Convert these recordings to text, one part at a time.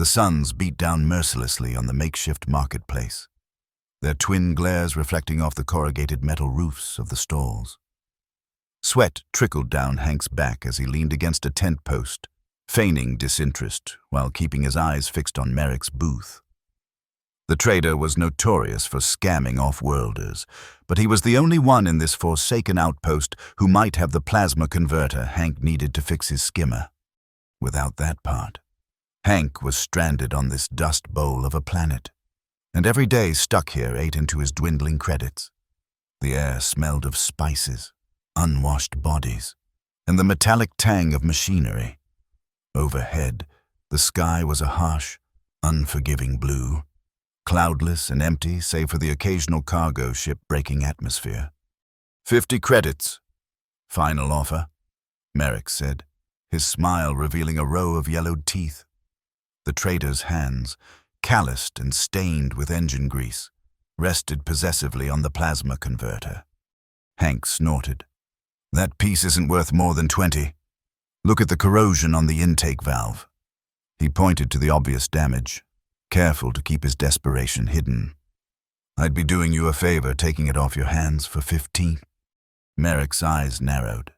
The suns beat down mercilessly on the makeshift marketplace, their twin glares reflecting off the corrugated metal roofs of the stalls. Sweat trickled down Hank's back as he leaned against a tent post, feigning disinterest while keeping his eyes fixed on Merrick's booth. The trader was notorious for scamming off-worlders, but he was the only one in this forsaken outpost who might have the plasma converter Hank needed to fix his skimmer. Without that part, Hank was stranded on this dust bowl of a planet, and every day stuck here ate into his dwindling credits. The air smelled of spices, unwashed bodies, and the metallic tang of machinery. Overhead, the sky was a harsh, unforgiving blue, cloudless and empty save for the occasional cargo ship breaking atmosphere. 50 credits. Final offer, Merrick said, his smile revealing a row of yellowed teeth. The trader's hands, calloused and stained with engine grease, rested possessively on the plasma converter. Hank snorted. That piece isn't worth more than 20. Look at the corrosion on the intake valve. He pointed to the obvious damage, careful to keep his desperation hidden. I'd be doing you a favor taking it off your hands for 15. Merrick's eyes narrowed.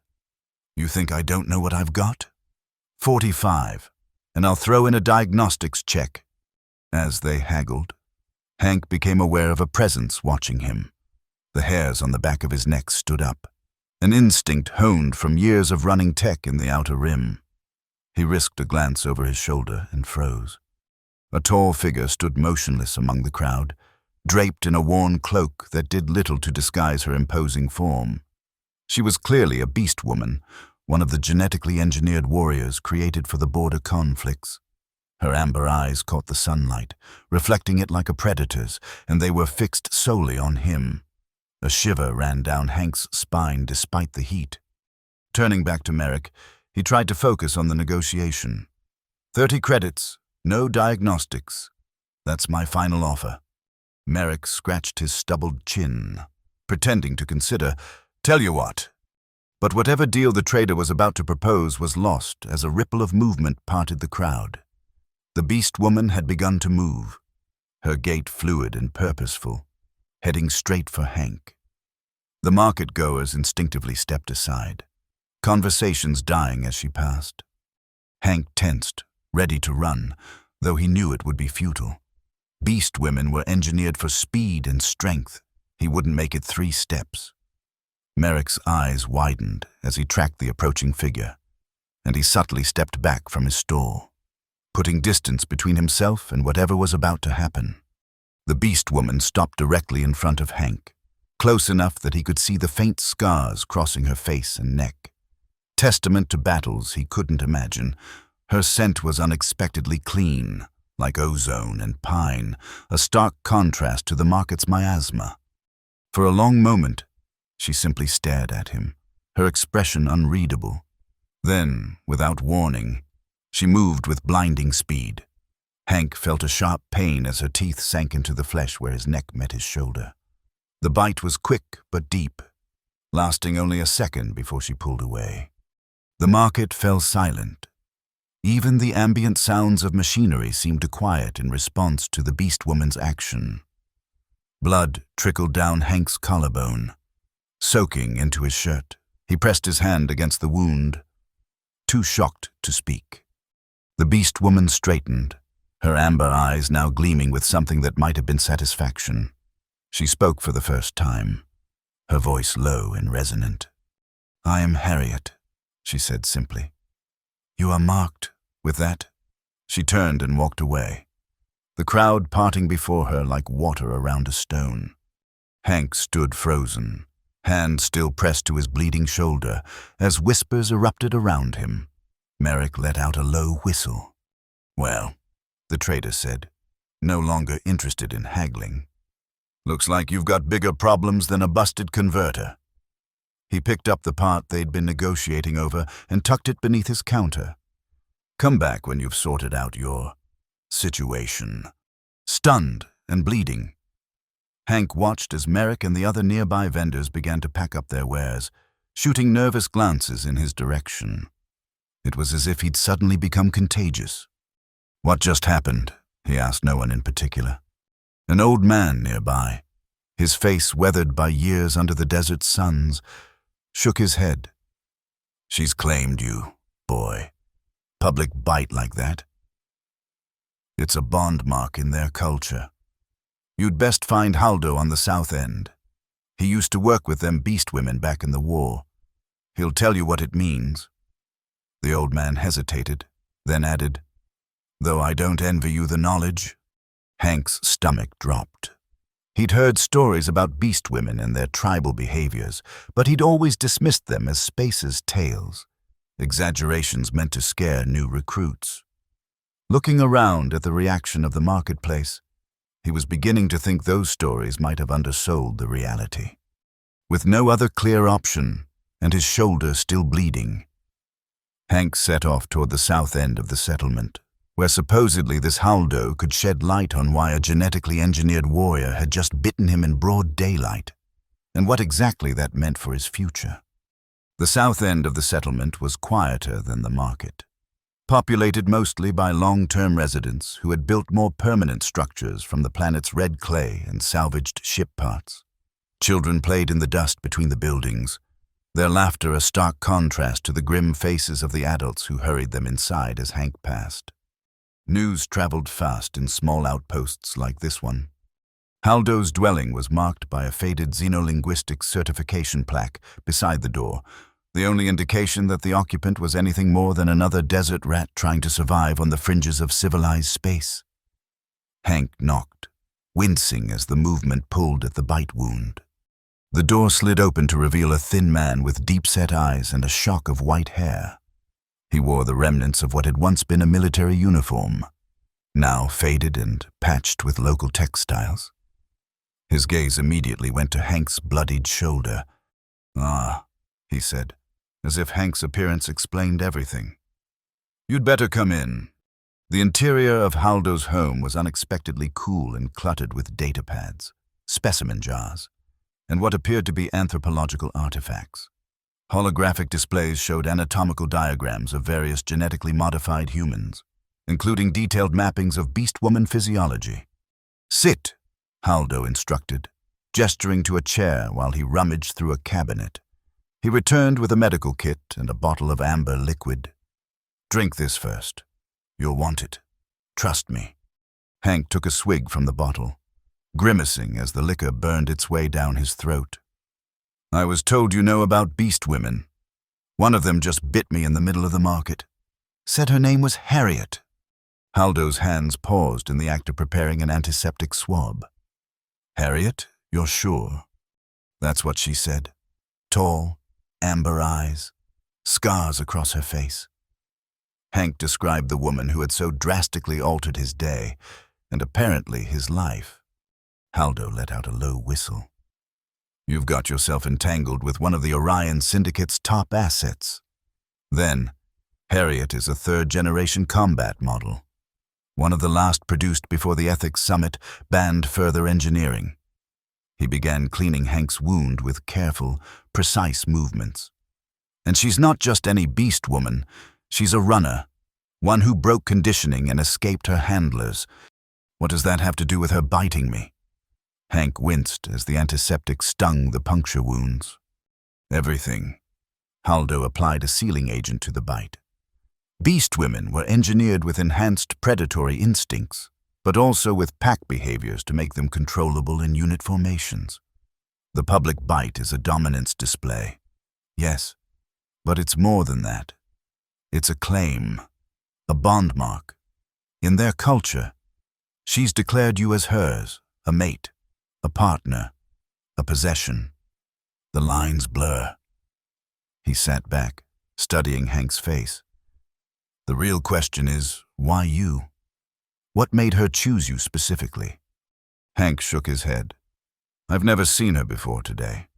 You think I don't know what I've got? 45, and I'll throw in a diagnostics check. As they haggled, Hank became aware of a presence watching him. The hairs on the back of his neck stood up, an instinct honed from years of running tech in the outer rim. He risked a glance over his shoulder and froze. A tall figure stood motionless among the crowd, draped in a worn cloak that did little to disguise her imposing form. She was clearly a Beastwoman, one of the genetically engineered warriors created for the border conflicts. Her amber eyes caught the sunlight, reflecting it like a predator's, and they were fixed solely on him. A shiver ran down Hank's spine despite the heat. Turning back to Merrick, he tried to focus on the negotiation. 30 credits, no diagnostics. That's my final offer. Merrick scratched his stubbled chin, pretending to consider. Tell you what. But whatever deal the trader was about to propose was lost as a ripple of movement parted the crowd. The Beastwoman had begun to move, her gait fluid and purposeful, heading straight for Hank. The market-goers instinctively stepped aside, conversations dying as she passed. Hank tensed, ready to run, though he knew it would be futile. Beastwomen were engineered for speed and strength. He wouldn't make it 3 steps. Merrick's eyes widened as he tracked the approaching figure, and he subtly stepped back from his stall, putting distance between himself and whatever was about to happen. The Beastwoman stopped directly in front of Hank, close enough that he could see the faint scars crossing her face and neck. Testament to battles he couldn't imagine, her scent was unexpectedly clean, like ozone and pine, a stark contrast to the market's miasma. For a long moment, she simply stared at him, her expression unreadable. Then, without warning, she moved with blinding speed. Hank felt a sharp pain as her teeth sank into the flesh where his neck met his shoulder. The bite was quick but deep, lasting only a second before she pulled away. The market fell silent. Even the ambient sounds of machinery seemed to quiet in response to the Beastwoman's action. Blood trickled down Hank's collarbone, soaking into his shirt. He pressed his hand against the wound, too shocked to speak. The Beastwoman straightened, her amber eyes now gleaming with something that might have been satisfaction. She spoke for the first time, her voice low and resonant. I am Harriet, she said simply. You are marked with that. She turned and walked away, the crowd parting before her like water around a stone. Hank stood frozen, hand still pressed to his bleeding shoulder, as whispers erupted around him. Merrick let out a low whistle. Well, the trader said, no longer interested in haggling. Looks like you've got bigger problems than a busted converter. He picked up the part they'd been negotiating over and tucked it beneath his counter. Come back when you've sorted out your situation. Stunned and bleeding, Hank watched as Merrick and the other nearby vendors began to pack up their wares, shooting nervous glances in his direction. It was as if he'd suddenly become contagious. "What just happened?" he asked no one in particular. An old man nearby, his face weathered by years under the desert suns, shook his head. "She's claimed you, boy. Public bite like that. It's a bond mark in their culture. You'd best find Haldo on the south end. He used to work with them Beastwomen back in the war. He'll tell you what it means." The old man hesitated, then added, "Though I don't envy you the knowledge." Hank's stomach dropped. He'd heard stories about Beastwomen and their tribal behaviors, but he'd always dismissed them as Space's tales, exaggerations meant to scare new recruits. Looking around at the reaction of the marketplace, he was beginning to think those stories might have undersold the reality. With no other clear option, and his shoulder still bleeding, Hank set off toward the south end of the settlement, where supposedly this Haldo could shed light on why a genetically engineered warrior had just bitten him in broad daylight, and what exactly that meant for his future. The south end of the settlement was quieter than the market, populated mostly by long-term residents who had built more permanent structures from the planet's red clay and salvaged ship parts. Children played in the dust between the buildings, their laughter a stark contrast to the grim faces of the adults who hurried them inside as Hank passed. News traveled fast in small outposts like this one. Haldo's dwelling was marked by a faded xenolinguistics certification plaque beside the door, the only indication that the occupant was anything more than another desert rat trying to survive on the fringes of civilized space. Hank knocked, wincing as the movement pulled at the bite wound. The door slid open to reveal a thin man with deep-set eyes and a shock of white hair. He wore the remnants of what had once been a military uniform, now faded and patched with local textiles. His gaze immediately went to Hank's bloodied shoulder. "Ah," he said, as if Hank's appearance explained everything. "You'd better come in." The interior of Haldo's home was unexpectedly cool and cluttered with data pads, specimen jars, and what appeared to be anthropological artifacts. Holographic displays showed anatomical diagrams of various genetically modified humans, including detailed mappings of Beastwoman physiology. "Sit," Haldo instructed, gesturing to a chair while he rummaged through a cabinet. He returned with a medical kit and a bottle of amber liquid. "Drink this first. You'll want it. Trust me." Hank took a swig from the bottle, grimacing as the liquor burned its way down his throat. "I was told you know about Beastwomen. One of them just bit me in the middle of the market. Said her name was Harriet." Haldo's hands paused in the act of preparing an antiseptic swab. "Harriet, you're sure?" "That's what she said. Tall, amber eyes, scars across her face." Hank described the woman who had so drastically altered his day, and apparently his life. Haldo let out a low whistle. "You've got yourself entangled with one of the Orion Syndicate's top assets. Then, Harriet is a third-generation combat model. One of the last produced before the Ethics Summit banned further engineering." He began cleaning Hank's wound with careful, precise movements. "And she's not just any beast woman. She's a runner, one who broke conditioning and escaped her handlers. What does that have to do with her biting me?" Hank winced as the antiseptic stung the puncture wounds. "Everything." Haldo applied a sealing agent to the bite. Beastwomen were engineered with enhanced predatory instincts, but also with pack behaviors to make them controllable in unit formations. The public bite is a dominance display. Yes, but it's more than that. It's a claim, a bond mark. In their culture, she's declared you as hers, a mate, a partner, a possession. The lines blur. He sat back, studying Hank's face. "The real question is, why you? What made her choose you specifically?" Hank shook his head. "I've never seen her before today.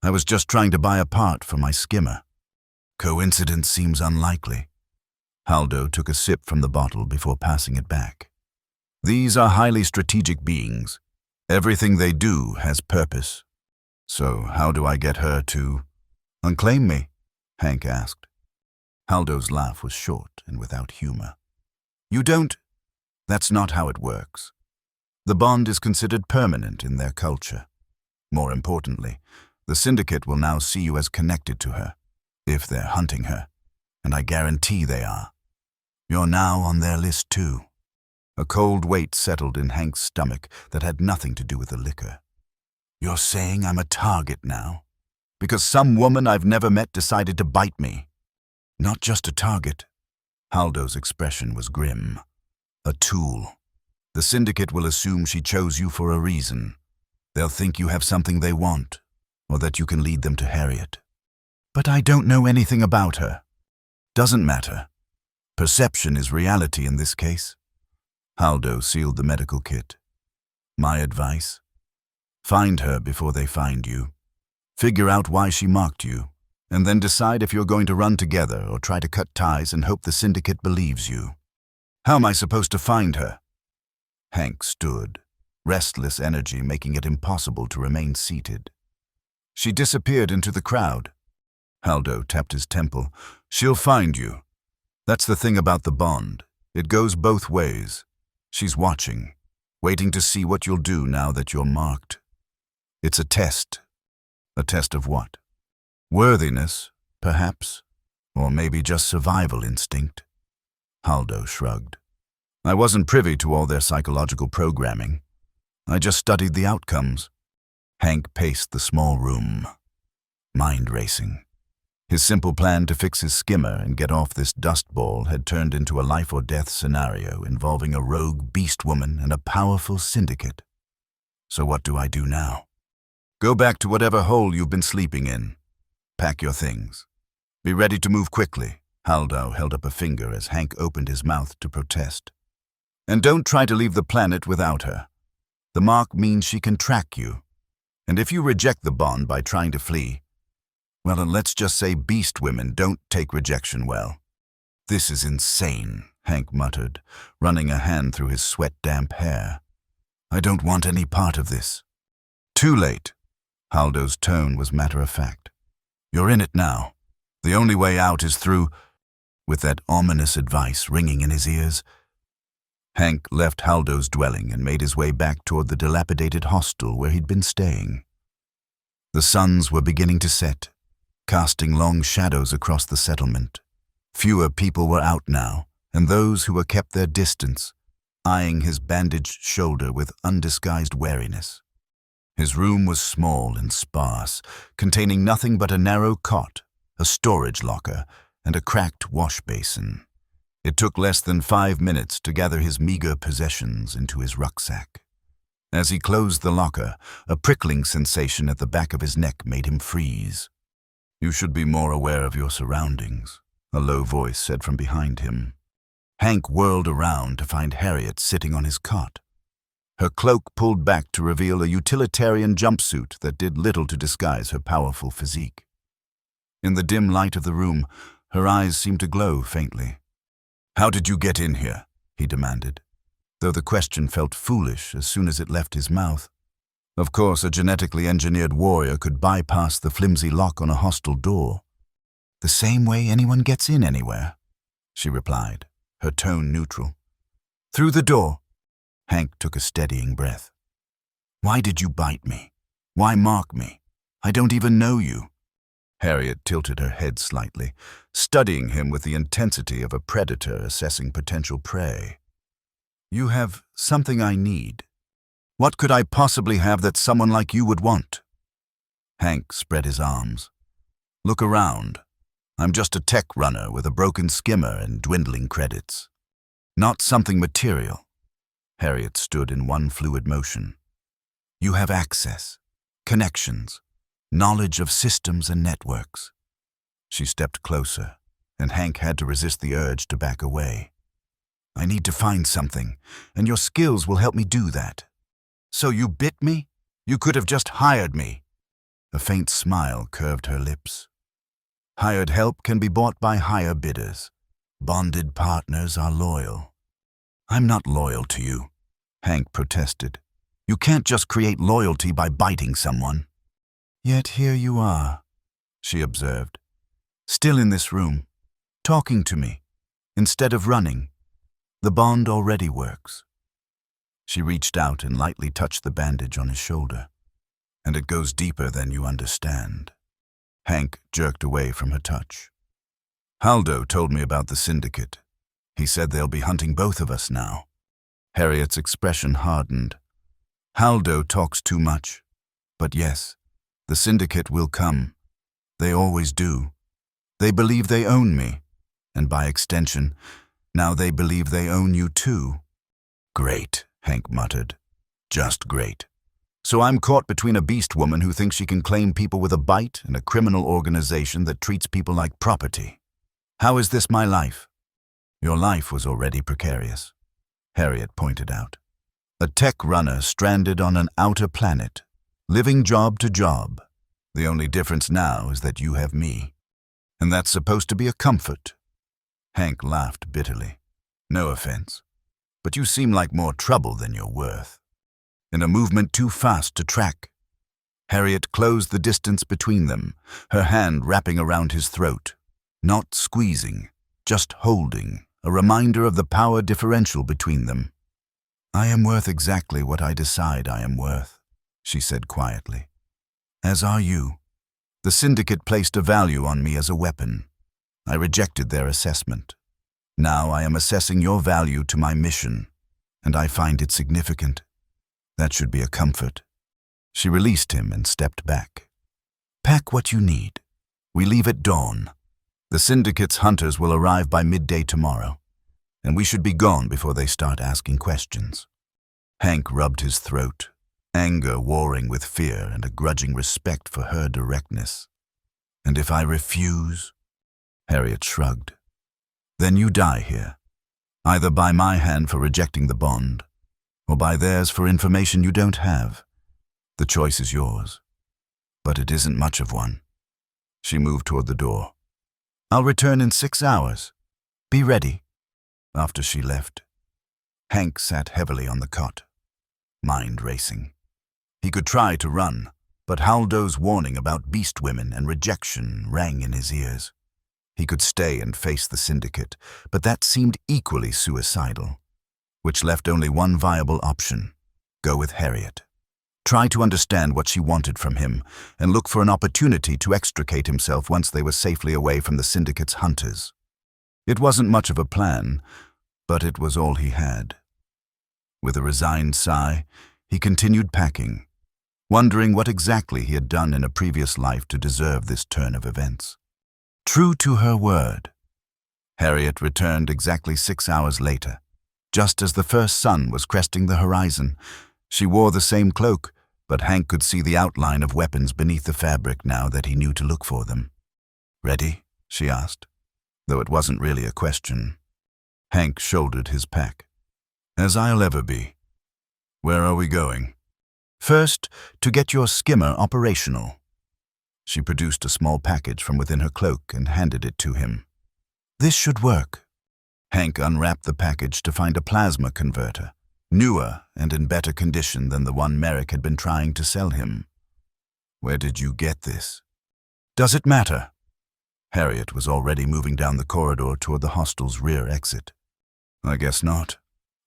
I was just trying to buy a part for my skimmer. Coincidence seems unlikely." Haldo took a sip from the bottle before passing it back. "These are highly strategic beings. Everything they do has purpose. So how do I get her to unclaim me?" Hank asked. Haldo's laugh was short and without humor. "You don't That's not how it works. The bond is considered permanent in their culture. More importantly, the syndicate will now see you as connected to her, if they're hunting her, and I guarantee they are. You're now on their list too. A cold weight settled in Hank's stomach that had nothing to do with the liquor. You're saying I'm a target now? Because some woman I've never met decided to bite me? Not just a target. Haldo's expression was grim. A tool. The syndicate will assume she chose you for a reason. They'll think you have something they want, or that you can lead them to Harriet. But I don't know anything about her. Doesn't matter. Perception is reality in this case. Haldo sealed the medical kit. My advice? Find her before they find you. Figure out why she mocked you, and then decide if you're going to run together or try to cut ties and hope the syndicate believes you. How am I supposed to find her? Hank stood, restless energy making it impossible to remain seated. She disappeared into the crowd. Haldo tapped his temple. She'll find you. That's the thing about the bond. It goes both ways. She's watching, waiting to see what you'll do now that you're marked. It's a test. A test of what? Worthiness, perhaps, or maybe just survival instinct. Haldo shrugged. I wasn't privy to all their psychological programming. I just studied the outcomes. Hank paced the small room, mind racing. His simple plan to fix his skimmer and get off this dust ball had turned into a life-or-death scenario involving a rogue Beastwoman and a powerful syndicate. So what do I do now? Go back to whatever hole you've been sleeping in. Pack your things. Be ready to move quickly. Haldo held up a finger as Hank opened his mouth to protest. And don't try to leave the planet without her. The mark means she can track you. And if you reject the bond by trying to flee, well, and let's just say beast women don't take rejection well. This is insane, Hank muttered, running a hand through his sweat-damp hair. I don't want any part of this. Too late. Haldo's tone was matter-of-fact. You're in it now. The only way out is through... With that ominous advice ringing in his ears, Hank left Haldo's dwelling and made his way back toward the dilapidated hostel where he'd been staying. The suns were beginning to set, casting long shadows across the settlement. Fewer people were out now, and those who were kept their distance, eyeing his bandaged shoulder with undisguised wariness. His room was small and sparse, containing nothing but a narrow cot, a storage locker, and a cracked wash basin. It took less than 5 minutes to gather his meager possessions into his rucksack. As he closed the locker, a prickling sensation at the back of his neck made him freeze. You should be more aware of your surroundings, a low voice said from behind him. Hank whirled around to find Harriet sitting on his cot. Her cloak pulled back to reveal a utilitarian jumpsuit that did little to disguise her powerful physique. In the dim light of the room, her eyes seemed to glow faintly. How did you get in here? He demanded, though the question felt foolish as soon as it left his mouth. Of course, a genetically engineered warrior could bypass the flimsy lock on a hostile door. The same way anyone gets in anywhere, she replied, her tone neutral. Through the door. Hank took a steadying breath. Why did you bite me? Why mark me? I don't even know you. Harriet tilted her head slightly, studying him with the intensity of a predator assessing potential prey. You have something I need. What could I possibly have that someone like you would want? Hank spread his arms. Look around. I'm just a tech runner with a broken skimmer and dwindling credits. Not something material. Harriet stood in one fluid motion. You have access, connections, knowledge of systems and networks. She stepped closer, and Hank had to resist the urge to back away. I need to find something, and your skills will help me do that. So you bit me? You could have just hired me. A faint smile curved her lips. Hired help can be bought by higher bidders. Bonded partners are loyal. I'm not loyal to you, Hank protested. You can't just create loyalty by biting someone. Yet here you are, she observed, still in this room, talking to me, instead of running. The bond already works. She reached out and lightly touched the bandage on his shoulder. And it goes deeper than you understand. Hank jerked away from her touch. Haldo told me about the syndicate. He said they'll be hunting both of us now. Harriet's expression hardened. Haldo talks too much. But yes, the syndicate will come. They always do. They believe they own me. And by extension, now they believe they own you too. Great, Hank muttered. Just great. So I'm caught between a Beastwoman who thinks she can claim people with a bite and a criminal organization that treats people like property. How is this my life? Your life was already precarious, Harriet pointed out. A tech runner stranded on an outer planet, living job to job. The only difference now is that you have me. And that's supposed to be a comfort. Hank laughed bitterly. No offense, but you seem like more trouble than you're worth. In a movement too fast to track. Harriet closed the distance between them, her hand wrapping around his throat. Not squeezing, just holding, a reminder of the power differential between them. I am worth exactly what I decide I am worth, she said quietly. As are you. The syndicate placed a value on me as a weapon. I rejected their assessment. Now I am assessing your value to my mission, and I find it significant. That should be a comfort. She released him and stepped back. Pack what you need. We leave at dawn. The syndicate's hunters will arrive by midday tomorrow, and we should be gone before they start asking questions. Hank rubbed his throat, anger warring with fear and a grudging respect for her directness. And if I refuse? Harriet shrugged. Then you die here, either by my hand for rejecting the bond, or by theirs for information you don't have. The choice is yours, but it isn't much of one. She moved toward the door. I'll return in 6 hours. Be ready. After she left, Hank sat heavily on the cot, mind racing. He could try to run, but Haldo's warning about Beastwomen and rejection rang in his ears. He could stay and face the syndicate, but that seemed equally suicidal, which left only one viable option: go with Harriet. Try to understand what she wanted from him, and look for an opportunity to extricate himself once they were safely away from the syndicate's hunters. It wasn't much of a plan, but it was all he had. With a resigned sigh, he continued packing, wondering what exactly he had done in a previous life to deserve this turn of events. True to her word, Harriet returned exactly 6 hours later. Just as the first sun was cresting the horizon, she wore the same cloak, but Hank could see the outline of weapons beneath the fabric now that he knew to look for them. Ready? She asked, though it wasn't really a question. Hank shouldered his pack. As I'll ever be. Where are we going? First, to get your skimmer operational. She produced a small package from within her cloak and handed it to him. This should work. Hank unwrapped the package to find a plasma converter, newer and in better condition than the one Merrick had been trying to sell him. Where did you get this? Does it matter? Harriet was already moving down the corridor toward the hostel's rear exit. I guess not,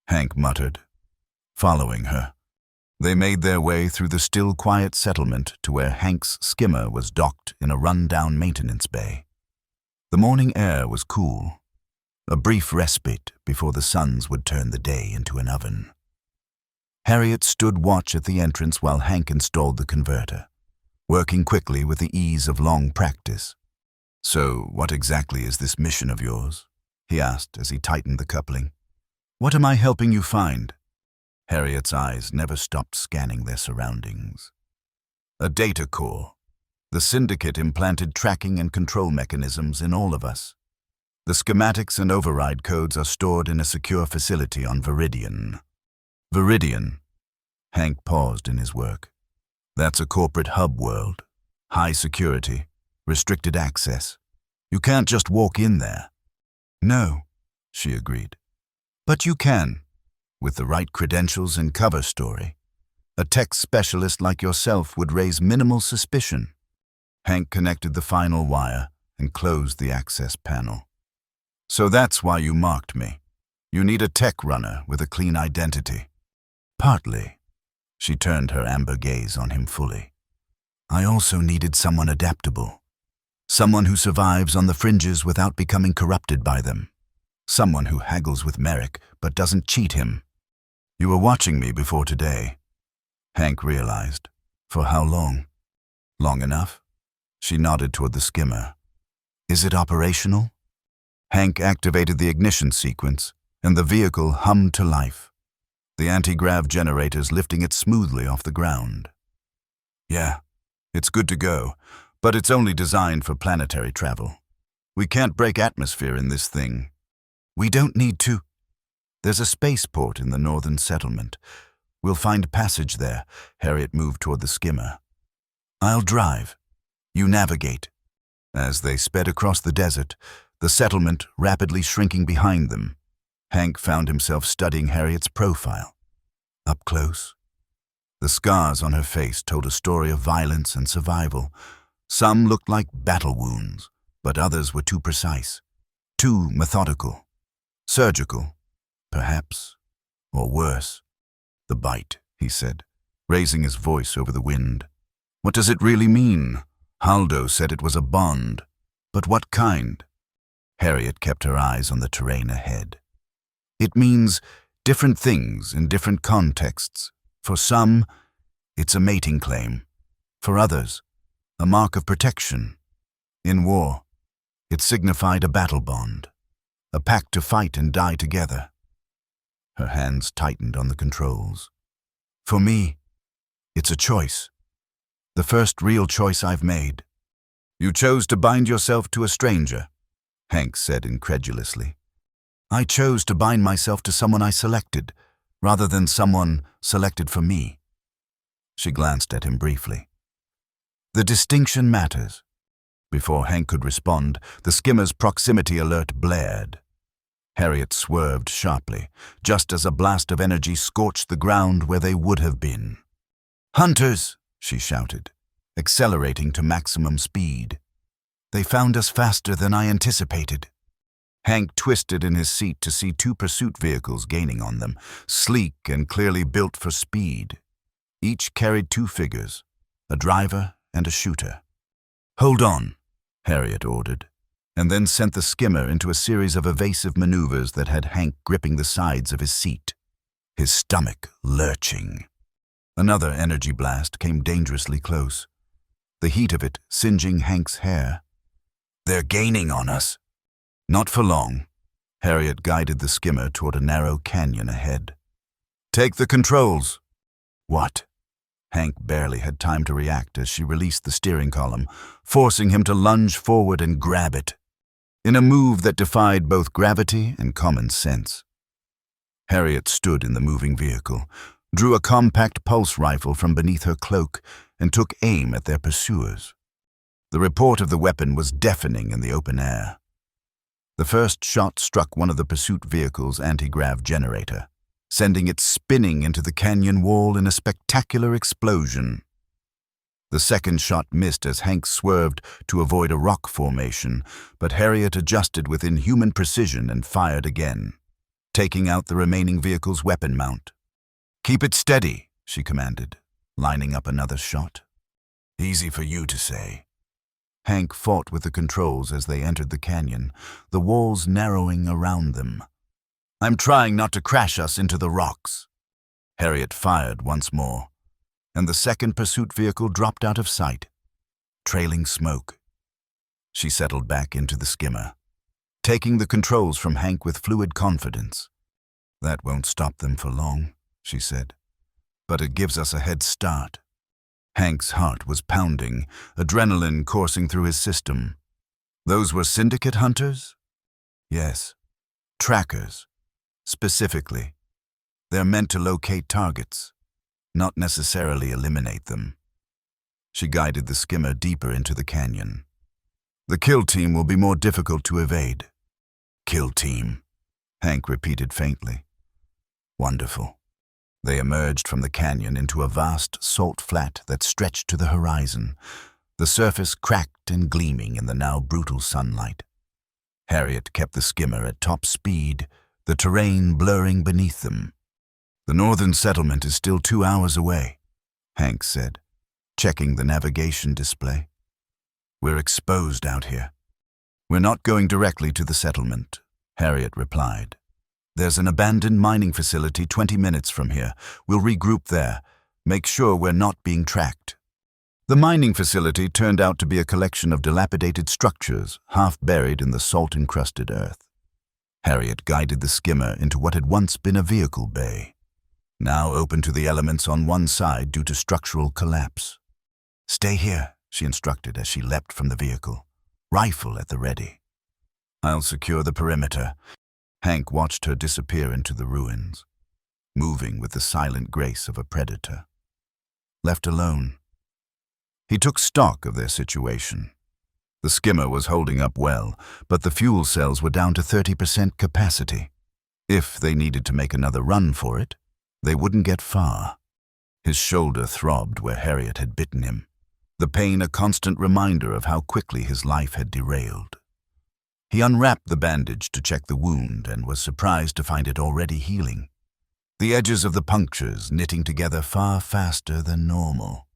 Hank muttered, following her. They made their way through the still quiet settlement to where Hank's skimmer was docked in a run-down maintenance bay. The morning air was cool, a brief respite before the suns would turn the day into an oven. Harriet stood watch at the entrance while Hank installed the converter, working quickly with the ease of long practice. So, what exactly is this mission of yours? He asked as he tightened the coupling. What am I helping you find? Harriet's eyes never stopped scanning their surroundings. A data core. The syndicate implanted tracking and control mechanisms in all of us. The schematics and override codes are stored in a secure facility on Viridian. Viridian. Hank paused in his work. That's a corporate hub world. High security, restricted access. You can't just walk in there. No, she agreed. But you can, with the right credentials and cover story. A tech specialist like yourself would raise minimal suspicion. Hank connected the final wire and closed the access panel. So that's why you marked me. You need a tech runner with a clean identity. Partly. She turned her amber gaze on him fully. I also needed someone adaptable. Someone who survives on the fringes without becoming corrupted by them. Someone who haggles with Merrick but doesn't cheat him. You were watching me before today. Hank realized. For how long? Long enough? She nodded toward the skimmer. Is it operational? Hank activated the ignition sequence, and the vehicle hummed to life. The anti-grav generators lifting it smoothly off the ground. Yeah, it's good to go, but it's only designed for planetary travel. We can't break atmosphere in this thing. We don't need to. There's a spaceport in the northern settlement. We'll find passage there. Harriet moved toward the skimmer. I'll drive. You navigate. As they sped across the desert, the settlement rapidly shrinking behind them, Hank found himself studying Harriet's profile. Up close. The scars on her face told a story of violence and survival. Some looked like battle wounds, but others were too precise, too methodical. Surgical, perhaps, or worse. The bite, he said, raising his voice over the wind. What does it really mean? Haldo said it was a bond. But what kind? Harriet kept her eyes on the terrain ahead. It means different things in different contexts. For some, it's a mating claim. For others, a mark of protection. In war, it signified a battle bond, a pact to fight and die together. Her hands tightened on the controls. For me, it's a choice. The first real choice I've made. You chose to bind yourself to a stranger, Hank said incredulously. I chose to bind myself to someone I selected, rather than someone selected for me. She glanced at him briefly. The distinction matters. Before Hank could respond, the skimmer's proximity alert blared. Harriet swerved sharply, just as a blast of energy scorched the ground where they would have been. Hunters! She shouted, accelerating to maximum speed. They found us faster than I anticipated. Hank twisted in his seat to see two pursuit vehicles gaining on them, sleek and clearly built for speed. Each carried two figures, a driver and a shooter. Hold on, Harriet ordered, and then sent the skimmer into a series of evasive maneuvers that had Hank gripping the sides of his seat, his stomach lurching. Another energy blast came dangerously close, the heat of it singeing Hank's hair. They're gaining on us. Not for long. Harriet guided the skimmer toward a narrow canyon ahead. Take the controls. What? Hank barely had time to react as she released the steering column, forcing him to lunge forward and grab it, in a move that defied both gravity and common sense. Harriet stood in the moving vehicle, drew a compact pulse rifle from beneath her cloak, and took aim at their pursuers. The report of the weapon was deafening in the open air. The first shot struck one of the pursuit vehicle's anti-grav generator, sending it spinning into the canyon wall in a spectacular explosion. The second shot missed as Hank swerved to avoid a rock formation, but Harriet adjusted with inhuman precision and fired again, taking out the remaining vehicle's weapon mount. Keep it steady, she commanded, lining up another shot. Easy for you to say. Hank fought with the controls as they entered the canyon, the walls narrowing around them. I'm trying not to crash us into the rocks. Harriet fired once more, and the second pursuit vehicle dropped out of sight, trailing smoke. She settled back into the skimmer, taking the controls from Hank with fluid confidence. That won't stop them for long, she said, but it gives us a head start. Hank's heart was pounding, adrenaline coursing through his system. Those were syndicate hunters? Yes. Trackers. Specifically. They're meant to locate targets, not necessarily eliminate them. She guided the skimmer deeper into the canyon. The kill team will be more difficult to evade. Kill team, Hank repeated faintly. Wonderful. They emerged from the canyon into a vast salt flat that stretched to the horizon, the surface cracked and gleaming in the now brutal sunlight. Harriet kept the skimmer at top speed, the terrain blurring beneath them. "The northern settlement is still 2 hours away," Hank said, checking the navigation display. "We're exposed out here." "We're not going directly to the settlement," Harriet replied. "There's an abandoned mining facility 20 minutes from here. We'll regroup there, make sure we're not being tracked." The mining facility turned out to be a collection of dilapidated structures, half buried in the salt-encrusted earth. Harriet guided the skimmer into what had once been a vehicle bay, now open to the elements on one side due to structural collapse. "Stay here," she instructed as she leapt from the vehicle, rifle at the ready. "I'll secure the perimeter." Hank watched her disappear into the ruins, moving with the silent grace of a predator. Left alone, he took stock of their situation. The skimmer was holding up well, but the fuel cells were down to 30% capacity. If they needed to make another run for it, they wouldn't get far. His shoulder throbbed where Harriet had bitten him, the pain a constant reminder of how quickly his life had derailed. He unwrapped the bandage to check the wound and was surprised to find it already healing, the edges of the punctures knitting together far faster than normal.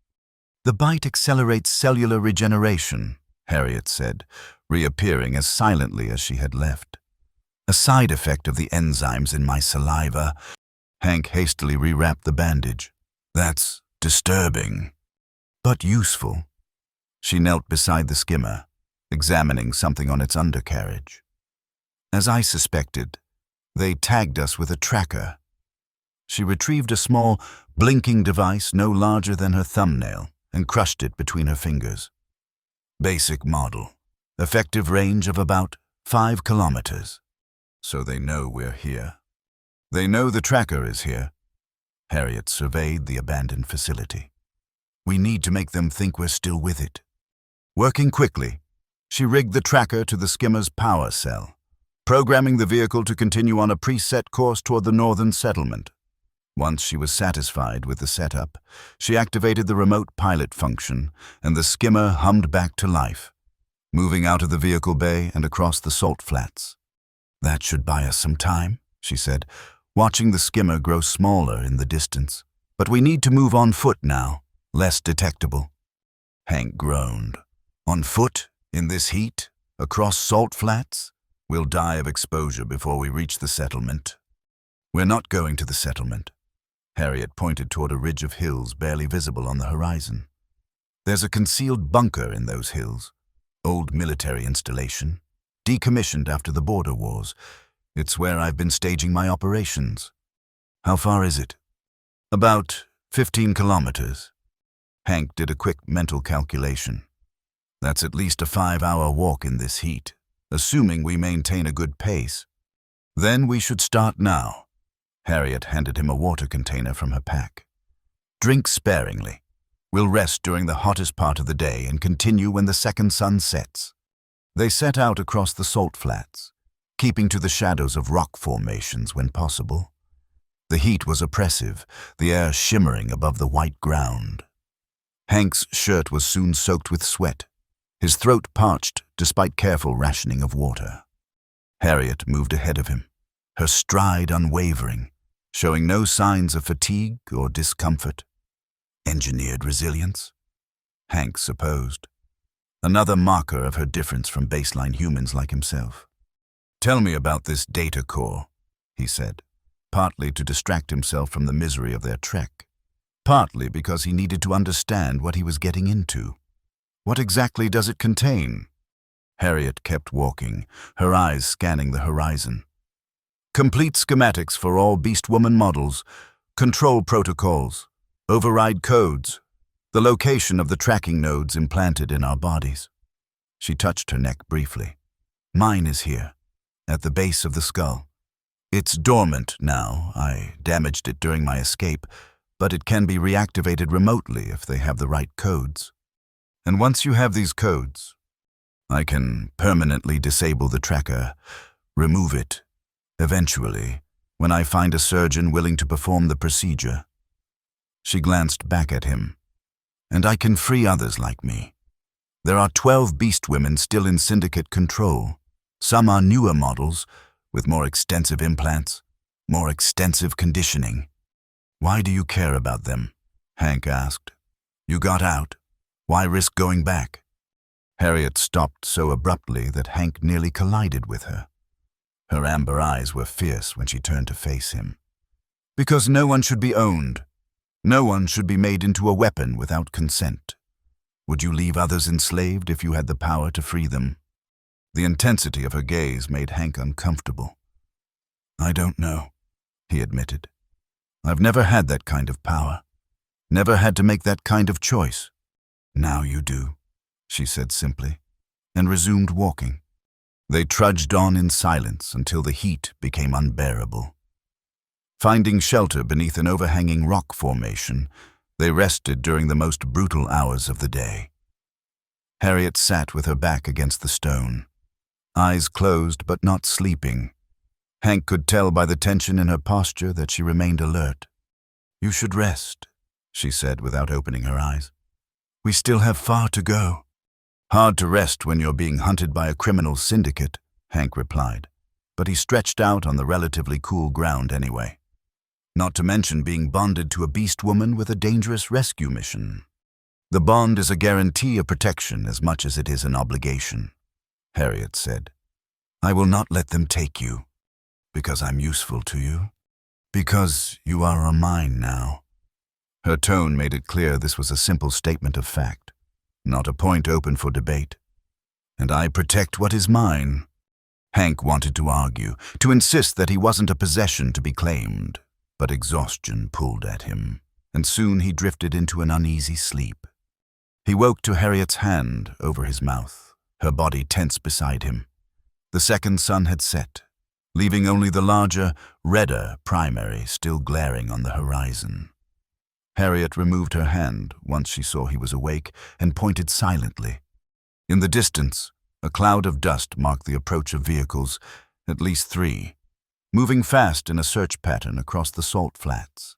"The bite accelerates cellular regeneration," Harriet said, reappearing as silently as she had left. "A side effect of the enzymes in my saliva." Hank hastily rewrapped the bandage. "That's disturbing, but useful." She knelt beside the skimmer, examining something on its undercarriage. "As I suspected, they tagged us with a tracker." She retrieved a small, blinking device no larger than her thumbnail and crushed it between her fingers. "Basic model. Effective range of about 5 kilometers. So they know we're here. They know the tracker is here." Harriet surveyed the abandoned facility. "We need to make them think we're still with it." Working quickly, she rigged the tracker to the skimmer's power cell, programming the vehicle to continue on a preset course toward the northern settlement. Once she was satisfied with the setup, she activated the remote pilot function, and the skimmer hummed back to life, moving out of the vehicle bay and across the salt flats. "That should buy us some time," she said, watching the skimmer grow smaller in the distance. "But we need to move on foot now, less detectable." Hank groaned. "On foot, in this heat, across salt flats? We'll die of exposure before we reach the settlement." "We're not going to the settlement." Harriet pointed toward a ridge of hills barely visible on the horizon. "There's a concealed bunker in those hills. Old military installation, decommissioned after the border wars. It's where I've been staging my operations." "How far is it?" "About 15 kilometers. Hank did a quick mental calculation. "That's at least a 5-hour walk in this heat, assuming we maintain a good pace. Then we should start now." Harriet handed him a water container from her pack. "Drink sparingly. We'll rest during the hottest part of the day and continue when the second sun sets." They set out across the salt flats, keeping to the shadows of rock formations when possible. The heat was oppressive, the air shimmering above the white ground. Hank's shirt was soon soaked with sweat, his throat parched despite careful rationing of water. Harriet moved ahead of him, her stride unwavering, showing no signs of fatigue or discomfort. Engineered resilience? Hank supposed. Another marker of her difference from baseline humans like himself. "Tell me about this data core," he said, partly to distract himself from the misery of their trek, partly because he needed to understand what he was getting into. "What exactly does it contain?" Harriet kept walking, her eyes scanning the horizon. "Complete schematics for all Beastwoman models, control protocols, override codes, the location of the tracking nodes implanted in our bodies." She touched her neck briefly. "Mine is here, at the base of the skull. It's dormant now. I damaged it during my escape, but it can be reactivated remotely if they have the right codes. And once you have these codes, I can permanently disable the tracker, remove it, eventually, when I find a surgeon willing to perform the procedure." She glanced back at him. "And I can free others like me. There are 12 Beastwomen still in Syndicate control. Some are newer models, with more extensive implants, more extensive conditioning. Why do you care about them? Hank asked. You got out. Why risk going back? Harriet stopped so abruptly that Hank nearly collided with her. Her amber eyes were fierce when she turned to face him. Because no one should be owned. No one should be made into a weapon without consent. Would you leave others enslaved if you had the power to free them? The intensity of her gaze made Hank uncomfortable. I don't know, he admitted. I've never had that kind of power. Never had to make that kind of choice. Now you do, she said simply, and resumed walking. They trudged on in silence until the heat became unbearable. Finding shelter beneath an overhanging rock formation, they rested during the most brutal hours of the day. Harriet sat with her back against the stone, eyes closed but not sleeping. Hank could tell by the tension in her posture that she remained alert. You should rest, she said without opening her eyes. We still have far to go. Hard to rest when you're being hunted by a criminal syndicate, Hank replied, but he stretched out on the relatively cool ground anyway. Not to mention being bonded to a Beastwoman with a dangerous rescue mission. The bond is a guarantee of protection as much as it is an obligation, Harriet said. I will not let them take you, because I'm useful to you, because you are mine now. Her tone made it clear this was a simple statement of fact, not a point open for debate. And I protect what is mine. Hank wanted to argue, to insist that he wasn't a possession to be claimed, but exhaustion pulled at him, and soon he drifted into an uneasy sleep. He woke to Harriet's hand over his mouth, her body tense beside him. The second sun had set, leaving only the larger, redder primary still glaring on the horizon. Harriet removed her hand once she saw he was awake and pointed silently. In the distance, a cloud of dust marked the approach of vehicles, at least 3, moving fast in a search pattern across the salt flats.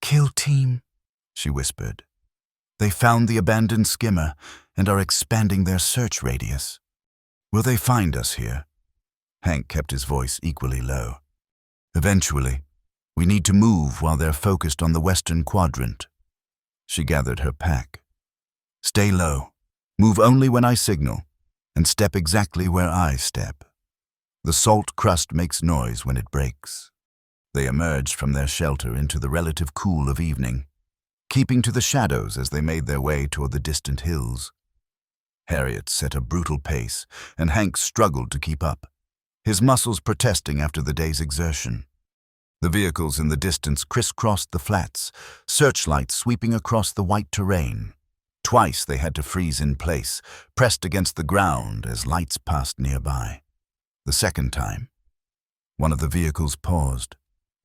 Kill team, she whispered. They found the abandoned skimmer and are expanding their search radius. Will they find us here? Hank kept his voice equally low. Eventually. We need to move while they're focused on the western quadrant. She gathered her pack. Stay low. Move only when I signal, and step exactly where I step. The salt crust makes noise when it breaks. They emerged from their shelter into the relative cool of evening, keeping to the shadows as they made their way toward the distant hills. Harriet set a brutal pace, and Hank struggled to keep up, his muscles protesting after the day's exertion. The vehicles in the distance crisscrossed the flats, searchlights sweeping across the white terrain. Twice they had to freeze in place, pressed against the ground as lights passed nearby. The second time, one of the vehicles paused,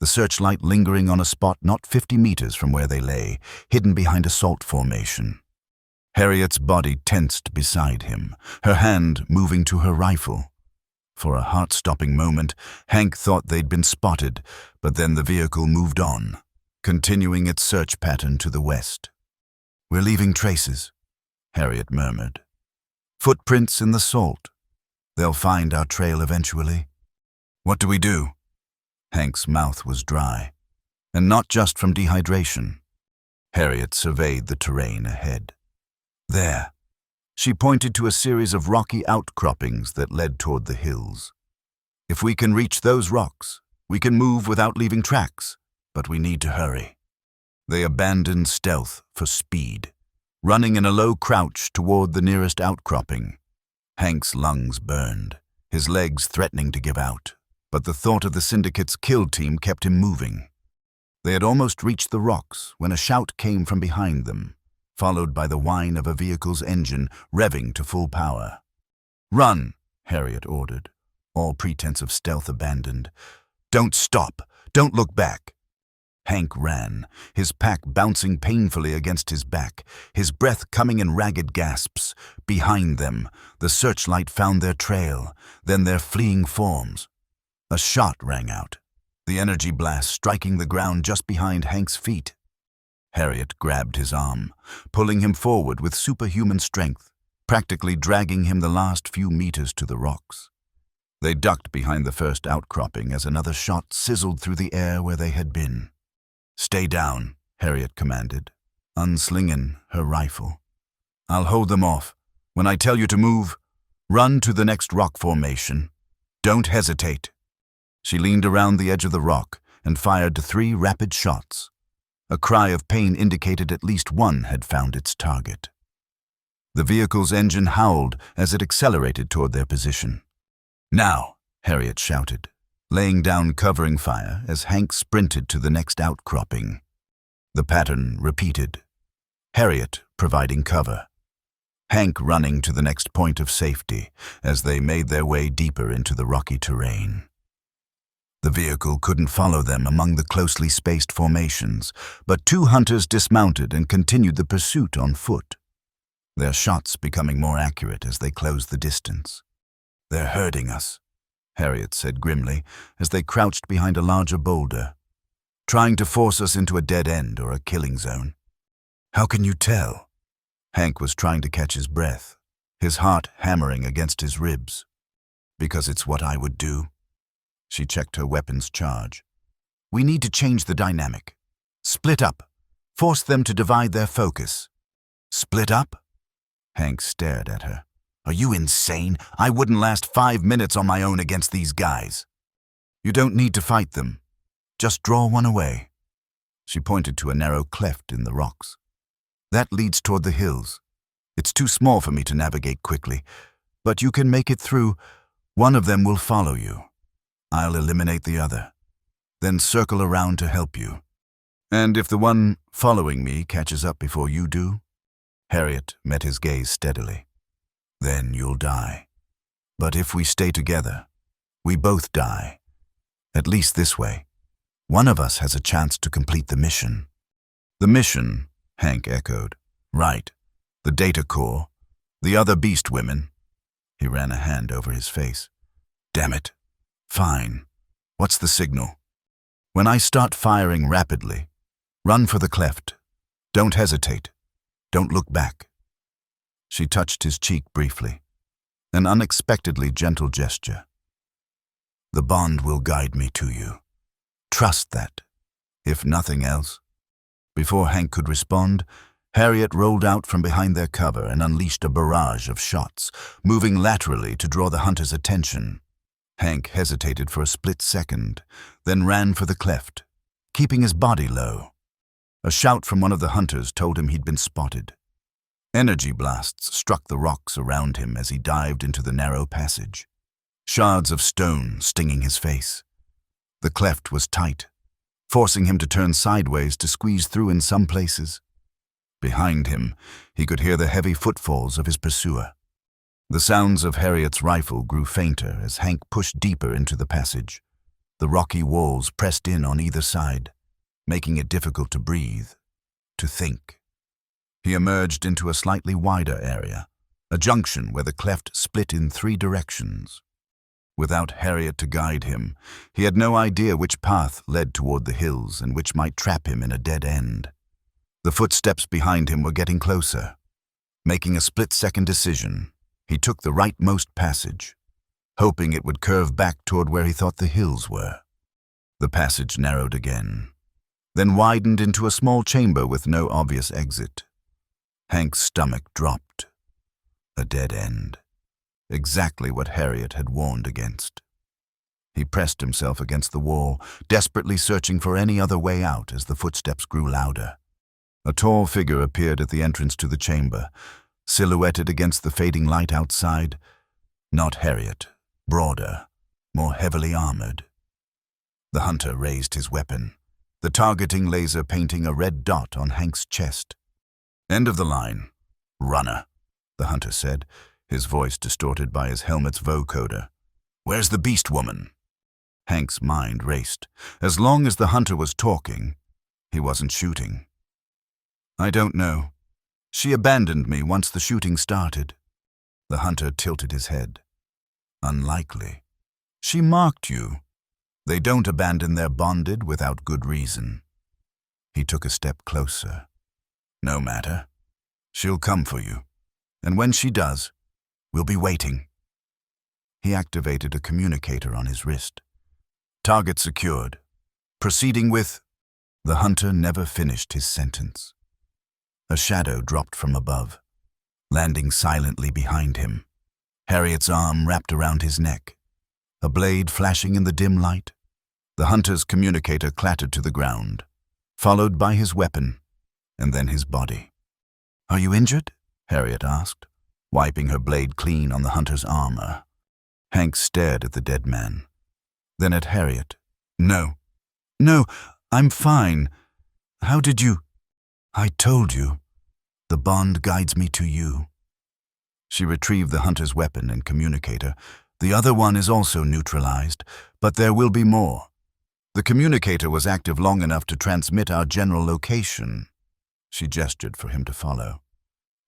the searchlight lingering on a spot not 50 meters from where they lay, hidden behind a salt formation. Harriet's body tensed beside him, her hand moving to her rifle. For a heart-stopping moment, Hank thought they'd been spotted, but then the vehicle moved on, continuing its search pattern to the west. We're leaving traces, Harriet murmured. Footprints in the salt. They'll find our trail eventually. What do we do? Hank's mouth was dry, and not just from dehydration. Harriet surveyed the terrain ahead. There. She pointed to a series of rocky outcroppings that led toward the hills. If we can reach those rocks, we can move without leaving tracks, but we need to hurry. They abandoned stealth for speed, running in a low crouch toward the nearest outcropping. Hank's lungs burned, his legs threatening to give out, but the thought of the syndicate's kill team kept him moving. They had almost reached the rocks when a shout came from behind them, followed by the whine of a vehicle's engine revving to full power. Run, Harriet ordered, all pretense of stealth abandoned. Don't stop. Don't look back. Hank ran, his pack bouncing painfully against his back, his breath coming in ragged gasps. Behind them, the searchlight found their trail, then their fleeing forms. A shot rang out, the energy blast striking the ground just behind Hank's feet. Harriet grabbed his arm, pulling him forward with superhuman strength, practically dragging him the last few meters to the rocks. They ducked behind the first outcropping as another shot sizzled through the air where they had been. "Stay down," Harriet commanded, unslinging her rifle. "I'll hold them off. When I tell you to move, run to the next rock formation. Don't hesitate." She leaned around the edge of the rock and fired 3 rapid shots. A cry of pain indicated at least one had found its target. The vehicle's engine howled as it accelerated toward their position. "Now," Harriet shouted, laying down covering fire as Hank sprinted to the next outcropping. The pattern repeated, Harriet providing cover, Hank running to the next point of safety as they made their way deeper into the rocky terrain. The vehicle couldn't follow them among the closely spaced formations, but 2 hunters dismounted and continued the pursuit on foot, their shots becoming more accurate as they closed the distance. "They're herding us," Harriet said grimly as they crouched behind a larger boulder, "trying to force us into a dead end or a killing zone." "How can you tell?" Hank was trying to catch his breath, his heart hammering against his ribs. "Because it's what I would do." She checked her weapon's charge. "We need to change the dynamic. Split up. Force them to divide their focus." "Split up?" Hank stared at her. "Are you insane? I wouldn't last 5 minutes on my own against these guys." "You don't need to fight them. Just draw one away." She pointed to a narrow cleft in the rocks. "That leads toward the hills. It's too small for me to navigate quickly, but you can make it through. One of them will follow you. I'll eliminate the other, then circle around to help you. And if the one following me catches up before you do," Harriet met his gaze steadily, "then you'll die. But if we stay together, we both die. At least this way, one of us has a chance to complete the mission." "The mission," Hank echoed. "Right. The data core. The other Beastwomen." He ran a hand over his face. "Damn it. Fine. What's the signal?" "When I start firing rapidly, run for the cleft. Don't hesitate. Don't look back." She touched his cheek briefly, an unexpectedly gentle gesture. "The bond will guide me to you. Trust that, if nothing else." Before Hank could respond, Harriet rolled out from behind their cover and unleashed a barrage of shots, moving laterally to draw the hunter's attention. Hank hesitated for a split second, then ran for the cleft, keeping his body low. A shout from one of the hunters told him he'd been spotted. Energy blasts struck the rocks around him as he dived into the narrow passage, shards of stone stinging his face. The cleft was tight, forcing him to turn sideways to squeeze through in some places. Behind him, he could hear the heavy footfalls of his pursuer. The sounds of Harriet's rifle grew fainter as Hank pushed deeper into the passage. The rocky walls pressed in on either side, making it difficult to breathe, to think. He emerged into a slightly wider area, a junction where the cleft split in 3 directions. Without Harriet to guide him, he had no idea which path led toward the hills and which might trap him in a dead end. The footsteps behind him were getting closer. Making a split-second decision, he took the rightmost passage, hoping it would curve back toward where he thought the hills were. The passage narrowed again, then widened into a small chamber with no obvious exit. Hank's stomach dropped. A dead end. Exactly what Harriet had warned against. He pressed himself against the wall, desperately searching for any other way out as the footsteps grew louder. A tall figure appeared at the entrance to the chamber, silhouetted against the fading light outside. Not Harriet, broader, more heavily armored. The hunter raised his weapon, the targeting laser painting a red dot on Hank's chest. "End of the line. Runner," the hunter said, his voice distorted by his helmet's vocoder. "Where's the Beastwoman?" Hank's mind raced. As long as the hunter was talking, he wasn't shooting. "I don't know. She abandoned me once the shooting started." The hunter tilted his head. "Unlikely. She marked you. They don't abandon their bonded without good reason." He took a step closer. "No matter. She'll come for you. And when she does, we'll be waiting." He activated a communicator on his wrist. Target secured. Proceeding with... The hunter never finished his sentence. A shadow dropped from above, landing silently behind him. Harriet's arm wrapped around his neck, a blade flashing in the dim light. The hunter's communicator clattered to the ground, followed by his weapon, and then his body. "Are you injured?" Harriet asked, wiping her blade clean on the hunter's armor. Hank stared at the dead man, then at Harriet. No, I'm fine. How did you..." "I told you. The bond guides me to you." She retrieved the hunter's weapon and communicator. "The other one is also neutralized, but there will be more. The communicator was active long enough to transmit our general location." She gestured for him to follow.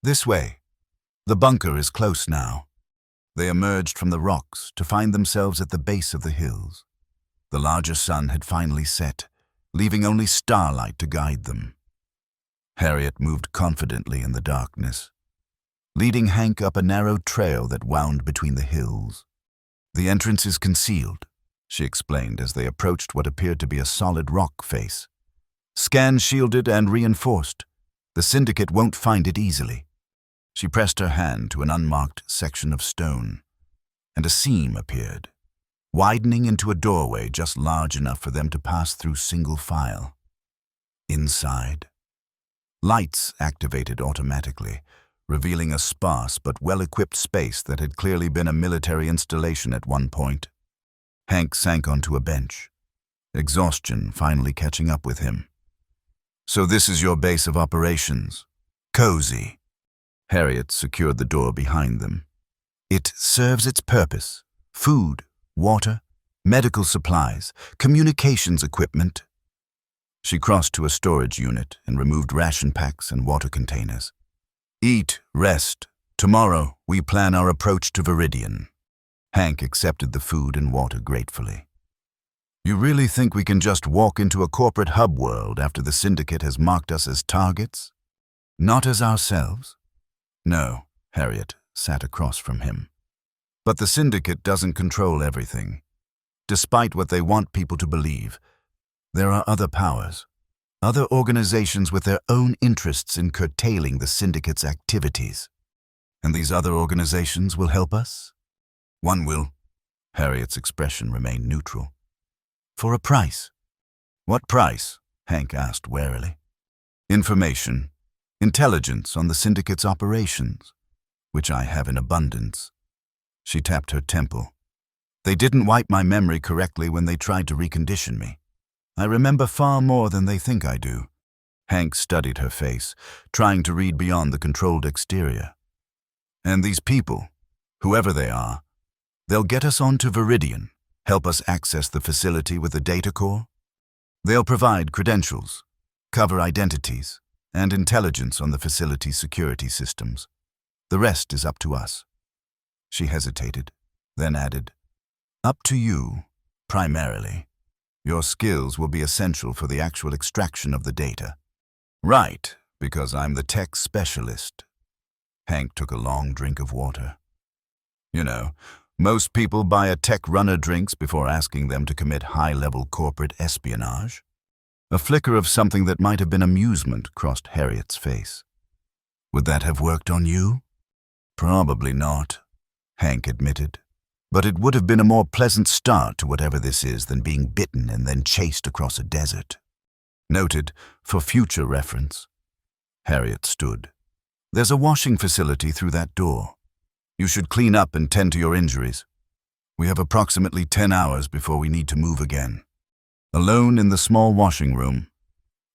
"This way. The bunker is close now." They emerged from the rocks to find themselves at the base of the hills. The larger sun had finally set, leaving only starlight to guide them. Harriet moved confidently in the darkness, leading Hank up a narrow trail that wound between the hills. "The entrance is concealed," she explained as they approached what appeared to be a solid rock face. "Scan shielded and reinforced. The Syndicate won't find it easily." She pressed her hand to an unmarked section of stone, and a seam appeared, widening into a doorway just large enough for them to pass through single file. Inside, lights activated automatically, revealing a sparse but well-equipped space that had clearly been a military installation at one point. Hank sank onto a bench, exhaustion finally catching up with him. "So this is your base of operations. Cozy." Harriet secured the door behind them. "It serves its purpose. Food, water, medical supplies, communications equipment." She crossed to a storage unit and removed ration packs and water containers. "Eat, rest. Tomorrow, we plan our approach to Viridian." Hank accepted the food and water gratefully. "You really think we can just walk into a corporate hub world after the Syndicate has marked us as targets? Not as ourselves?" "No," Harriet sat across from him. "But the Syndicate doesn't control everything. Despite what they want people to believe, there are other powers, other organizations with their own interests in curtailing the Syndicate's activities. And these other organizations will help us?" "One will." Harriet's expression remained neutral. "For a price." "What price?" Hank asked warily. "Information. Intelligence on the Syndicate's operations, which I have in abundance." She tapped her temple. "They didn't wipe my memory correctly when they tried to recondition me. I remember far more than they think I do." Hank studied her face, trying to read beyond the controlled exterior. "And these people, whoever they are, they'll get us onto Viridian, help us access the facility with the data core. They'll provide credentials, cover identities, and intelligence on the facility's security systems. The rest is up to us." She hesitated, then added, "Up to you, primarily. Your skills will be essential for the actual extraction of the data." "Right, because I'm the tech specialist." Hank took a long drink of water. "You know, most people buy a tech runner drinks before asking them to commit high-level corporate espionage." A flicker of something that might have been amusement crossed Harriet's face. "Would that have worked on you?" "Probably not," Hank admitted. "But it would have been a more pleasant start to whatever this is than being bitten and then chased across a desert." "Noted, for future reference." Harriet stood. "There's a washing facility through that door. You should clean up and tend to your injuries. We have approximately 10 hours before we need to move again." Alone in the small washing room,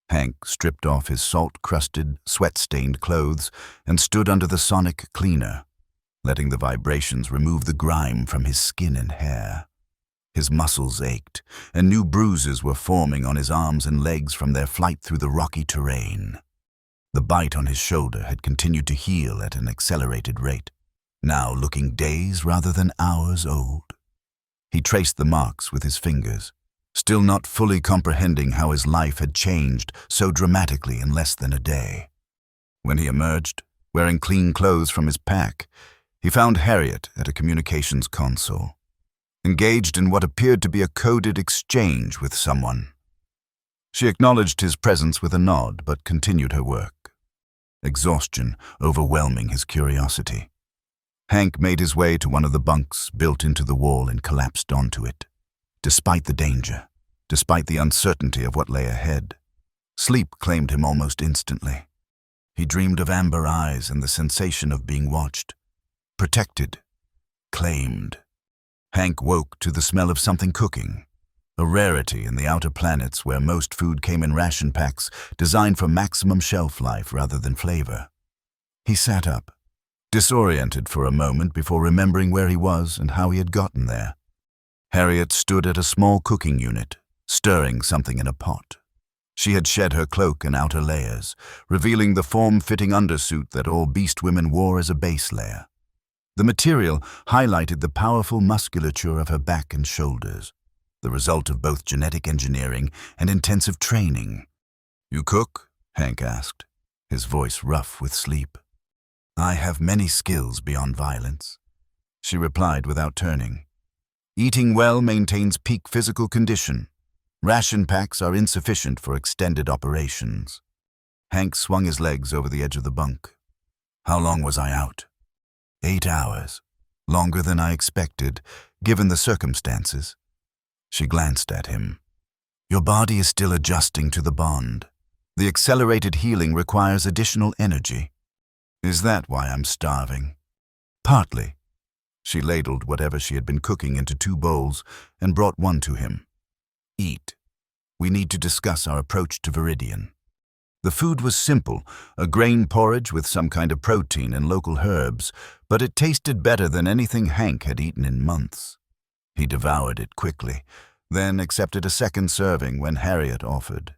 Hank stripped off his salt-crusted, sweat-stained clothes and stood under the sonic cleaner, letting the vibrations remove the grime from his skin and hair. His muscles ached, and new bruises were forming on his arms and legs from their flight through the rocky terrain. The bite on his shoulder had continued to heal at an accelerated rate, now looking days rather than hours old. He traced the marks with his fingers, still not fully comprehending how his life had changed so dramatically in less than a day. When he emerged, wearing clean clothes from his pack, He found Harriet at a communications console, engaged in what appeared to be a coded exchange with someone. She acknowledged his presence with a nod, but continued her work, exhaustion overwhelming his curiosity. Hank made his way to one of the bunks built into the wall and collapsed onto it. Despite the danger, despite the uncertainty of what lay ahead, sleep claimed him almost instantly. He dreamed of amber eyes and the sensation of being watched, protected, claimed. Hank woke to the smell of something cooking, a rarity in the outer planets where most food came in ration packs designed for maximum shelf life rather than flavor. He sat up, disoriented for a moment before remembering where he was and how he had gotten there. Harriet stood at a small cooking unit, stirring something in a pot. She had shed her cloak and outer layers, revealing the form-fitting undersuit that all Beastwomen wore as a base layer. The material highlighted the powerful musculature of her back and shoulders, the result of both genetic engineering and intensive training. "You cook?" Hank asked, his voice rough with sleep. "I have many skills beyond violence," she replied without turning. "Eating well maintains peak physical condition. Ration packs are insufficient for extended operations." Hank swung his legs over the edge of the bunk. "How long was I out?" 8 hours. Longer than I expected, given the circumstances." She glanced at him. "Your body is still adjusting to the bond. The accelerated healing requires additional energy." "Is that why I'm starving?" "Partly." She ladled whatever she had been cooking into 2 bowls and brought one to him. "Eat. We need to discuss our approach to Viridian." The food was simple, a grain porridge with some kind of protein and local herbs, but it tasted better than anything Hank had eaten in months. He devoured it quickly, then accepted a second serving when Harriet offered.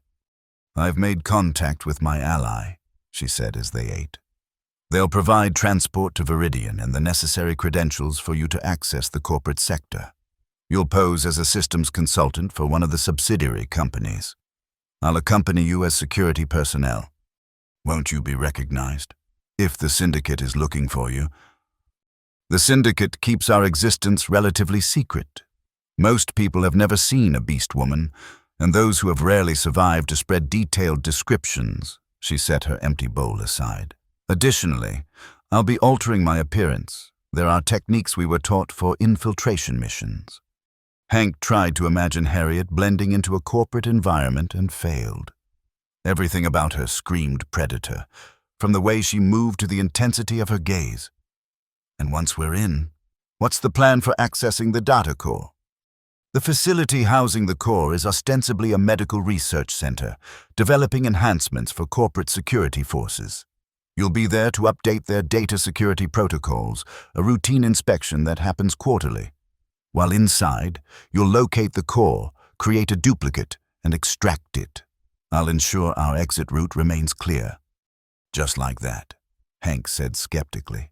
"I've made contact with my ally," she said as they ate. "They'll provide transport to Viridian and the necessary credentials for you to access the corporate sector. You'll pose as a systems consultant for one of the subsidiary companies. I'll accompany you as security personnel. Won't you be recognized? If the syndicate is looking for you." "The syndicate keeps our existence relatively secret. Most people have never seen a Beastwoman, and those who have rarely survived to spread detailed descriptions." She set her empty bowl aside. "Additionally, I'll be altering my appearance. There are techniques we were taught for infiltration missions." Hank tried to imagine Harriet blending into a corporate environment and failed. Everything about her screamed predator, from the way she moved to the intensity of her gaze. "And once we're in, what's the plan for accessing the data core?" "The facility housing the core is ostensibly a medical research center, developing enhancements for corporate security forces. You'll be there to update their data security protocols, a routine inspection that happens quarterly. While inside, you'll locate the core, create a duplicate, and extract it. I'll ensure our exit route remains clear." "Just like that," Hank said skeptically.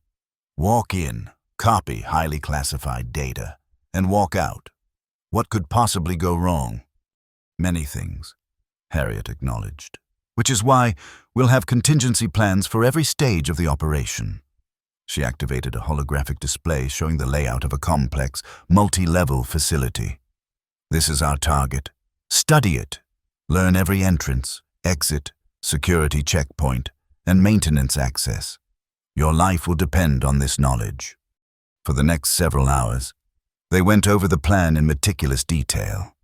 "Walk in, copy highly classified data, and walk out. What could possibly go wrong?" "Many things," Harriet acknowledged. "Which is why we'll have contingency plans for every stage of the operation." She activated a holographic display showing the layout of a complex, multi-level facility. "This is our target. Study it. Learn every entrance, exit, security checkpoint, and maintenance access. Your life will depend on this knowledge." For the next several hours, they went over the plan in meticulous detail.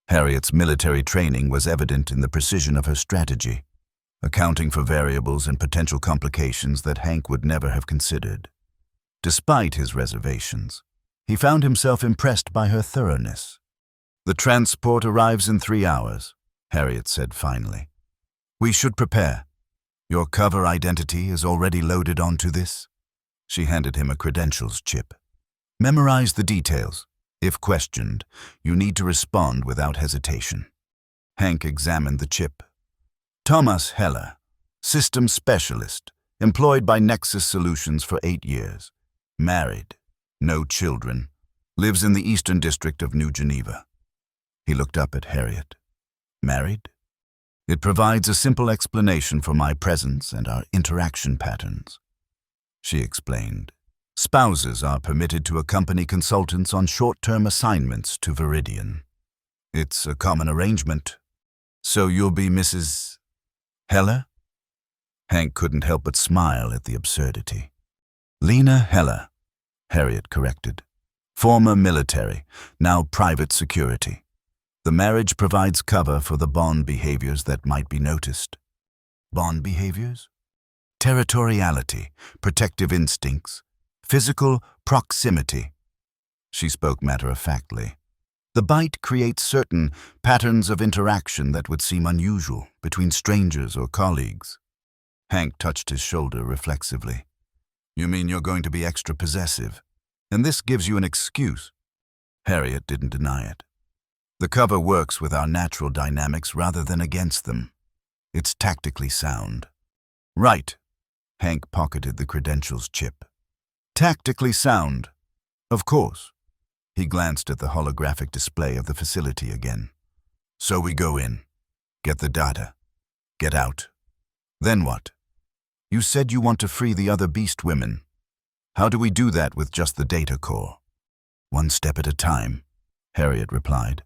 Harriet's military training was evident in the precision of her strategy, accounting for variables and potential complications that Hank would never have considered. Despite his reservations, he found himself impressed by her thoroughness. "The transport arrives in 3 hours, Harriet said finally. "We should prepare. Your cover identity is already loaded onto this." She handed him a credentials chip. "Memorize the details. If questioned, you need to respond without hesitation." Hank examined the chip. "Thomas Heller, Systems Specialist, employed by Nexus Solutions for 8 years. Married, no children, lives in the Eastern District of New Geneva." He looked up at Harriet. "Married? It provides a simple explanation for my presence and our interaction patterns." She explained. Spouses are permitted to accompany consultants on short-term assignments to Viridian. It's a common arrangement. So you'll be Mrs. Heller? Hank couldn't help but smile at the absurdity. Lena Heller, Harriet corrected. Former military, now private security. The marriage provides cover for the Bond behaviors that might be noticed. Bond behaviors? Territoriality, protective instincts, physical proximity. She spoke matter-of-factly. The bite creates certain patterns of interaction that would seem unusual between strangers or colleagues. Hank touched his shoulder reflexively. You mean you're going to be extra possessive? And this gives you an excuse? Harriet didn't deny it. The cover works with our natural dynamics rather than against them. It's tactically sound. Right. Hank pocketed the credentials chip. Tactically sound. Of course. He glanced at the holographic display of the facility again. So we go in, get the data, get out. Then what? You said you want to free the other Beastwomen. How do we do that with just the data core? One step at a time, Harriet replied.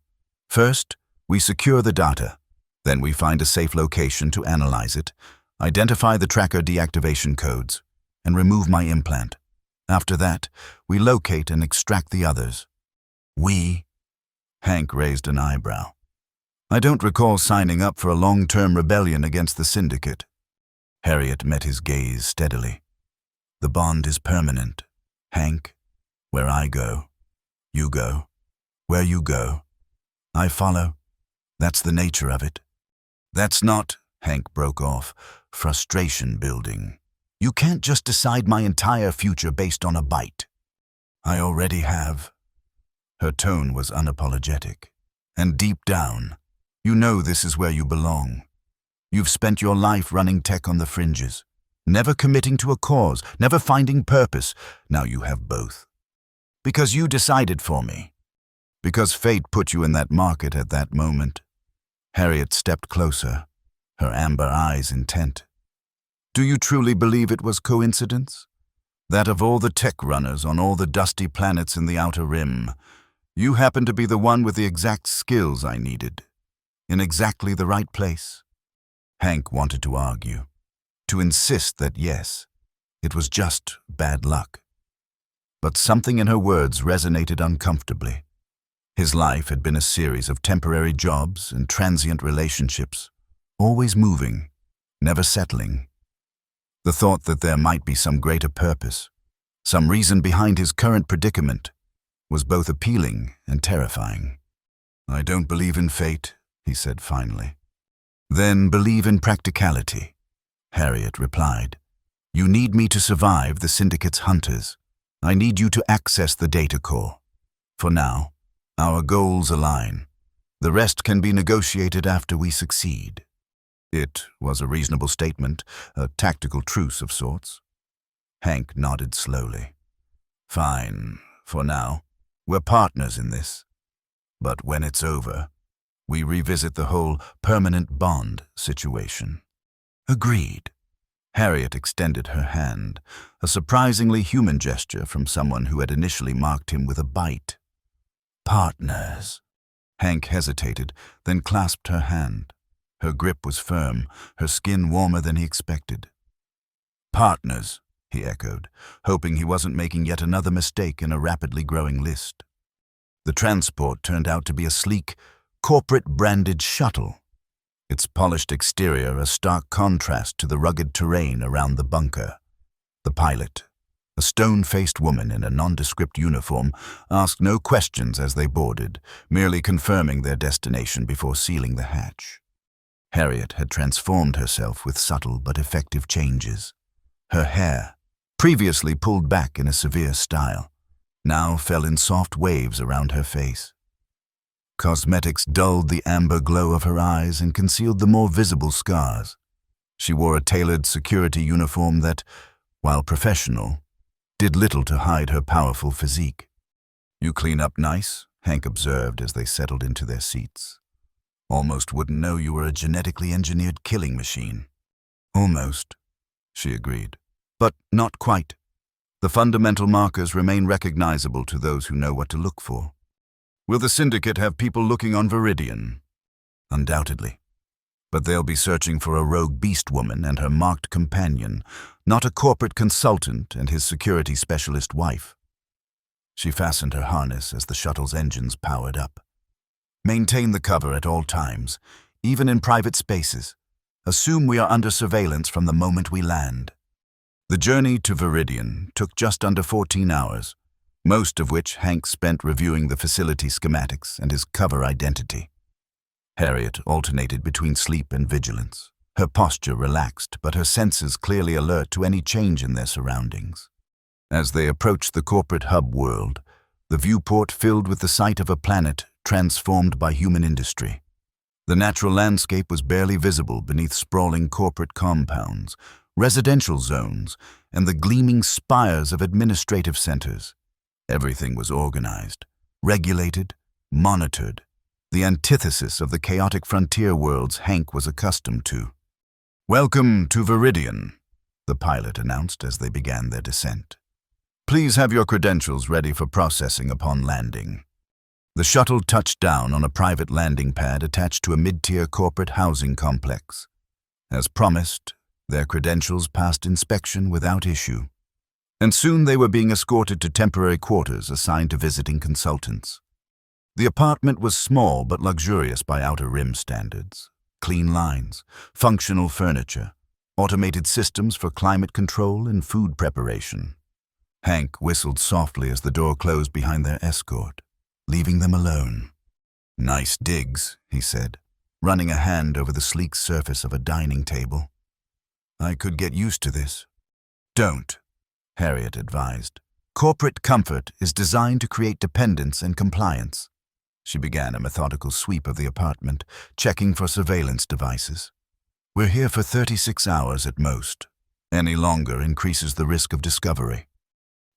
First, we secure the data. Then we find a safe location to analyze it, identify the tracker deactivation codes, and remove my implant. After that, we locate and extract the others. We? Hank raised an eyebrow. I don't recall signing up for a long-term rebellion against the Syndicate. Harriet met his gaze steadily. The bond is permanent. Hank, where I go, you go. Where you go, I follow. That's the nature of it. That's not, Hank broke off, frustration building. You can't just decide my entire future based on a bite. I already have. Her tone was unapologetic. And deep down, you know this is where you belong. You've spent your life running tech on the fringes, never committing to a cause, never finding purpose. Now you have both. Because you decided for me. Because fate put you in that market at that moment. Harriet stepped closer, her amber eyes intent. Do you truly believe it was coincidence? That of all the tech runners on all the dusty planets in the Outer Rim, you happened to be the one with the exact skills I needed, in exactly the right place? Hank wanted to argue, to insist that yes, it was just bad luck. But something in her words resonated uncomfortably. His life had been a series of temporary jobs and transient relationships, always moving, never settling. The thought that there might be some greater purpose, some reason behind his current predicament, was both appealing and terrifying. I don't believe in fate, he said finally. Then believe in practicality, Harriet replied. You need me to survive the Syndicate's hunters. I need you to access the data core. For now, our goals align. The rest can be negotiated after we succeed. It was a reasonable statement, a tactical truce of sorts. Hank nodded slowly. Fine, for now. We're partners in this. But when it's over, we revisit the whole permanent bond situation. Agreed. Harriet extended her hand, a surprisingly human gesture from someone who had initially marked him with a bite. Partners. Hank hesitated, then clasped her hand. Her grip was firm, her skin warmer than he expected. Partners, he echoed, hoping he wasn't making yet another mistake in a rapidly growing list. The transport turned out to be a sleek, corporate-branded shuttle, its polished exterior a stark contrast to the rugged terrain around the bunker. The pilot, a stone-faced woman in a nondescript uniform, asked no questions as they boarded, merely confirming their destination before sealing the hatch. Harriet had transformed herself with subtle but effective changes. Her hair, previously pulled back in a severe style, now fell in soft waves around her face. Cosmetics dulled the amber glow of her eyes and concealed the more visible scars. She wore a tailored security uniform that, while professional, did little to hide her powerful physique. You clean up nice, Hank observed as they settled into their seats. Almost wouldn't know you were a genetically engineered killing machine. Almost, she agreed. But not quite. The fundamental markers remain recognizable to those who know what to look for. Will the syndicate have people looking on Viridian? Undoubtedly. But they'll be searching for a rogue Beastwoman and her marked companion, not a corporate consultant and his security specialist wife. She fastened her harness as the shuttle's engines powered up. Maintain the cover at all times, even in private spaces. Assume we are under surveillance from the moment we land. The journey to Viridian took just under 14 hours, most of which Hank spent reviewing the facility schematics and his cover identity. Harriet alternated between sleep and vigilance, her posture relaxed but her senses clearly alert to any change in their surroundings. As they approached the corporate hub world, the viewport filled with the sight of a planet transformed by human industry. The natural landscape was barely visible beneath sprawling corporate compounds, residential zones, and the gleaming spires of administrative centers. Everything was organized, regulated, monitored, the antithesis of the chaotic frontier worlds Hank was accustomed to. "Welcome to Viridian," the pilot announced as they began their descent. "Please have your credentials ready for processing upon landing." The shuttle touched down on a private landing pad attached to a mid-tier corporate housing complex. As promised, their credentials passed inspection without issue, and soon they were being escorted to temporary quarters assigned to visiting consultants. The apartment was small but luxurious by outer rim standards. Clean lines, functional furniture, automated systems for climate control and food preparation. Hank whistled softly as the door closed behind their escort, leaving them alone. "Nice digs," he said, running a hand over the sleek surface of a dining table. "I could get used to this." "Don't," Harriet advised. "Corporate comfort is designed to create dependence and compliance." She began a methodical sweep of the apartment, checking for surveillance devices. "We're here for 36 hours at most. Any longer increases the risk of discovery."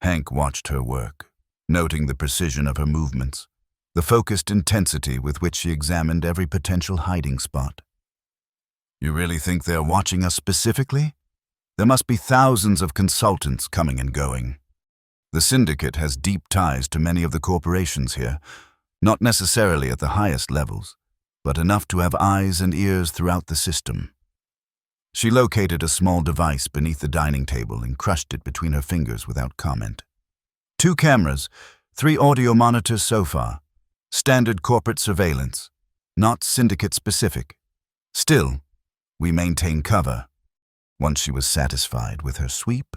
Hank watched her work, noting the precision of her movements, the focused intensity with which she examined every potential hiding spot. "You really think they're watching us specifically? There must be thousands of consultants coming and going. The syndicate has deep ties to many of the corporations here, not necessarily at the highest levels, but enough to have eyes and ears throughout the system." She located a small device beneath the dining table and crushed it between her fingers without comment. 2 cameras, 3 audio monitors so far. Standard corporate surveillance, not syndicate-specific. Still, we maintain cover. Once she was satisfied with her sweep,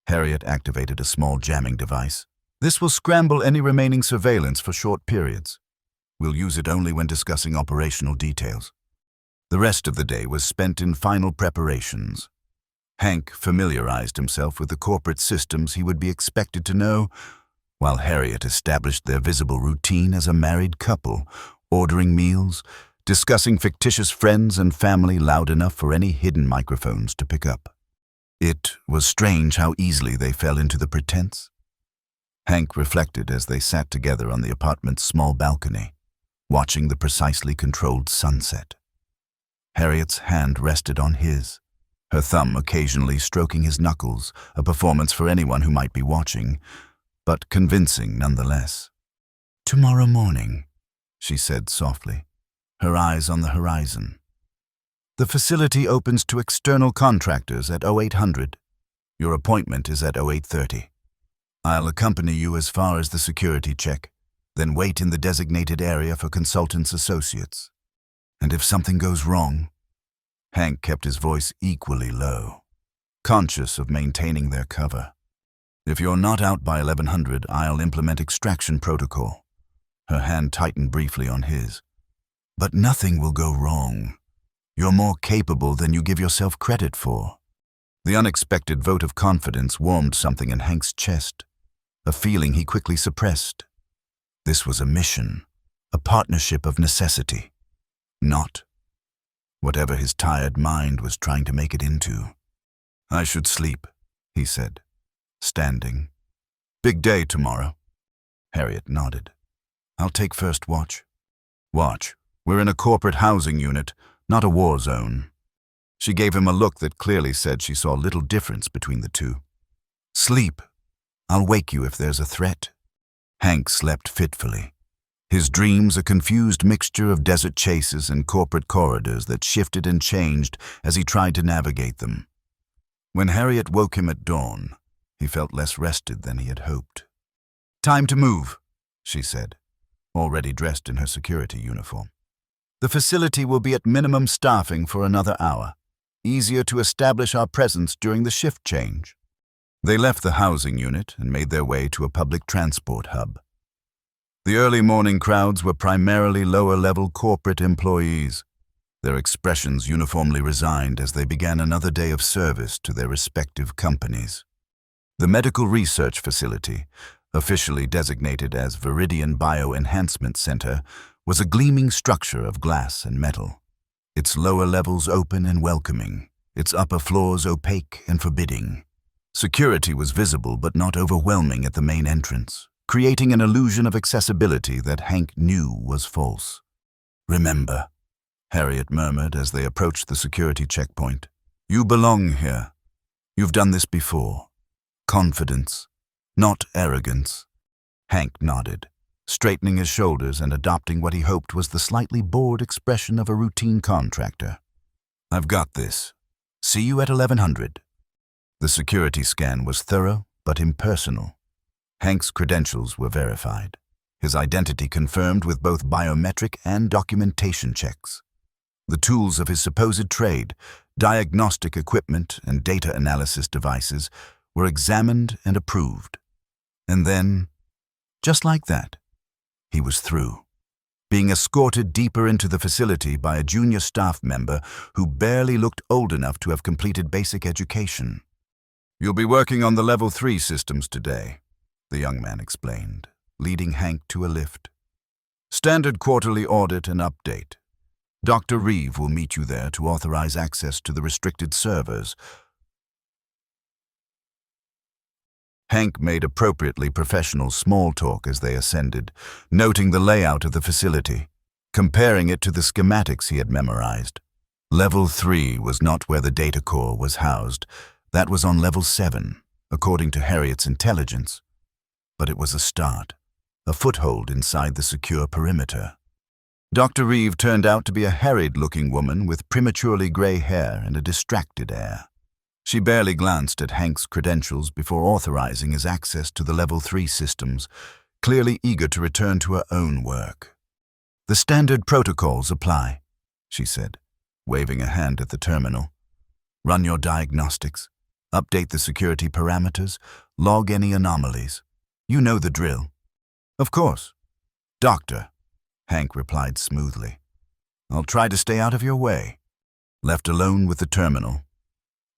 Harriet activated a small jamming device. "This will scramble any remaining surveillance for short periods. We'll use it only when discussing operational details." The rest of the day was spent in final preparations. Hank familiarized himself with the corporate systems he would be expected to know, while Harriet established their visible routine as a married couple, ordering meals, discussing fictitious friends and family loud enough for any hidden microphones to pick up. It was strange how easily they fell into the pretense. Hank reflected as they sat together on the apartment's small balcony, watching the precisely controlled sunset. Harriet's hand rested on his, her thumb occasionally stroking his knuckles, a performance for anyone who might be watching, but convincing nonetheless. "Tomorrow morning," she said softly, her eyes on the horizon. "The facility opens to external contractors at 0800. Your appointment is at 0830. I'll accompany you as far as the security check, then wait in the designated area for consultants' associates. And if something goes wrong..." Hank kept his voice equally low, conscious of maintaining their cover. "If you're not out by 1100, I'll implement extraction protocol." Her hand tightened briefly on his. "But nothing will go wrong. You're more capable than you give yourself credit for." The unexpected vote of confidence warmed something in Hank's chest, a feeling he quickly suppressed. This was a mission, a partnership of necessity, not whatever his tired mind was trying to make it into. "I should sleep," he said, standing. "Big day tomorrow." Harriet nodded. "I'll take first watch." "Watch. We're in a corporate housing unit, not a war zone." She gave him a look that clearly said she saw little difference between the two. "Sleep," I'll wake you if there's a threat." Hank slept fitfully. His dreams a confused mixture of desert chases and corporate corridors that shifted and changed as he tried to navigate them. When Harriet woke him at dawn, he felt less rested than he had hoped. "Time to move," she said, already dressed in her security uniform. "The facility will be at minimum staffing for another hour. Easier to establish our presence during the shift change." They left the housing unit and made their way to a public transport hub. The early morning crowds were primarily lower-level corporate employees, their expressions uniformly resigned as they began another day of service to their respective companies. The medical research facility, officially designated as Viridian Bioenhancement Center, was a gleaming structure of glass and metal, its lower levels open and welcoming, its upper floors opaque and forbidding. Security was visible but not overwhelming at the main entrance, creating an illusion of accessibility that Hank knew was false. "Remember," Harriet murmured as they approached the security checkpoint, "you belong here. You've done this before. Confidence, not arrogance." Hank nodded, straightening his shoulders and adopting what he hoped was the slightly bored expression of a routine contractor. "I've got this. See you at 1100. The security scan was thorough but impersonal. Hank's credentials were verified, his identity confirmed with both biometric and documentation checks. The tools of his supposed trade, diagnostic equipment and data analysis devices, were examined and approved. And then, just like that, he was through, being escorted deeper into the facility by a junior staff member who barely looked old enough to have completed basic education. "You'll be working on the Level 3 systems today," the young man explained, leading Hank to a lift. "Standard quarterly audit and update. Dr. Reeve will meet you there to authorize access to the restricted servers." Hank made appropriately professional small talk as they ascended, noting the layout of the facility, comparing it to the schematics he had memorized. Level 3 was not where the data core was housed. That was on Level 7, according to Harriet's intelligence. But it was a start, a foothold inside the secure perimeter. Dr. Reeve turned out to be a harried-looking woman with prematurely gray hair and a distracted air. She barely glanced at Hank's credentials before authorizing his access to the Level 3 systems, clearly eager to return to her own work. "The standard protocols apply," she said, waving a hand at the terminal. "Run your diagnostics, update the security parameters, log any anomalies. You know the drill." "Of course, Doctor," Hank replied smoothly. "I'll try to stay out of your way." Left alone with the terminal,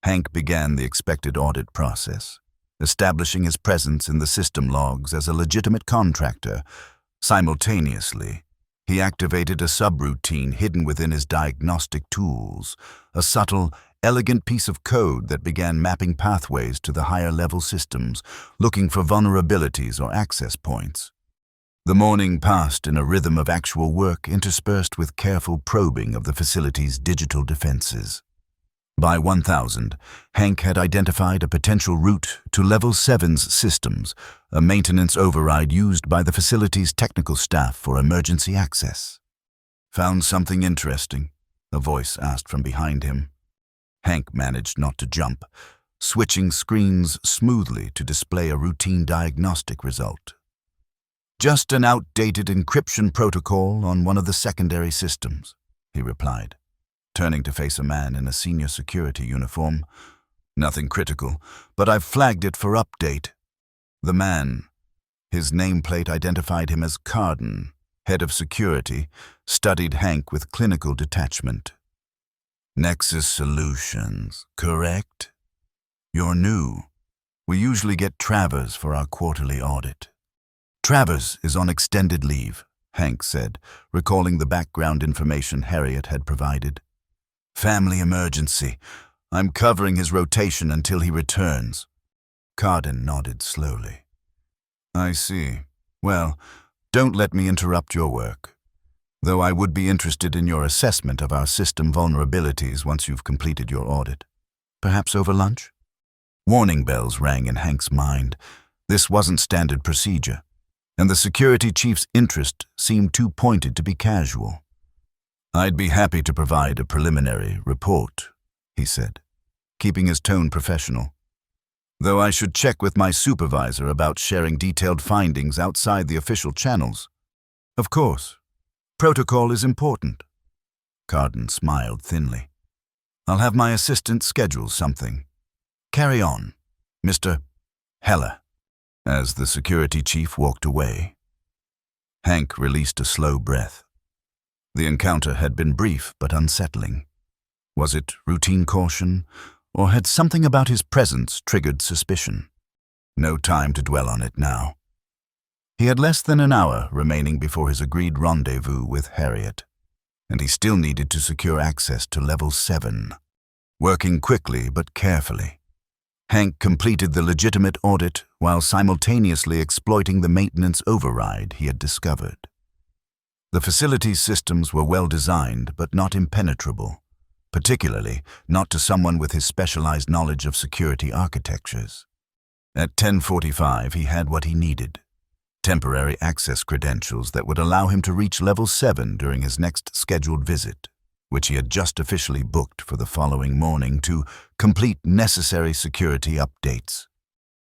Hank began the expected audit process, establishing his presence in the system logs as a legitimate contractor. Simultaneously, he activated a subroutine hidden within his diagnostic tools, a subtle, elegant piece of code that began mapping pathways to the higher-level systems, looking for vulnerabilities or access points. The morning passed in a rhythm of actual work interspersed with careful probing of the facility's digital defenses. By 1000, Hank had identified a potential route to Level 7's systems, a maintenance override used by the facility's technical staff for emergency access. "Found something interesting?" a voice asked from behind him. Hank managed not to jump, switching screens smoothly to display a routine diagnostic result. "Just an outdated encryption protocol on one of the secondary systems," he replied, turning to face a man in a senior security uniform. "Nothing critical, but I've flagged it for update." The man, his nameplate identified him as Carden, head of security, studied Hank with clinical detachment. "Nexus Solutions, correct? You're new. We usually get Travers for our quarterly audit." "Travers is on extended leave," Hank said, recalling the background information Harriet had provided. "Family emergency. I'm covering his rotation until he returns." Carden nodded slowly. "I see. Well, don't let me interrupt your work. Though I would be interested in your assessment of our system vulnerabilities once you've completed your audit. Perhaps over lunch?" Warning bells rang in Hank's mind. This wasn't standard procedure, and the security chief's interest seemed too pointed to be casual. "I'd be happy to provide a preliminary report," he said, keeping his tone professional. "Though I should check with my supervisor about sharing detailed findings outside the official channels. Of course, protocol is important." Carden smiled thinly. "I'll have my assistant schedule something. Carry on, Mr. Heller." As the security chief walked away, Hank released a slow breath. The encounter had been brief but unsettling. Was it routine caution, or had something about his presence triggered suspicion? No time to dwell on it now. He had less than an hour remaining before his agreed rendezvous with Harriet, and he still needed to secure access to Level 7. Working quickly but carefully, Hank completed the legitimate audit while simultaneously exploiting the maintenance override he had discovered. The facility's systems were well designed but not impenetrable, particularly not to someone with his specialized knowledge of security architectures. At 10:45, he had what he needed: temporary access credentials that would allow him to reach Level 7 during his next scheduled visit, which he had just officially booked for the following morning to complete necessary security updates.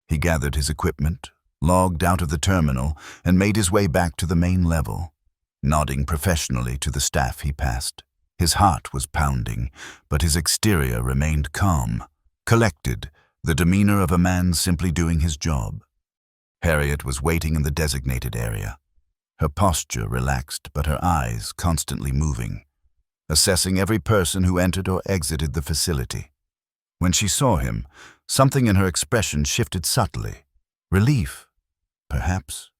He gathered his equipment, logged out of the terminal, and made his way back to the main level, nodding professionally to the staff he passed. His heart was pounding, but his exterior remained calm, collected, the demeanor of a man simply doing his job. Harriet was waiting in the designated area, her posture relaxed but her eyes constantly moving, assessing every person who entered or exited the facility. When she saw him, something in her expression shifted subtly. Relief, perhaps,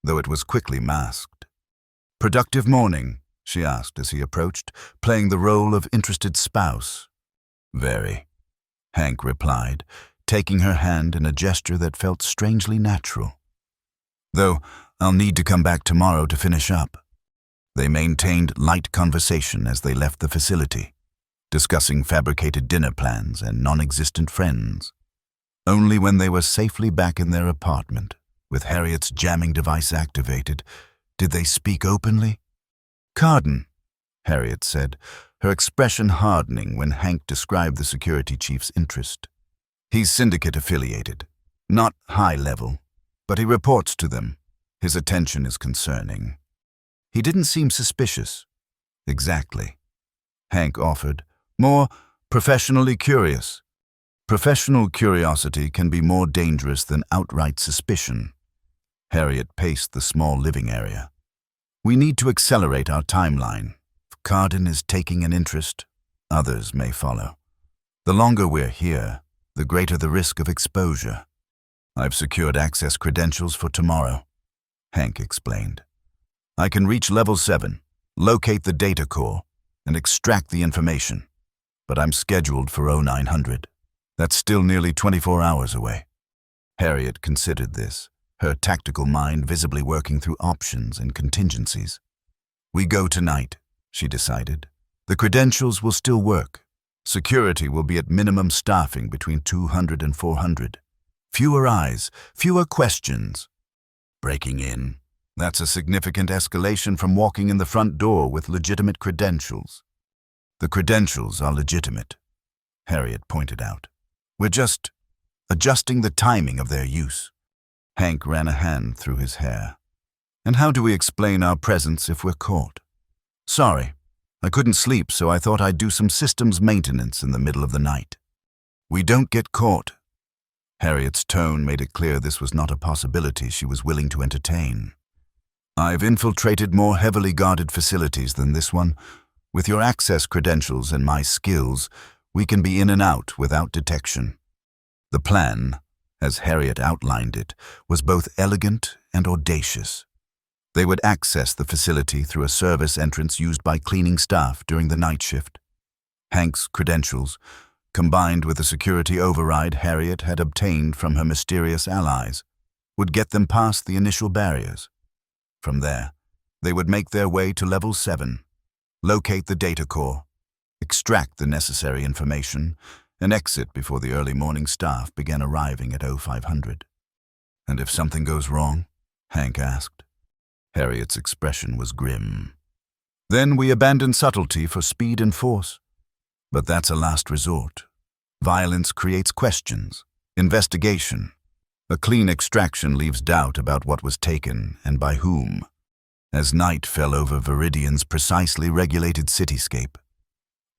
though it was quickly masked. "Productive morning?" she asked as he approached, playing the role of interested spouse. "Very," Hank replied, taking her hand in a gesture that felt strangely natural. "Though I'll need to come back tomorrow to finish up." They maintained light conversation as they left the facility, discussing fabricated dinner plans and non-existent friends. Only when they were safely back in their apartment, with Harriet's jamming device activated, did they speak openly. "Carden," Harriet said, her expression hardening when Hank described the security chief's interest. "He's syndicate-affiliated, not high-level, but he reports to them. His attention is concerning." He didn't seem suspicious. "Exactly," Hank offered, "more professionally curious." Professional curiosity can be more dangerous than outright suspicion. Harriet paced the small living area. "We need to accelerate our timeline. If Carden is taking an interest, others may follow. The longer we're here, the greater the risk of exposure." "I've secured access credentials for tomorrow," Hank explained. "I can reach Level 7, locate the data core, and extract the information. But I'm scheduled for 0900. That's still nearly 24 hours away." Harriet considered this, her tactical mind visibly working through options and contingencies. "We go tonight," she decided. "The credentials will still work. Security will be at minimum staffing between 200 and 400. Fewer eyes, fewer questions. Breaking in, that's a significant escalation from walking in the front door with legitimate credentials." "The credentials are legitimate," Harriet pointed out. "We're just adjusting the timing of their use." Hank ran a hand through his hair. "And how do we explain our presence if we're caught?" "Sorry, I couldn't sleep, so I thought I'd do some systems maintenance in the middle of the night." "We don't get caught." Harriet's tone made it clear this was not a possibility she was willing to entertain. "I've infiltrated more heavily guarded facilities than this one. With your access credentials and my skills, we can be in and out without detection." The plan, as Harriet outlined it, was both elegant and audacious. They would access the facility through a service entrance used by cleaning staff during the night shift. Hank's credentials, combined with the security override Harriet had obtained from her mysterious allies, would get them past the initial barriers. From there, they would make their way to Level 7, locate the data core, extract the necessary information, and exit before the early morning staff began arriving at 0500. "And if something goes wrong?" Hank asked. Harriet's expression was grim. "Then we abandon subtlety for speed and force. But that's a last resort. Violence creates questions, investigation. A clean extraction leaves doubt about what was taken and by whom." As night fell over Viridian's precisely regulated cityscape,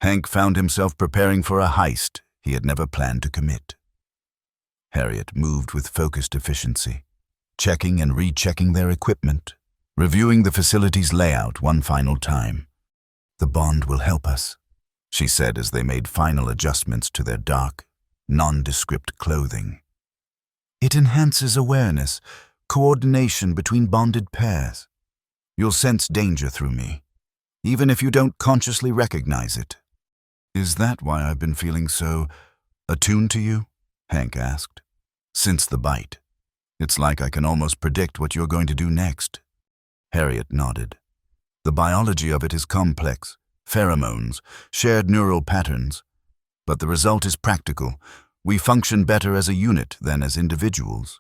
Hank found himself preparing for a heist he had never planned to commit. Harriet moved with focused efficiency, checking and rechecking their equipment, reviewing the facility's layout one final time. "The bond will help us," she said as they made final adjustments to their dark, nondescript clothing. "It enhances awareness, coordination between bonded pairs. You'll sense danger through me, even if you don't consciously recognize it." "Is that why I've been feeling so attuned to you?" Hank asked. "Since the bite. It's like I can almost predict what you're going to do next." Harriet nodded. "The biology of it is complex, pheromones, shared neural patterns. But the result is practical. We function better as a unit than as individuals."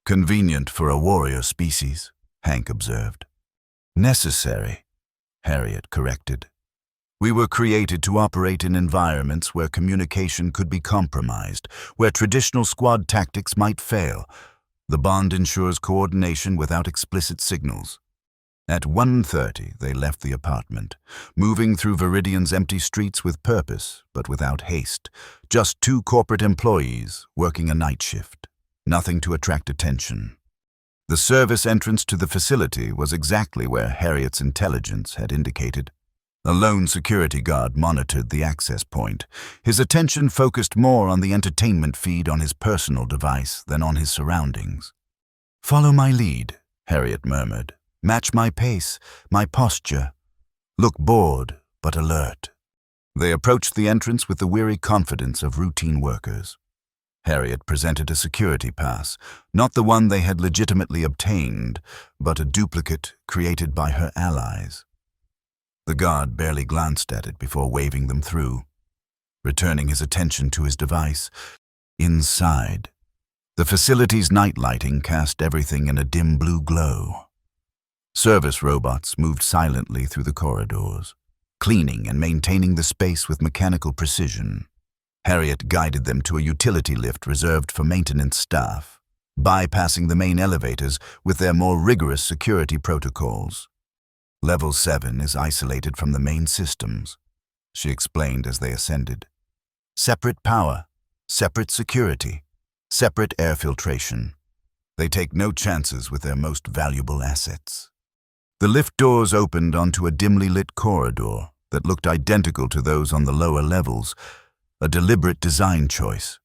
"Convenient for a warrior species," Hank observed. "Necessary," Harriet corrected. "We were created to operate in environments where communication could be compromised, where traditional squad tactics might fail. The bond ensures coordination without explicit signals." At 1:30, they left the apartment, moving through Viridian's empty streets with purpose, but without haste. Just 2 corporate employees working a night shift. Nothing to attract attention. The service entrance to the facility was exactly where Harriet's intelligence had indicated. A lone security guard monitored the access point, his attention focused more on the entertainment feed on his personal device than on his surroundings. "Follow my lead," Harriet murmured. "Match my pace, my posture. Look bored, but alert." They approached the entrance with the weary confidence of routine workers. Harriet presented a security pass, not the one they had legitimately obtained, but a duplicate created by her allies. The guard barely glanced at it before waving them through, returning his attention to his device. Inside, the facility's night lighting cast everything in a dim blue glow. Service robots moved silently through the corridors, cleaning and maintaining the space with mechanical precision. Harriet guided them to a utility lift reserved for maintenance staff, bypassing the main elevators with their more rigorous security protocols. "Level 7 is isolated from the main systems," she explained as they ascended. "Separate power, separate security, separate air filtration. They take no chances with their most valuable assets." The lift doors opened onto a dimly lit corridor that looked identical to those on the lower levels, a deliberate design choice.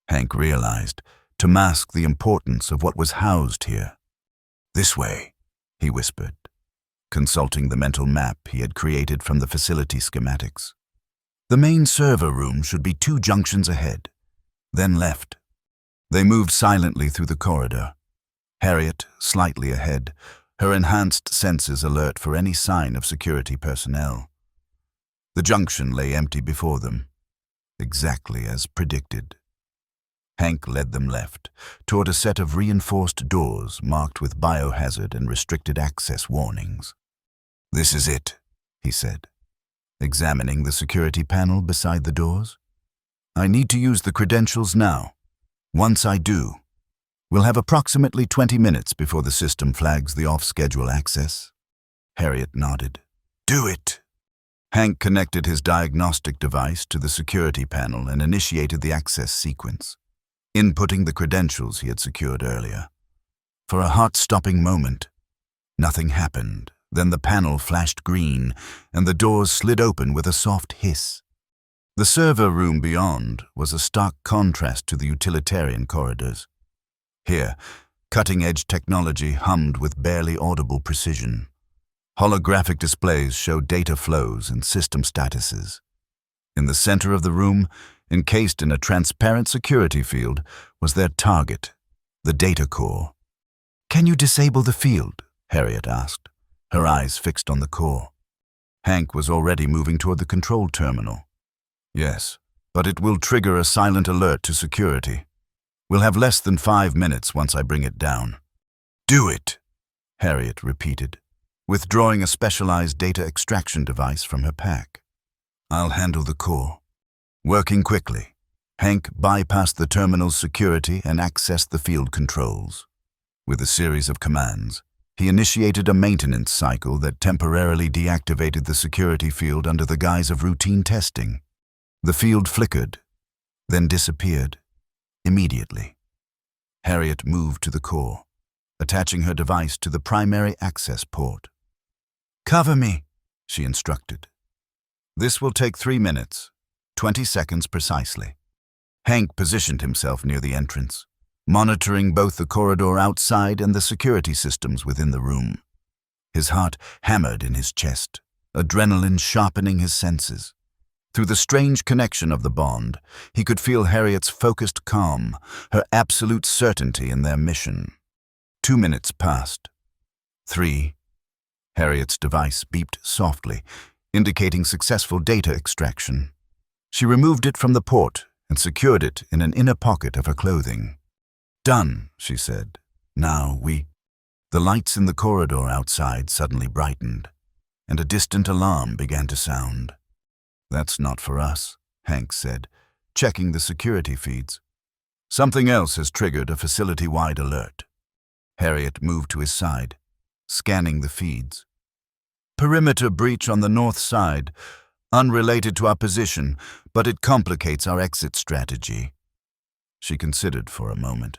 Hank realized, to mask the importance of what was housed here. "This way," he whispered, consulting the mental map he had created from the facility schematics. "The main server room should be 2 junctions ahead, then left." They moved silently through the corridor, Harriet slightly ahead, her enhanced senses alert for any sign of security personnel. The junction lay empty before them, exactly as predicted. Hank led them left, toward a set of reinforced doors marked with biohazard and restricted access warnings. "This is it," he said, examining the security panel beside the doors. "I need to use the credentials now. Once I do, we'll have approximately 20 minutes before the system flags the off-schedule access." Harriet nodded. "Do it." Hank connected his diagnostic device to the security panel and initiated the access sequence, inputting the credentials he had secured earlier. For a heart-stopping moment, nothing happened. Then the panel flashed green, and the doors slid open with a soft hiss. The server room beyond was a stark contrast to the utilitarian corridors. Here, cutting-edge technology hummed with barely audible precision. Holographic displays showed data flows and system statuses. In the center of the room, encased in a transparent security field, was their target, the data core. "Can you disable the field?" Harriet asked, her eyes fixed on the core. Hank was already moving toward the control terminal. "Yes, but it will trigger a silent alert to security. We'll have less than 5 minutes once I bring it down. Do it, Harriet repeated, withdrawing a specialized data extraction device from her pack. I'll handle the core. Working quickly, Hank bypassed the terminal's security and accessed the field controls. With a series of commands, he initiated a maintenance cycle that temporarily deactivated the security field under the guise of routine testing. The field flickered, then disappeared, immediately. Harriet moved to the core, attaching her device to the primary access port. "Cover me," she instructed. "This will take 3 minutes, 20 seconds precisely." Hank positioned himself near the entrance, monitoring both the corridor outside and the security systems within the room. His heart hammered in his chest, adrenaline sharpening his senses. Through the strange connection of the bond, he could feel Harriet's focused calm, her absolute certainty in their mission. 2 minutes passed. 3. Harriet's device beeped softly, indicating successful data extraction. She removed it from the port and secured it in an inner pocket of her clothing. "Done," she said. "Now we—" The lights in the corridor outside suddenly brightened, and a distant alarm began to sound. "That's not for us," Hank said, checking the security feeds. "Something else has triggered a facility-wide alert." Harriet moved to his side, scanning the feeds. "Perimeter breach on the north side, unrelated to our position, but it complicates our exit strategy." She considered for a moment.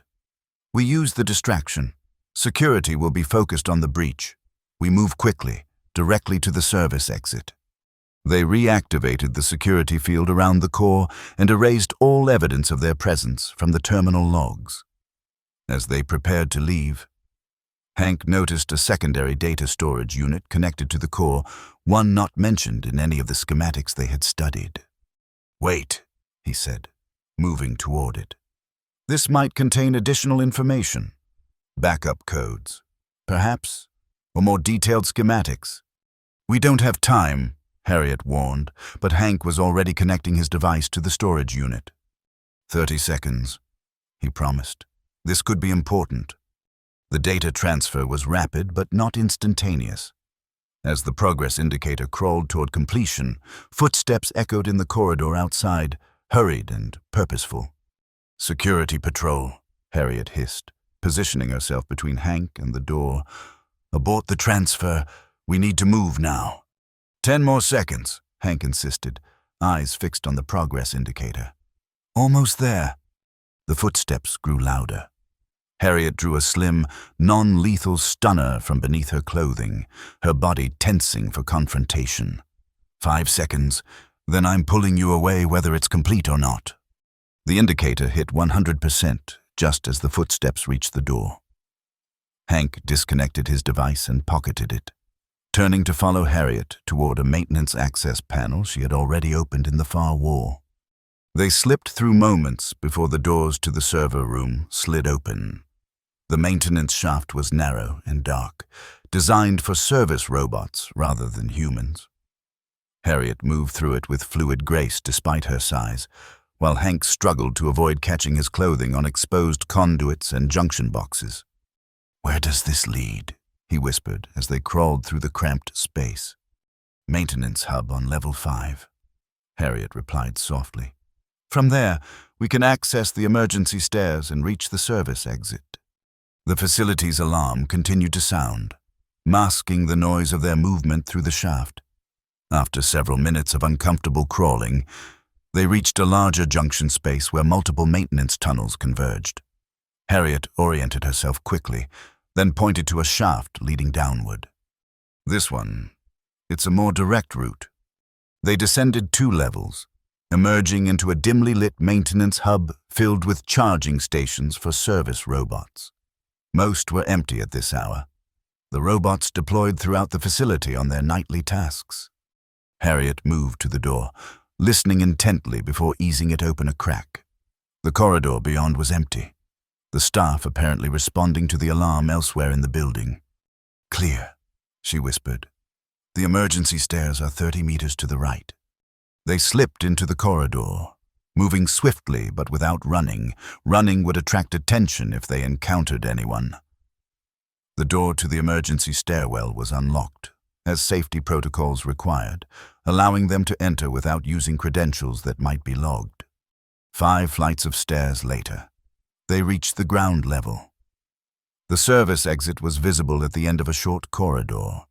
"We use the distraction. Security will be focused on the breach. We move quickly, directly to the service exit." They reactivated the security field around the core and erased all evidence of their presence from the terminal logs. As they prepared to leave, Hank noticed a secondary data storage unit connected to the core, one not mentioned in any of the schematics they had studied. "Wait," he said, moving toward it. "This might contain additional information. Backup codes, perhaps, or more detailed schematics." "We don't have time," Harriet warned, but Hank was already connecting his device to the storage unit. 30 seconds, he promised. "This could be important." The data transfer was rapid but not instantaneous. As the progress indicator crawled toward completion, footsteps echoed in the corridor outside, hurried and purposeful. "Security patrol," Harriet hissed, positioning herself between Hank and the door. "Abort the transfer. We need to move now." 10 more seconds, Hank insisted, eyes fixed on the progress indicator. "Almost there." The footsteps grew louder. Harriet drew a slim, non-lethal stunner from beneath her clothing, her body tensing for confrontation. 5 seconds, then I'm pulling you away whether it's complete or not." The indicator hit 100% just as the footsteps reached the door. Hank disconnected his device and pocketed it, turning to follow Harriet toward a maintenance access panel she had already opened in the far wall. They slipped through moments before the doors to the server room slid open. The maintenance shaft was narrow and dark, designed for service robots rather than humans. Harriet moved through it with fluid grace despite her size, while Hank struggled to avoid catching his clothing on exposed conduits and junction boxes. "Where does this lead?" he whispered as they crawled through the cramped space. "Maintenance hub on level 5, Harriet replied softly. "From there, we can access the emergency stairs and reach the service exit." The facility's alarm continued to sound, masking the noise of their movement through the shaft. After several minutes of uncomfortable crawling, they reached a larger junction space where multiple maintenance tunnels converged. Harriet oriented herself quickly, then pointed to a shaft leading downward. "This one. It's a more direct route." They descended 2 levels, emerging into a dimly lit maintenance hub filled with charging stations for service robots. Most were empty at this hour, the robots deployed throughout the facility on their nightly tasks. Harriet moved to the door, listening intently before easing it open a crack. The corridor beyond was empty, the staff apparently responding to the alarm elsewhere in the building. "Clear," she whispered. "The emergency stairs are 30 meters to the right." They slipped into the corridor, moving swiftly but without running. Running would attract attention if they encountered anyone. The door to the emergency stairwell was unlocked, as safety protocols required, allowing them to enter without using credentials that might be logged. 5 flights of stairs later, they reached the ground level. The service exit was visible at the end of a short corridor,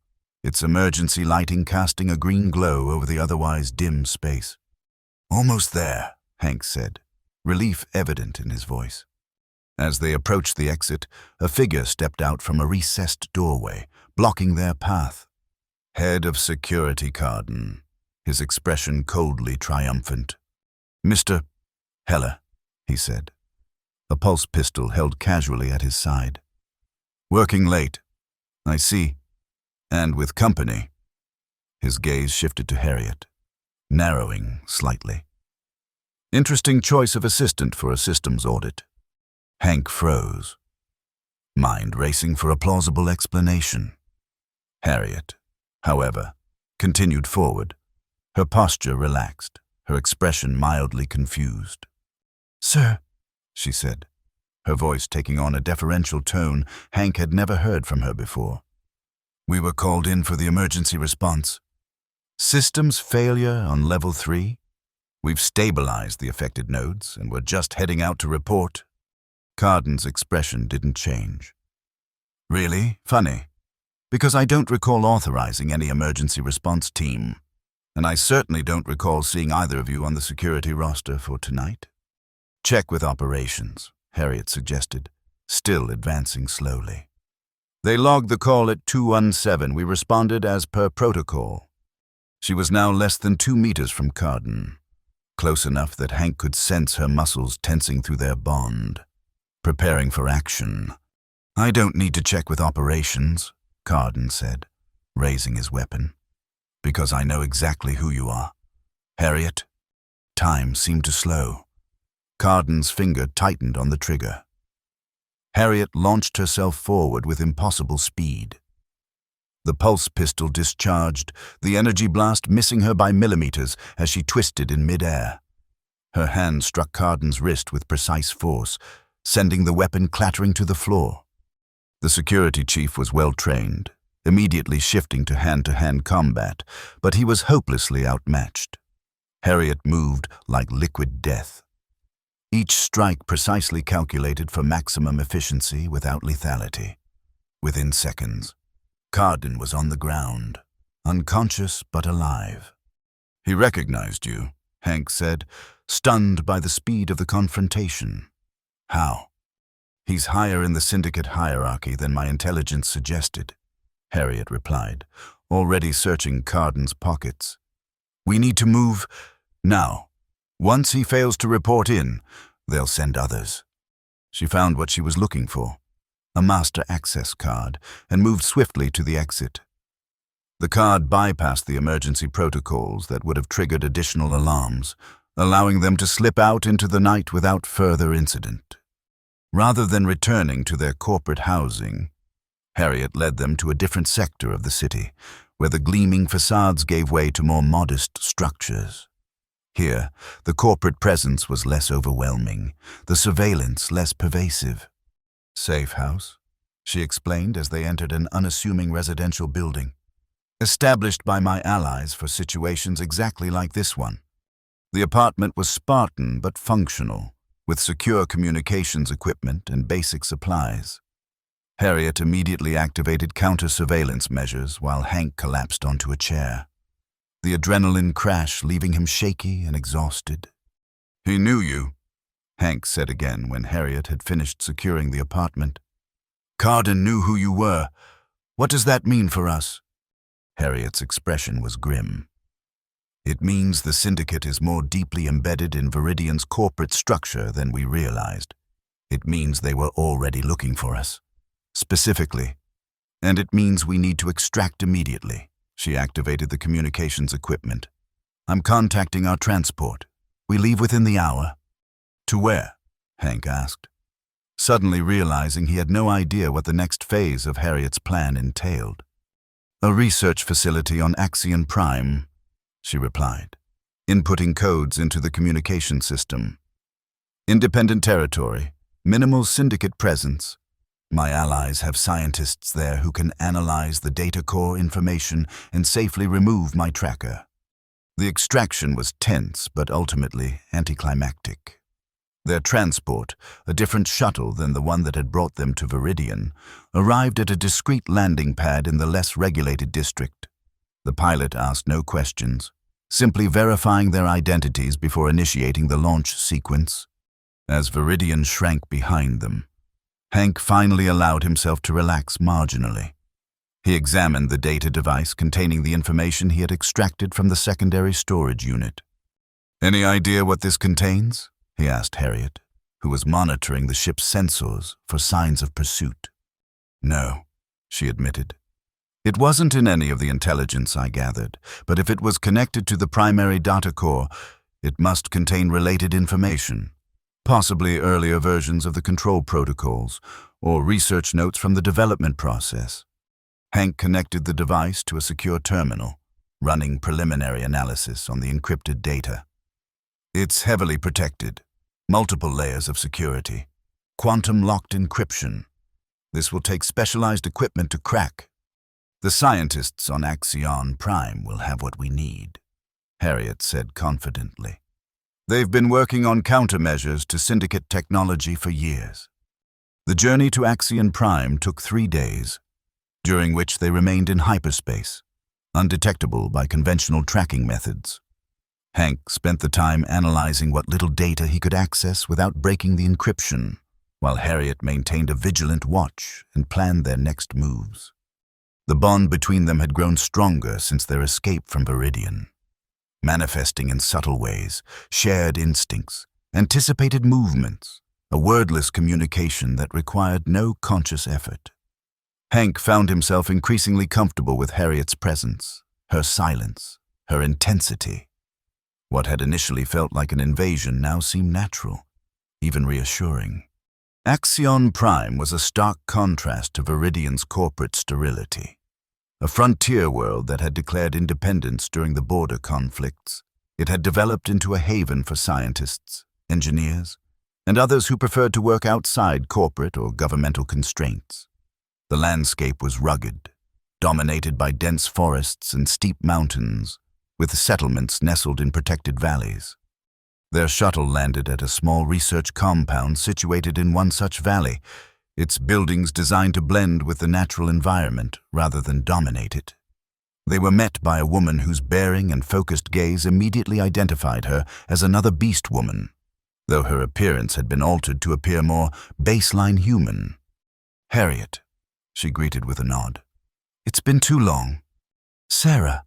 its emergency lighting casting a green glow over the otherwise dim space. "Almost there," Hank said, relief evident in his voice. As they approached the exit, a figure stepped out from a recessed doorway, blocking their path. Head of Security Carden, his expression coldly triumphant. "Mr. Heller," he said, a pulse pistol held casually at his side. "Working late, I see, and with company." His gaze shifted to Harriet, narrowing slightly. "Interesting choice of assistant for a systems audit." Hank froze, mind racing for a plausible explanation. Harriet, however, continued forward, her posture relaxed, her expression mildly confused. "Sir," she said, her voice taking on a deferential tone Hank had never heard from her before. "We were called in for the emergency response. Systems failure on level 3. We've stabilized the affected nodes, and we're just heading out to report." Carden's expression didn't change. "Really? Funny. Because I don't recall authorizing any emergency response team, and I certainly don't recall seeing either of you on the security roster for tonight." "Check with operations," Harriet suggested, still advancing slowly. "They logged the call at 217. We responded as per protocol." She was now less than 2 meters from Carden, close enough that Hank could sense her muscles tensing through their bond, preparing for action. "I don't need to check with operations," Carden said, raising his weapon, "because I know exactly who you are." "Harriet." Time seemed to slow. Carden's finger tightened on the trigger. Harriet launched herself forward with impossible speed. The pulse pistol discharged, the energy blast missing her by millimeters as she twisted in midair. Her hand struck Carden's wrist with precise force, sending the weapon clattering to the floor. The security chief was well trained, immediately shifting to hand-to-hand combat, but he was hopelessly outmatched. Harriet moved like liquid death, each strike precisely calculated for maximum efficiency without lethality. Within seconds, Carden was on the ground, unconscious but alive. "He recognized you," Hank said, stunned by the speed of the confrontation. "How?" "He's higher in the syndicate hierarchy than my intelligence suggested," Harriet replied, already searching Carden's pockets. "We need to move now. Once he fails to report in, they'll send others." She found what she was looking for, a master access card, and moved swiftly to the exit. The card bypassed the emergency protocols that would have triggered additional alarms, allowing them to slip out into the night without further incident. Rather than returning to their corporate housing, Harriet led them to a different sector of the city, where the gleaming facades gave way to more modest structures. Here, the corporate presence was less overwhelming, the surveillance less pervasive. "Safe house," she explained as they entered an unassuming residential building. "Established by my allies for situations exactly like this one." The apartment was Spartan but functional, with secure communications equipment and basic supplies. Harriet immediately activated counter-surveillance measures while Hank collapsed onto a chair, the adrenaline crash leaving him shaky and exhausted. "He knew you," Hank said again when Harriet had finished securing the apartment. "Carden knew who you were. What does that mean for us?" Harriet's expression was grim. "It means the syndicate is more deeply embedded in Viridian's corporate structure than we realized. It means they were already looking for us, specifically. And it means we need to extract immediately." She activated the communications equipment. "I'm contacting our transport. We leave within the hour." "To where?" Hank asked, suddenly realizing he had no idea what the next phase of Harriet's plan entailed. "A research facility on Axion Prime," she replied. inputting codes into the communication system. Independent territory, minimal syndicate presence. My allies have scientists there who can analyze the data core information and safely remove my tracker. The extraction was tense but ultimately anticlimactic. Their transport, a different shuttle than the one that had brought them to Viridian, arrived at a discreet landing pad in the less regulated district. The pilot asked no questions, simply verifying their identities before initiating the launch sequence. As Viridian shrank behind them, Hank finally allowed himself to relax marginally. He examined the data device containing the information he had extracted from the secondary storage unit. "Any idea what this contains?" he asked Harriet, who was monitoring the ship's sensors for signs of pursuit. "No," she admitted. "It wasn't in any of the intelligence I gathered, but if it was connected to the primary data core, it must contain related information, possibly earlier versions of the control protocols or research notes from the development process." Hank connected the device to a secure terminal, running preliminary analysis on the encrypted data. "It's heavily protected, multiple layers of security, quantum-locked encryption. This will take specialized equipment to crack. The scientists on Axion Prime will have what we need," Harriet said confidently. "They've been working on countermeasures to syndicate technology for years." The journey to Axion Prime took 3 days, during which they remained in hyperspace, undetectable by conventional tracking methods. Hank spent the time analyzing what little data he could access without breaking the encryption, while Harriet maintained a vigilant watch and planned their next moves. The bond between them had grown stronger since their escape from Viridian, manifesting in subtle ways, shared instincts, anticipated movements, a wordless communication that required no conscious effort. Hank found himself increasingly comfortable with Harriet's presence, her silence, her intensity. What had initially felt like an invasion now seemed natural, even reassuring. Axion Prime was a stark contrast to Viridian's corporate sterility. A frontier world that had declared independence during the border conflicts, it had developed into a haven for scientists, engineers, and others who preferred to work outside corporate or governmental constraints. The landscape was rugged, dominated by dense forests and steep mountains, with settlements nestled in protected valleys. Their shuttle landed at a small research compound situated in one such valley, its buildings designed to blend with the natural environment rather than dominate it. They were met by a woman whose bearing and focused gaze immediately identified her as another Beastwoman, though her appearance had been altered to appear more baseline human. "Harriet," she greeted with a nod. "It's been too long." "Sarah,"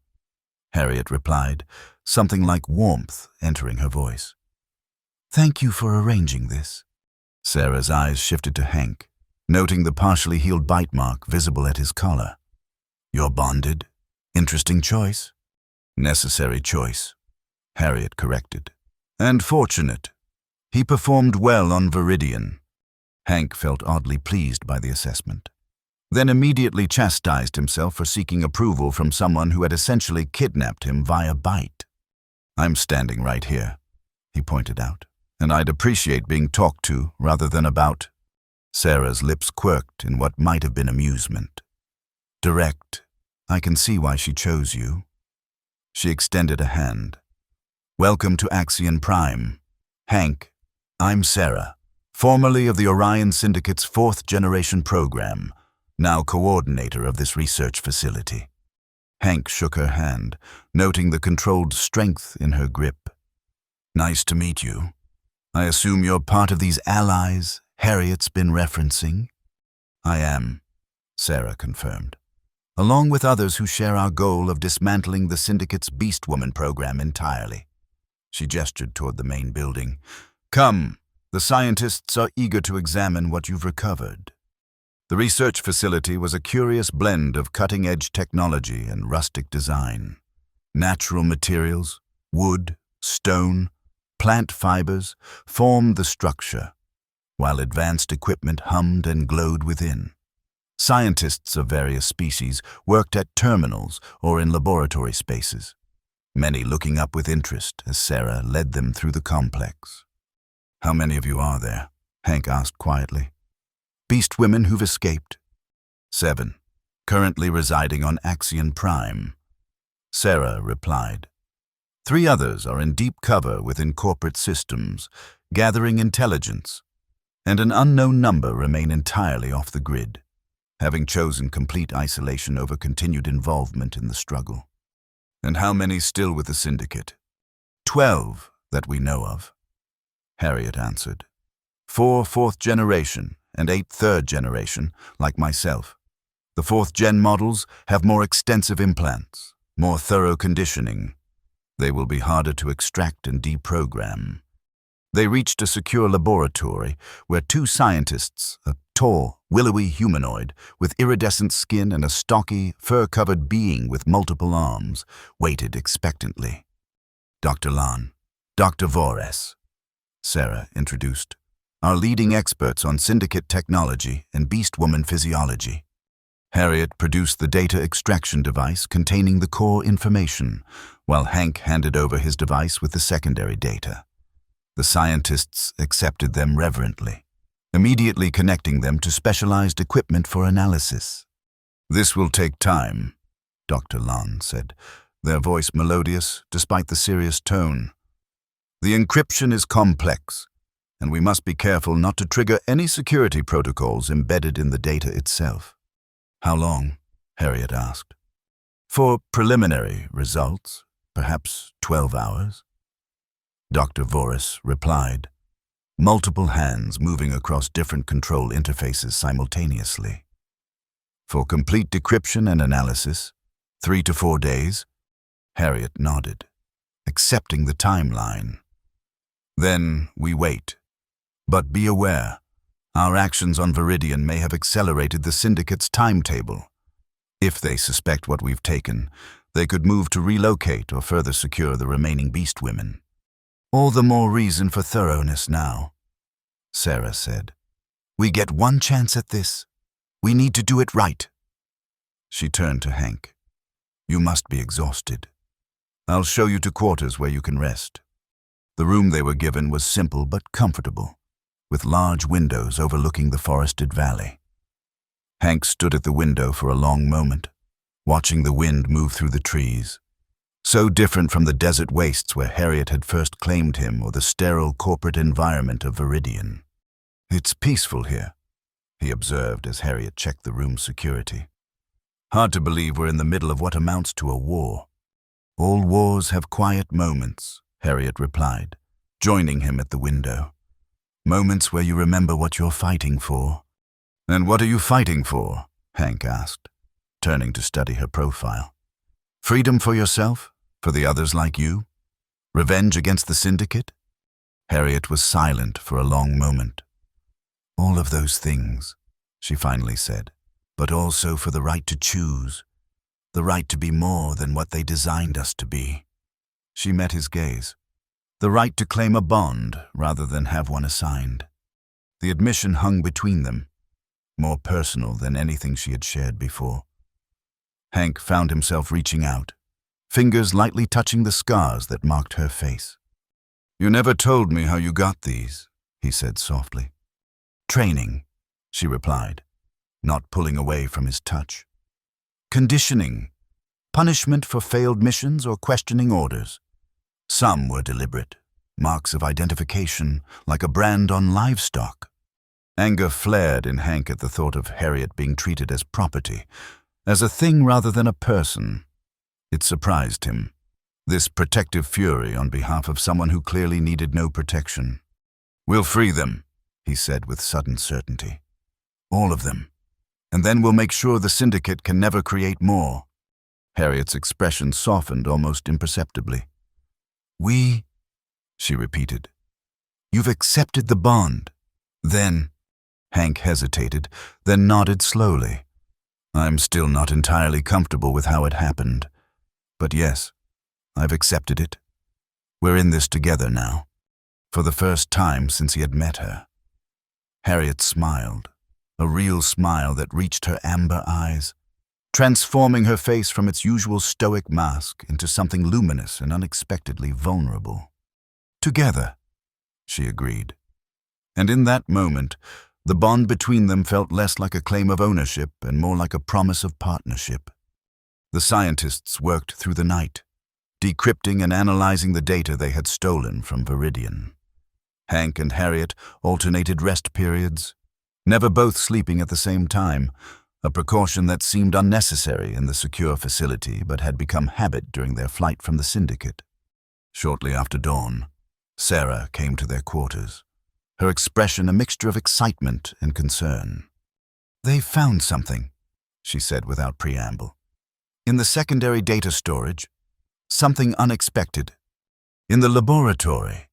Harriet replied, something like warmth entering her voice. "Thank you for arranging this." Sarah's eyes shifted to Hank, noting the partially healed bite mark visible at his collar. "You're bonded? Interesting choice." "Necessary choice," Harriet corrected. "And fortunate. He performed well on Viridian." Hank felt oddly pleased by the assessment, then immediately chastised himself for seeking approval from someone who had essentially kidnapped him via bite. "I'm standing right here," he pointed out, "and I'd appreciate being talked to rather than about." Sarah's lips quirked in what might have been amusement. "Direct. I can see why she chose you." She extended a hand. "Welcome to Axion Prime. Hank, I'm Sarah, formerly of the Orion Syndicate's 4th-generation program, now coordinator of this research facility." Hank shook her hand, noting the controlled strength in her grip. "Nice to meet you. I assume you're part of these allies Harriet's been referencing?" "I am," Sarah confirmed, "along with others who share our goal of dismantling the Syndicate's Beastwoman program entirely." She gestured toward the main building. "Come, the scientists are eager to examine what you've recovered." The research facility was a curious blend of cutting-edge technology and rustic design. Natural materials, wood, stone, plant fibers formed the structure, while advanced equipment hummed and glowed within. Scientists of various species worked at terminals or in laboratory spaces. many looking up with interest as Sarah led them through the complex. "How many of you are there?" Hank asked quietly. "Beast women who've escaped." 7, currently residing on Axion Prime. Sarah replied. 3 others are in deep cover within corporate systems, gathering intelligence, and an unknown number remain entirely off the grid, having chosen complete isolation over continued involvement in the struggle. "And how many still with the Syndicate?" 12 that we know of," Harriet answered. 4 4th generation and 8 3rd generation, like myself. The 4th gen models have more extensive implants, more thorough conditioning. They will be harder to extract and deprogram. They reached a secure laboratory where 2 scientists, a tall, willowy humanoid with iridescent skin and a stocky, fur-covered being with multiple arms, waited expectantly. "Dr. Lan, Dr. Vores," Sarah introduced, "are leading experts on Syndicate technology and Beastwoman physiology." Harriet produced the data extraction device containing the core information, while Hank handed over his device with the secondary data. The scientists accepted them reverently, immediately connecting them to specialized equipment for analysis. "This will take time," Dr. Lan said, their voice melodious despite the serious tone. "The encryption is complex, and we must be careful not to trigger any security protocols embedded in the data itself." "How long?" Harriet asked. "For preliminary results, perhaps 12 hours. Dr. Vores replied, multiple hands moving across different control interfaces simultaneously. "For complete decryption and analysis, 3 to 4 days, Harriet nodded, accepting the timeline. "Then we wait. But be aware, our actions on Viridian may have accelerated the Syndicate's timetable. If they suspect what we've taken, they could move to relocate or further secure the remaining Beast women. All the more reason for thoroughness now," Sarah said. "We get one chance at this. We need to do it right." She turned to Hank. "You must be exhausted. I'll show you to quarters where you can rest." The room they were given was simple but comfortable, with large windows overlooking the forested valley. Hank stood at the window for a long moment, watching the wind move through the trees. So different from the desert wastes where Harriet had first claimed him or the sterile corporate environment of Viridian. "It's peaceful here," he observed as Harriet checked the room's security. "Hard to believe we're in the middle of what amounts to a war." "All wars have quiet moments," Harriet replied, joining him at the window. "Moments where you remember what you're fighting for." "And what are you fighting for?" Hank asked, turning to study her profile. "Freedom for yourself, for the others like you? Revenge against the Syndicate?" Harriet was silent for a long moment. "All of those things," she finally said, "but also for the right to choose, the right to be more than what they designed us to be." She met his gaze. The right to claim a bond rather than have one assigned. The admission hung between them, more personal than anything she had shared before. Hank found himself reaching out, fingers lightly touching the scars that marked her face. "You never told me how you got these," he said softly. "Training," she replied, not pulling away from his touch. "Conditioning, punishment for failed missions or questioning orders. Some were deliberate, marks of identification, like a brand on livestock." Anger flared in Hank at the thought of Harriet being treated as property, as a thing rather than a person. It surprised him, this protective fury on behalf of someone who clearly needed no protection. "We'll free them," he said with sudden certainty. "All of them. And then we'll make sure the Syndicate can never create more." Harriet's expression softened almost imperceptibly. "We," she repeated. "You've accepted the bond. Then," Hank hesitated, then nodded slowly. "I'm still not entirely comfortable with how it happened. But yes, I've accepted it. We're in this together now." For the first time since he had met her. Harriet smiled, a real smile that reached her amber eyes. transforming her face from its usual stoic mask into something luminous and unexpectedly vulnerable. "Together," she agreed. And in that moment, the bond between them felt less like a claim of ownership and more like a promise of partnership. The scientists worked through the night, decrypting and analyzing the data they had stolen from Viridian. Hank and Harriet alternated rest periods, never both sleeping at the same time, a precaution that seemed unnecessary in the secure facility but had become habit during their flight from the Syndicate. Shortly after dawn, Sarah came to their quarters, her expression a mixture of excitement and concern. "They've found something," she said without preamble. "In the secondary data storage, something unexpected. In the laboratory."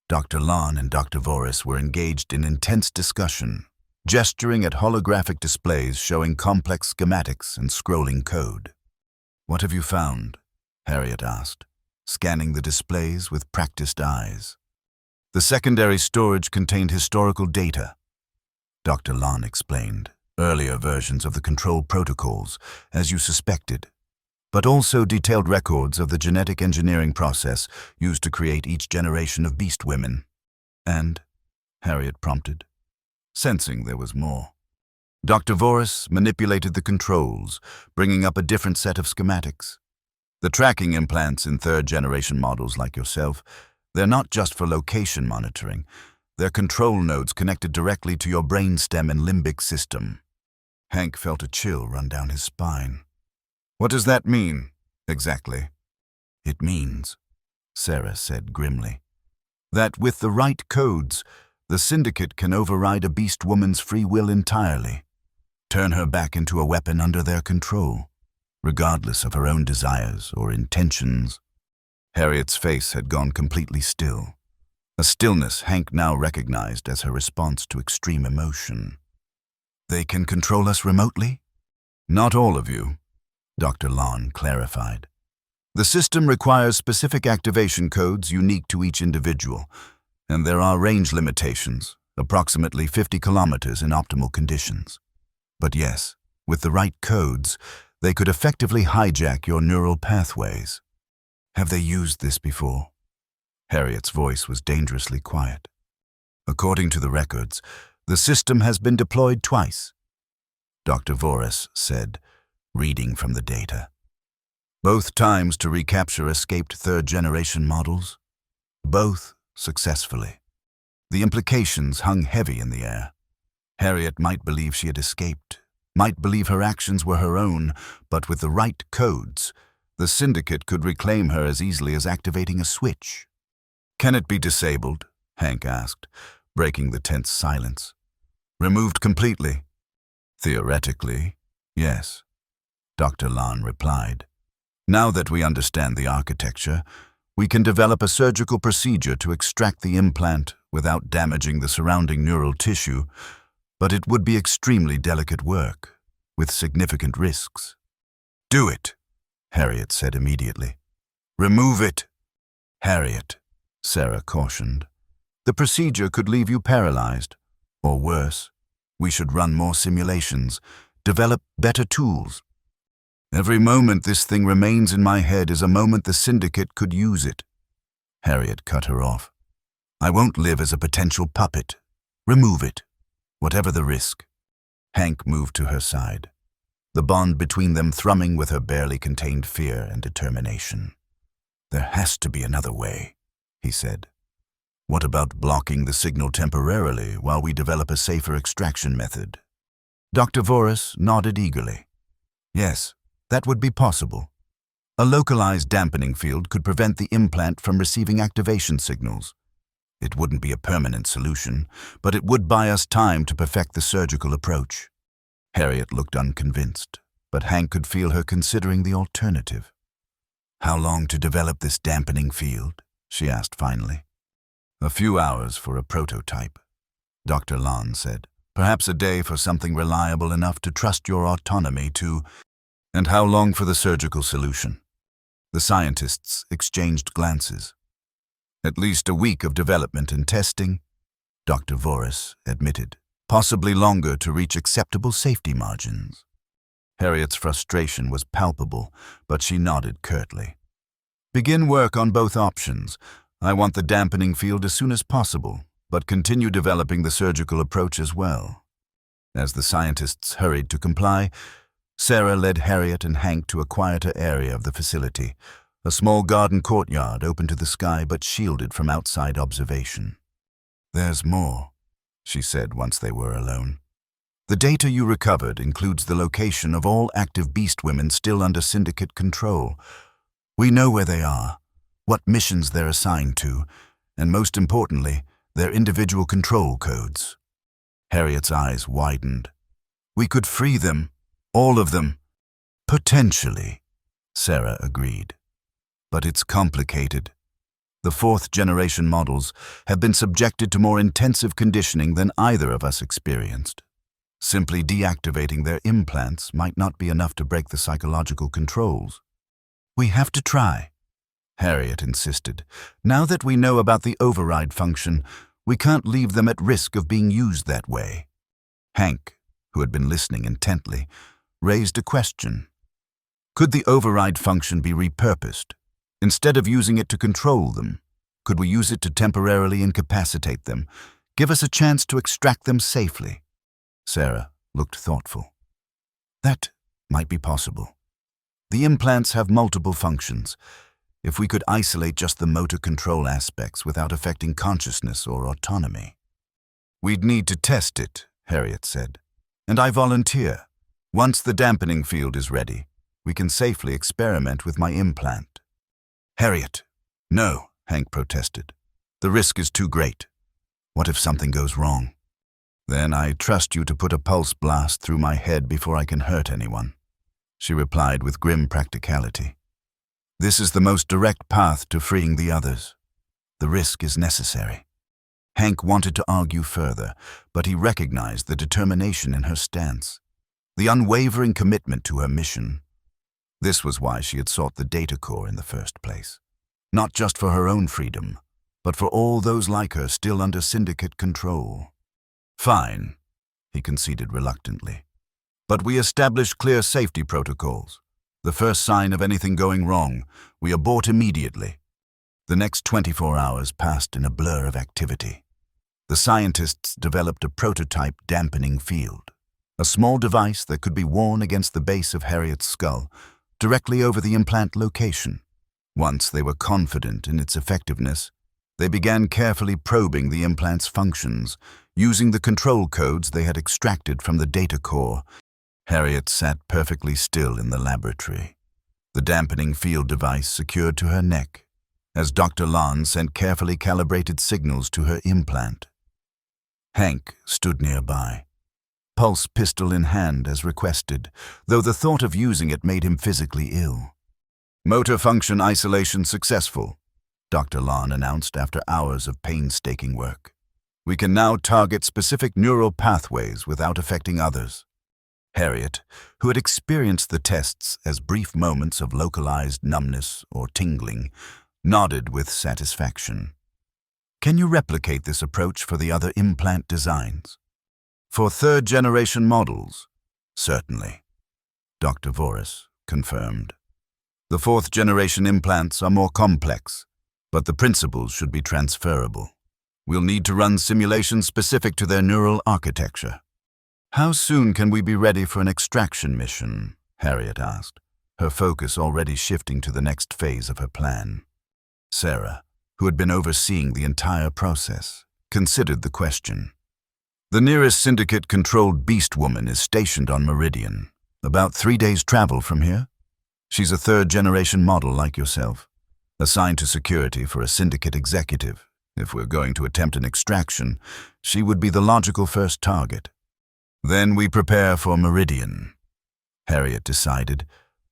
Dr. Lon and Dr. Voris were engaged in intense discussion, gesturing at holographic displays showing complex schematics and scrolling code. "What have you found?" Harriet asked, scanning the displays with practiced eyes. "The secondary storage contained historical data," Dr. Lon explained, "earlier versions of the control protocols, as you suspected, but also detailed records of the genetic engineering process used to create each generation of Beastwomen." "And?" Harriet prompted, sensing there was more. Dr. Voris manipulated the controls, bringing up a different set of schematics. "The tracking implants in third-generation models like yourself, they're not just for location monitoring. They're control nodes connected directly to your brainstem and limbic system." Hank felt a chill run down his spine. "What does that mean, exactly?" "It means," Sarah said grimly, "that with the right codes, the Syndicate can override a Beast Woman's free will entirely, turn her back into a weapon under their control, regardless of her own desires or intentions." Harriet's face had gone completely still, a stillness Hank now recognized as her response to extreme emotion. "They can control us remotely?" "Not all of you," Dr. Lon clarified. "The system requires specific activation codes unique to each individual, and there are range limitations, approximately 50 kilometers in optimal conditions. But yes, with the right codes, they could effectively hijack your neural pathways." "Have they used this before?" Harriet's voice was dangerously quiet. "According to the records, the system has been deployed twice," Dr. Voris said, reading from the data. "Both times to recapture escaped third-generation models. Both successfully." The implications hung heavy in the air. Harriet might believe she had escaped, might believe her actions were her own, but with the right codes, the Syndicate could reclaim her as easily as activating a switch. "Can it be disabled?" Hank asked, breaking the tense silence. "Removed completely?" "Theoretically, yes," Dr. Lon replied. "Now that we understand the architecture, we can develop a surgical procedure to extract the implant without damaging the surrounding neural tissue, but it would be extremely delicate work, with significant risks." "Do it," Harriet said immediately. "Remove it." "Harriet," Sarah cautioned, "the procedure could leave you paralyzed, or worse. We should run more simulations, develop better tools." "Every moment this thing remains in my head is a moment the Syndicate could use it." Harriet cut her off. "I won't live as a potential puppet. Remove it, whatever the risk." Hank moved to her side, the bond between them thrumming with her barely contained fear and determination. "There has to be another way," he said. "What about blocking the signal temporarily while we develop a safer extraction method?" Dr. Voris nodded eagerly. "Yes, that would be possible. A localized dampening field could prevent the implant from receiving activation signals. It wouldn't be a permanent solution, but it would buy us time to perfect the surgical approach." Harriet looked unconvinced, but Hank could feel her considering the alternative. "How long to develop this dampening field?" she asked finally. "A few hours for a prototype," Dr. Lon said. "Perhaps a day for something reliable enough to trust your autonomy to—" "And how long for the surgical solution?" The scientists exchanged glances. "At least a week of development and testing," Dr. Voris admitted. "Possibly longer to reach acceptable safety margins." Harriet's frustration was palpable, but she nodded curtly. Begin work on both options. I want the dampening field as soon as possible, but continue developing the surgical approach as well. As the scientists hurried to comply, Sarah led Harriet and Hank to a quieter area of the facility, a small garden courtyard open to the sky but shielded from outside observation. There's more, she said once they were alone. The data you recovered includes the location of all active Beastwomen still under Syndicate control. We know where they are, what missions they're assigned to, and most importantly, their individual control codes. Harriet's eyes widened. We could free them, all of them. Potentially, Sarah agreed. But it's complicated. The fourth-generation models have been subjected to more intensive conditioning than either of us experienced. Simply deactivating their implants might not be enough to break the psychological controls. We have to try, Harriet insisted. Now that we know about the override function, we can't leave them at risk of being used that way. Hank, who had been listening intently, raised a question. Could the override function be repurposed? Instead of using it to control them, could we use it to temporarily incapacitate them, give us a chance to extract them safely? Sarah looked thoughtful. That might be possible. The implants have multiple functions. If we could isolate just the motor control aspects without affecting consciousness or autonomy. We'd need to test it, Harriet said. And I volunteer. Once the dampening field is ready, we can safely experiment with my implant. Harriet, no, Hank protested. The risk is too great. What if something goes wrong? Then I trust you to put a pulse blast through my head before I can hurt anyone, she replied with grim practicality. This is the most direct path to freeing the others. The risk is necessary. Hank wanted to argue further, but he recognized the determination in her stance, the unwavering commitment to her mission. This was why she had sought the data core in the first place. Not just for her own freedom, but for all those like her still under Syndicate control. Fine, he conceded reluctantly. But we established clear safety protocols. The first sign of anything going wrong, we abort immediately. The next 24 hours passed in a blur of activity. The scientists developed a prototype dampening field, a small device that could be worn against the base of Harriet's skull, directly over the implant location. Once they were confident in its effectiveness, they began carefully probing the implant's functions, using the control codes they had extracted from the data core. Harriet sat perfectly still in the laboratory, the dampening field device secured to her neck, as Dr. Lon sent carefully calibrated signals to her implant. Hank stood nearby, pulse pistol in hand as requested, though the thought of using it made him physically ill. Motor function isolation successful, Dr. Lon announced after hours of painstaking work. We can now target specific neural pathways without affecting others. Harriet, who had experienced the tests as brief moments of localized numbness or tingling, nodded with satisfaction. Can you replicate this approach for the other implant designs? For third-generation models? Certainly, Dr. Voris confirmed. The fourth-generation implants are more complex, but the principles should be transferable. We'll need to run simulations specific to their neural architecture. How soon can we be ready for an extraction mission? Harriet asked, her focus already shifting to the next phase of her plan. Sarah, who had been overseeing the entire process, considered the question. The nearest Syndicate-controlled Beastwoman is stationed on Meridian, about 3 days' travel from here. She's a third-generation model like yourself, assigned to security for a Syndicate executive. If we're going to attempt an extraction, she would be the logical first target. Then we prepare for Meridian, Harriet decided.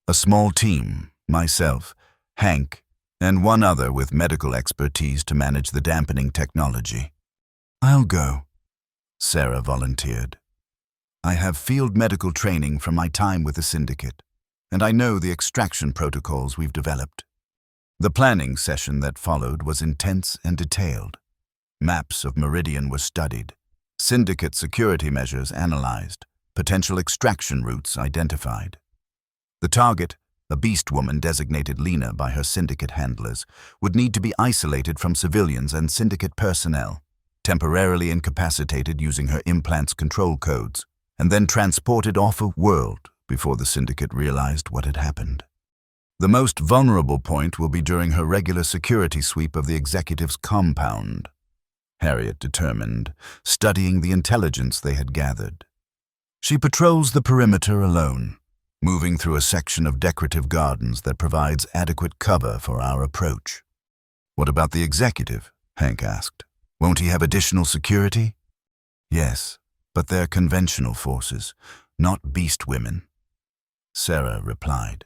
A small team, myself, Hank, and one other with medical expertise to manage the dampening technology. I'll go, Sarah volunteered. I have field medical training from my time with the Syndicate, and I know the extraction protocols we've developed. The planning session that followed was intense and detailed. Maps of Meridian were studied, Syndicate security measures analyzed, potential extraction routes identified. The target, a Beastwoman designated Lena by her syndicate handlers, would need to be isolated from civilians and syndicate personnel, temporarily incapacitated using her implant's control codes, and then transported off-world before the syndicate realized what had happened. The most vulnerable point will be during her regular security sweep of the executive's compound, Harriet determined, studying the intelligence they had gathered. She patrols the perimeter alone, moving through a section of decorative gardens that provides adequate cover for our approach. What about the executive? Hank asked. Won't he have additional security? Yes, but they're conventional forces, not beast women. Sarah replied.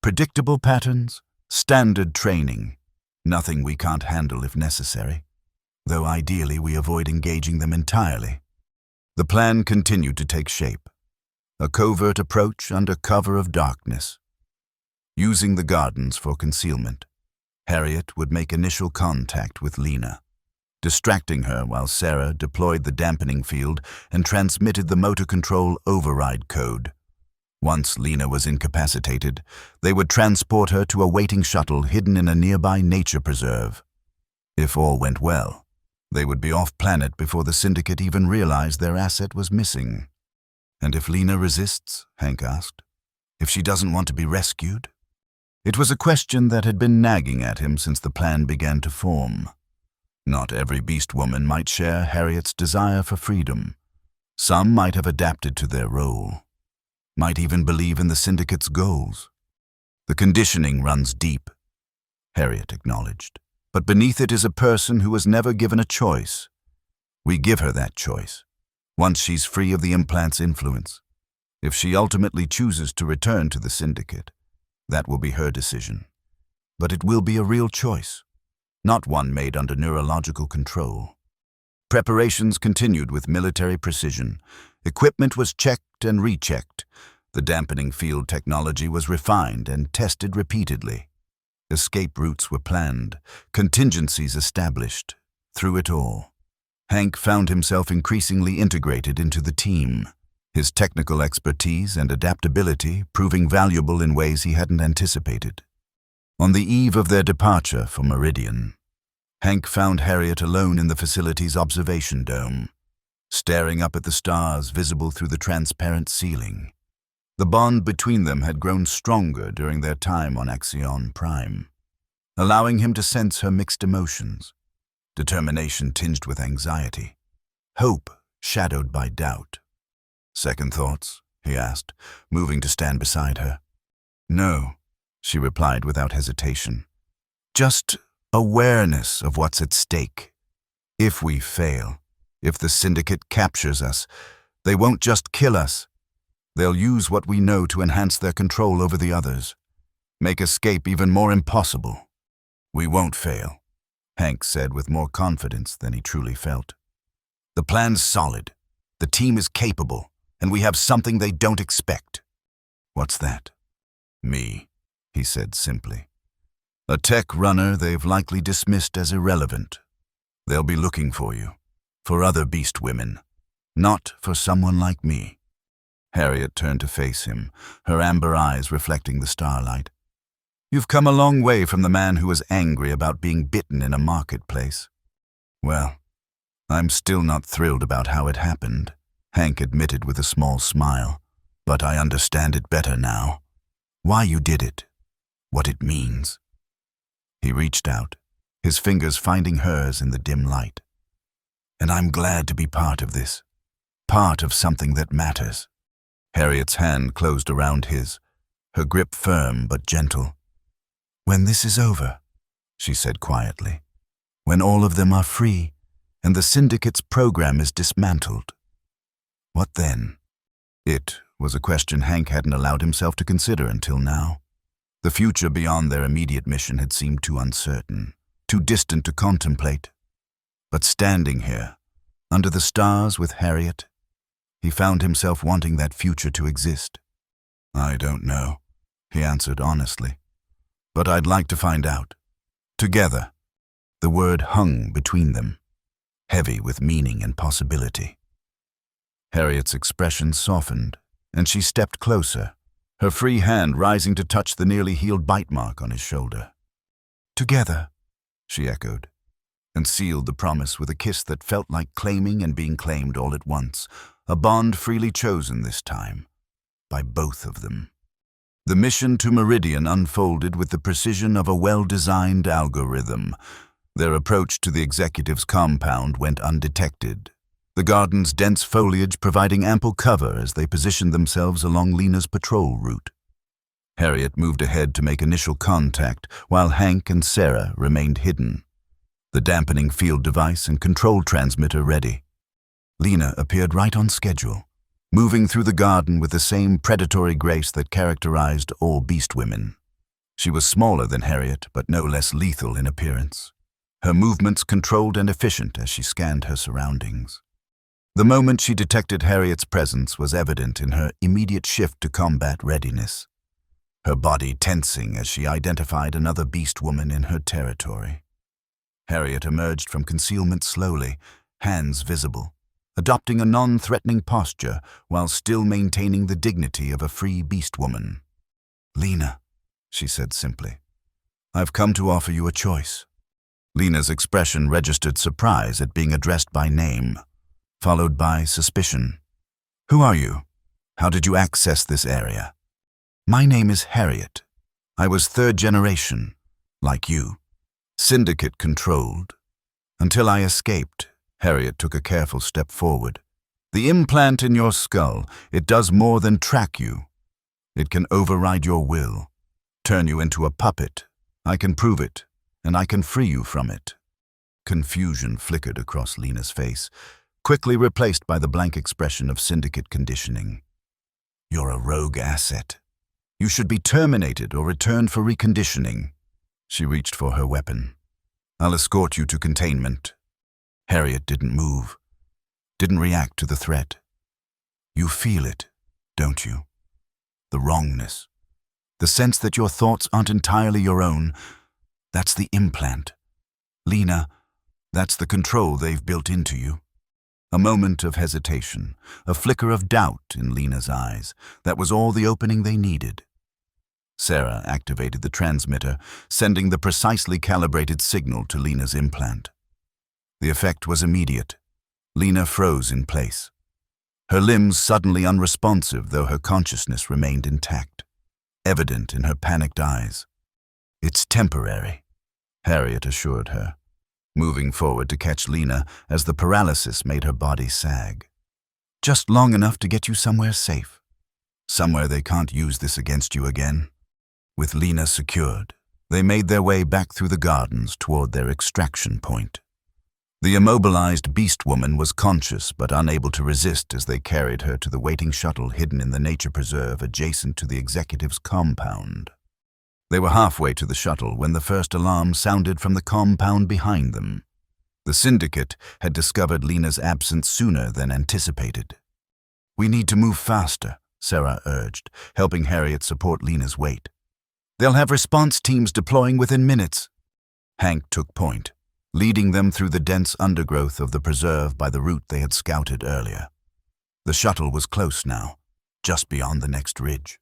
Predictable patterns, standard training, nothing we can't handle if necessary, though ideally we avoid engaging them entirely. The plan continued to take shape. A covert approach under cover of darkness. Using the gardens for concealment, Harriet would make initial contact with Lena, distracting her while Sarah deployed the dampening field and transmitted the motor control override code. Once Lena was incapacitated, they would transport her to a waiting shuttle hidden in a nearby nature preserve. If all went well, they would be off-planet before the syndicate even realized their asset was missing. And if Lena resists? Hank asked. If she doesn't want to be rescued? It was a question that had been nagging at him since the plan began to form. Not every beast woman might share Harriet's desire for freedom. Some might have adapted to their role, might even believe in the syndicate's goals. The conditioning runs deep, Harriet acknowledged. But beneath it is a person who was never given a choice. We give her that choice, once she's free of the implant's influence. If she ultimately chooses to return to the syndicate, that will be her decision. But it will be a real choice, not one made under neurological control. Preparations continued with military precision. Equipment was checked and rechecked. The dampening field technology was refined and tested repeatedly. Escape routes were planned, contingencies established. Through it all, Hank found himself increasingly integrated into the team, his technical expertise and adaptability proving valuable in ways he hadn't anticipated. On the eve of their departure for Meridian, Hank found Harriet alone in the facility's observation dome, staring up at the stars visible through the transparent ceiling. The bond between them had grown stronger during their time on Axion Prime, allowing him to sense her mixed emotions, determination tinged with anxiety, hope shadowed by doubt. Second thoughts? He asked, moving to stand beside her. No, she replied without hesitation. Just awareness of what's at stake. If we fail, if the syndicate captures us, they won't just kill us. They'll use what we know to enhance their control over the others, make escape even more impossible. We won't fail, Hank said with more confidence than he truly felt. The plan's solid, the team is capable, and we have something they don't expect. What's that? Me, he said simply. A tech runner they've likely dismissed as irrelevant. They'll be looking for you, for other beast women, not for someone like me. Harriet turned to face him, her amber eyes reflecting the starlight. You've come a long way from the man who was angry about being bitten in a marketplace. Well, I'm still not thrilled about how it happened, Hank admitted with a small smile. But I understand it better now. Why you did it, what it means. He reached out, his fingers finding hers in the dim light. And I'm glad to be part of this, part of something that matters. Harriet's hand closed around his, her grip firm but gentle. When this is over, she said quietly, when all of them are free and the syndicate's program is dismantled, what then? It was a question Hank hadn't allowed himself to consider until now. The future beyond their immediate mission had seemed too uncertain, too distant to contemplate. But standing here, under the stars with Harriet, he found himself wanting that future to exist. I don't know, he answered honestly. But I'd like to find out. Together. The word hung between them, heavy with meaning and possibility. Harriet's expression softened, and she stepped closer, her free hand rising to touch the nearly healed bite mark on his shoulder. "Together," she echoed, and sealed the promise with a kiss that felt like claiming and being claimed all at once, a bond freely chosen this time, by both of them. The mission to Meridian unfolded with the precision of a well-designed algorithm. Their approach to the executive's compound went undetected, the garden's dense foliage providing ample cover as they positioned themselves along Lena's patrol route. Harriet moved ahead to make initial contact, while Hank and Sarah remained hidden, the dampening field device and control transmitter ready. Lena appeared right on schedule, moving through the garden with the same predatory grace that characterized all Beastwomen. She was smaller than Harriet, but no less lethal in appearance, her movements controlled and efficient as she scanned her surroundings. The moment she detected Harriet's presence was evident in her immediate shift to combat readiness, her body tensing as she identified another Beastwoman in her territory. Harriet emerged from concealment slowly, hands visible, adopting a non-threatening posture while still maintaining the dignity of a free Beastwoman. "Lena," she said simply, "I've come to offer you a choice." Lena's expression registered surprise at being addressed by name, followed by suspicion. "Who are you? How did you access this area?" "My name is Harriet. I was third generation, like you, syndicate-controlled. Until I escaped." Harriet took a careful step forward. "The implant in your skull, it does more than track you. It can override your will, turn you into a puppet. I can prove it, and I can free you from it." Confusion flickered across Lena's face, quickly replaced by the blank expression of syndicate conditioning. "You're a rogue asset. You should be terminated or returned for reconditioning." She reached for her weapon. "I'll escort you to containment." Harriet didn't move, didn't react to the threat. "You feel it, don't you? The wrongness, the sense that your thoughts aren't entirely your own. That's the implant. Lena, that's the control they've built into you." A moment of hesitation, a flicker of doubt in Lena's eyes. That was all the opening they needed. Sarah activated the transmitter, sending the precisely calibrated signal to Lena's implant. The effect was immediate. Lena froze in place, her limbs suddenly unresponsive, though her consciousness remained intact, evident in her panicked eyes. "It's temporary," Harriet assured her, moving forward to catch Lena as the paralysis made her body sag. "Just long enough to get you somewhere safe. Somewhere they can't use this against you again." With Lena secured, they made their way back through the gardens toward their extraction point. The immobilized Beastwoman was conscious but unable to resist as they carried her to the waiting shuttle hidden in the nature preserve adjacent to the executive's compound. They were halfway to the shuttle when the first alarm sounded from the compound behind them. The syndicate had discovered Lena's absence sooner than anticipated. "We need to move faster," Sarah urged, helping Harriet support Lena's weight. "They'll have response teams deploying within minutes." Hank took point, leading them through the dense undergrowth of the preserve by the route they had scouted earlier. The shuttle was close now, just beyond the next ridge.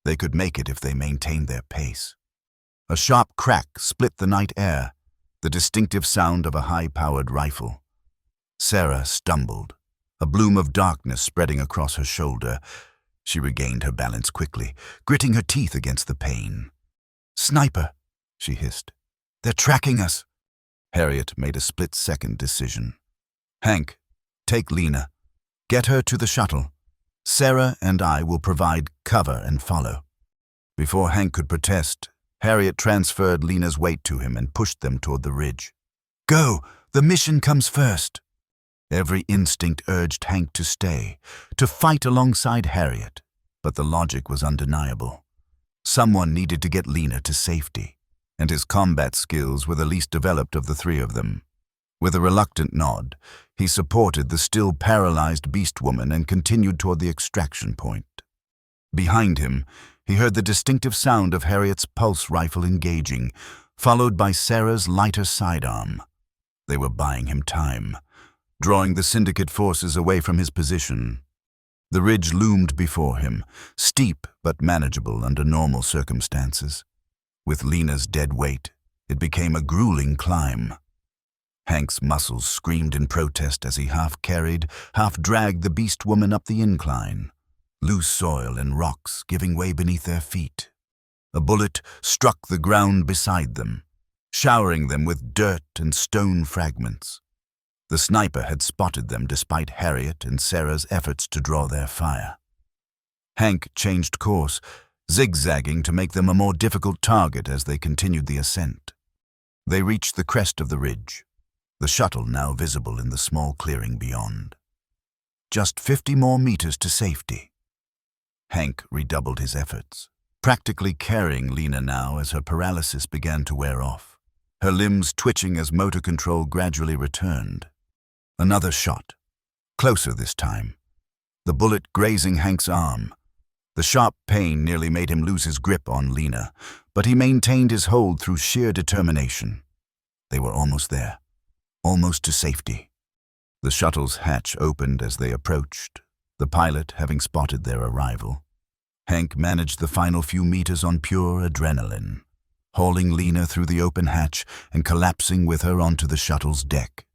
They could make it if they maintained their pace. A sharp crack split the night air, the distinctive sound of a high-powered rifle. Sarah stumbled, a bloom of darkness spreading across her shoulder. She regained her balance quickly, gritting her teeth against the pain. "Sniper," she hissed. "They're tracking us." Harriet made a split-second decision. "Hank, take Lena. Get her to the shuttle. Sarah and I will provide cover and follow." Before Hank could protest, Harriet transferred Lena's weight to him and pushed them toward the ridge. "Go! The mission comes first." Every instinct urged Hank to stay, to fight alongside Harriet, but the logic was undeniable. Someone needed to get Lena to safety, and his combat skills were the least developed of the three of them. With a reluctant nod, he supported the still paralyzed Beastwoman and continued toward the extraction point. Behind him, he heard the distinctive sound of Harriet's pulse rifle engaging, followed by Sarah's lighter sidearm. They were buying him time, drawing the syndicate forces away from his position. The ridge loomed before him, steep but manageable under normal circumstances. With Lena's dead weight, it became a grueling climb. Hank's muscles screamed in protest as he half-carried, half-dragged the Beastwoman up the incline, loose soil and rocks giving way beneath their feet. A bullet struck the ground beside them, showering them with dirt and stone fragments. The sniper had spotted them despite Harriet and Sarah's efforts to draw their fire. Hank changed course, zigzagging to make them a more difficult target as they continued the ascent. They reached the crest of the ridge, the shuttle now visible in the small clearing beyond. Just 50 more meters to safety. Hank redoubled his efforts, practically carrying Lena now as her paralysis began to wear off, her limbs twitching as motor control gradually returned. Another shot, closer this time, the bullet grazing Hank's arm. The sharp pain nearly made him lose his grip on Lena, but he maintained his hold through sheer determination. They were almost there, almost to safety. The shuttle's hatch opened as they approached, the pilot having spotted their arrival. Hank managed the final few meters on pure adrenaline, hauling Lena through the open hatch and collapsing with her onto the shuttle's deck.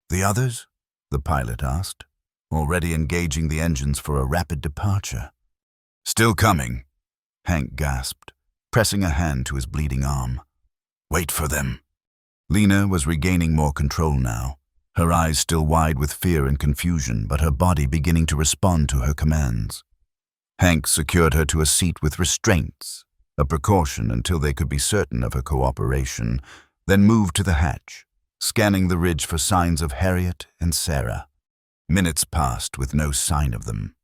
"The others?" the pilot asked, already engaging the engines for a rapid departure. "Still coming," Hank gasped, pressing a hand to his bleeding arm. "Wait for them." Lena was regaining more control now, her eyes still wide with fear and confusion, but her body beginning to respond to her commands. Hank secured her to a seat with restraints, a precaution until they could be certain of her cooperation, then moved to the hatch, scanning the ridge for signs of Harriet and Sarah. Minutes passed with no sign of them.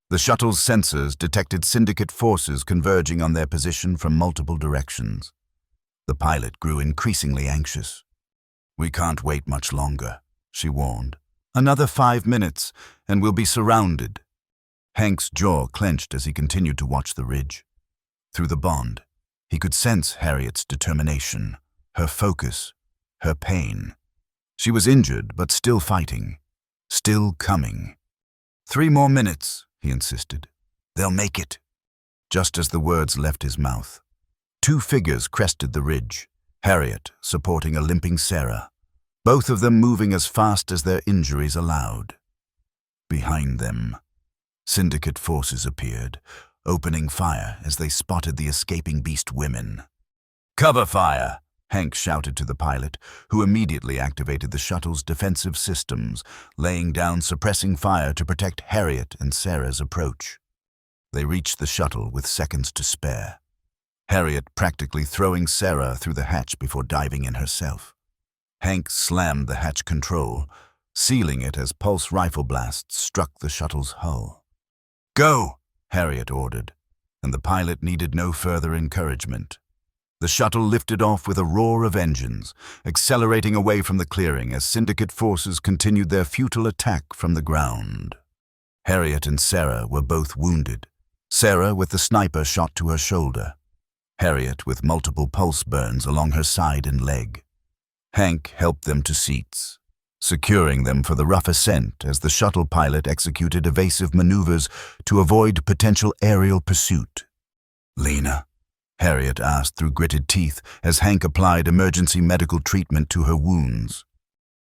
The shuttle's sensors detected syndicate forces converging on their position from multiple directions. The pilot grew increasingly anxious. "We can't wait much longer," she warned. "Another 5 minutes, and we'll be surrounded." Hank's jaw clenched as he continued to watch the ridge. Through the bond, he could sense Harriet's determination, her focus, her pain. She was injured, but still fighting, still coming. 3 more minutes, he insisted. "They'll make it." Just as the words left his mouth, 2 figures crested the ridge, Harriet supporting a limping Sarah, both of them moving as fast as their injuries allowed. Behind them, syndicate forces appeared, opening fire as they spotted the escaping Beastwomen. "Cover fire!" Hank shouted to the pilot, who immediately activated the shuttle's defensive systems, laying down suppressing fire to protect Harriet and Sarah's approach. They reached the shuttle with seconds to spare, Harriet practically throwing Sarah through the hatch before diving in herself. Hank slammed the hatch control, sealing it as pulse rifle blasts struck the shuttle's hull. "Go!" Harriet ordered, and the pilot needed no further encouragement. The shuttle lifted off with a roar of engines, accelerating away from the clearing as syndicate forces continued their futile attack from the ground. Harriet and Sarah were both wounded, Sarah with the sniper shot to her shoulder, Harriet with multiple pulse burns along her side and leg. Hank helped them to seats, securing them for the rough ascent as the shuttle pilot executed evasive maneuvers to avoid potential aerial pursuit. "Lena?" Harriet asked through gritted teeth as Hank applied emergency medical treatment to her wounds.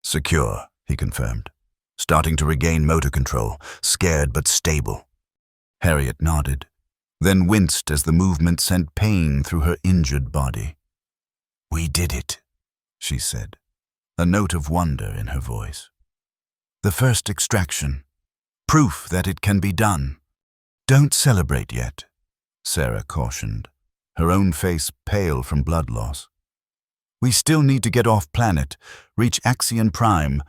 "Secure," he confirmed, starting to regain motor control, scared but stable. Harriet nodded, then winced as the movement sent pain through her injured body. "We did it," she said, a note of wonder in her voice. "The first extraction. Proof that it can be done." "Don't celebrate yet," Sarah cautioned, her own face pale from blood loss. "We still need to get off planet, reach Axion Prime,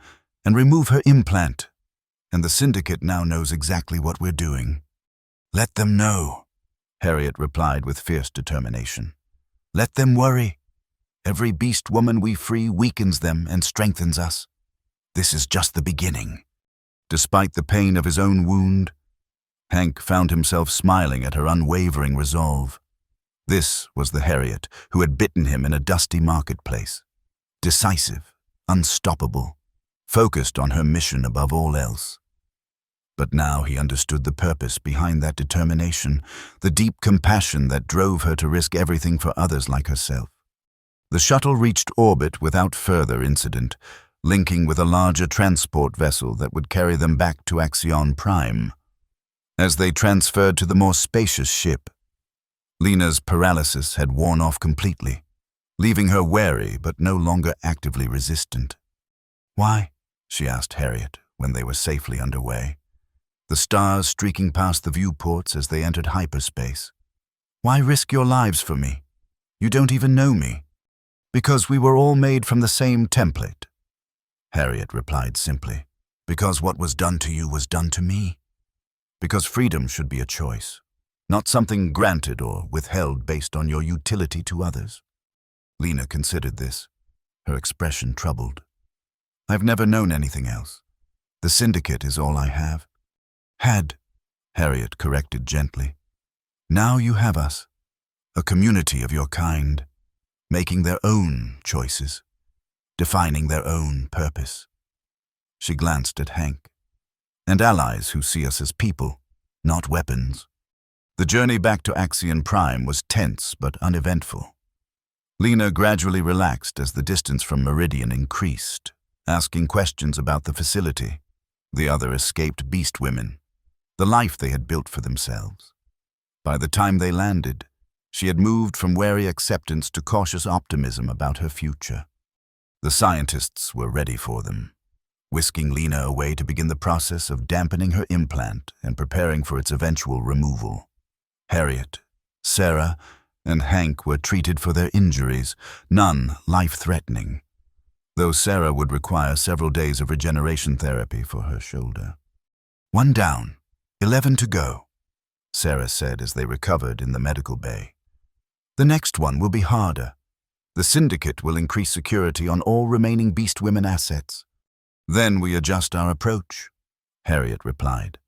and remove her implant. And the Syndicate now knows exactly what we're doing." "Let them know," Harriet replied with fierce determination. "Let them worry. Every Beastwoman we free weakens them and strengthens us. This is just the beginning." Despite the pain of his own wound, Hank found himself smiling at her unwavering resolve. This was the Harriet who had bitten him in a dusty marketplace. Decisive, unstoppable, focused on her mission above all else. But now he understood the purpose behind that determination, the deep compassion that drove her to risk everything for others like herself. The shuttle reached orbit without further incident, linking with a larger transport vessel that would carry them back to Axion Prime. As they transferred to the more spacious ship, Lena's paralysis had worn off completely, leaving her wary but no longer actively resistant. "Why?" she asked Harriet when they were safely underway, the stars streaking past the viewports as they entered hyperspace. "Why risk your lives for me? You don't even know me." "Because we were all made from the same template," Harriet replied simply. "Because what was done to you was done to me. Because freedom should be a choice, not something granted or withheld based on your utility to others." Lena considered this, her expression troubled. "I've never known anything else. The Syndicate is all I have." "Had," Harriet corrected gently. "Now you have us, a community of your kind, making their own choices, defining their own purpose." She glanced at Hank. "And allies who see us as people, not weapons." The journey back to Axion Prime was tense but uneventful. Lena gradually relaxed as the distance from Meridian increased, asking questions about the facility, the other escaped Beastwomen, the life they had built for themselves. By the time they landed, she had moved from wary acceptance to cautious optimism about her future. The scientists were ready for them, whisking Lena away to begin the process of dampening her implant and preparing for its eventual removal. Harriet, Sarah, and Hank were treated for their injuries, none life-threatening, though Sarah would require several days of regeneration therapy for her shoulder. "One down, 11 to go," Sarah said as they recovered in the medical bay. "The next one will be harder. The Syndicate will increase security on all remaining Beastwomen assets. Then we adjust our approach," Harriet replied.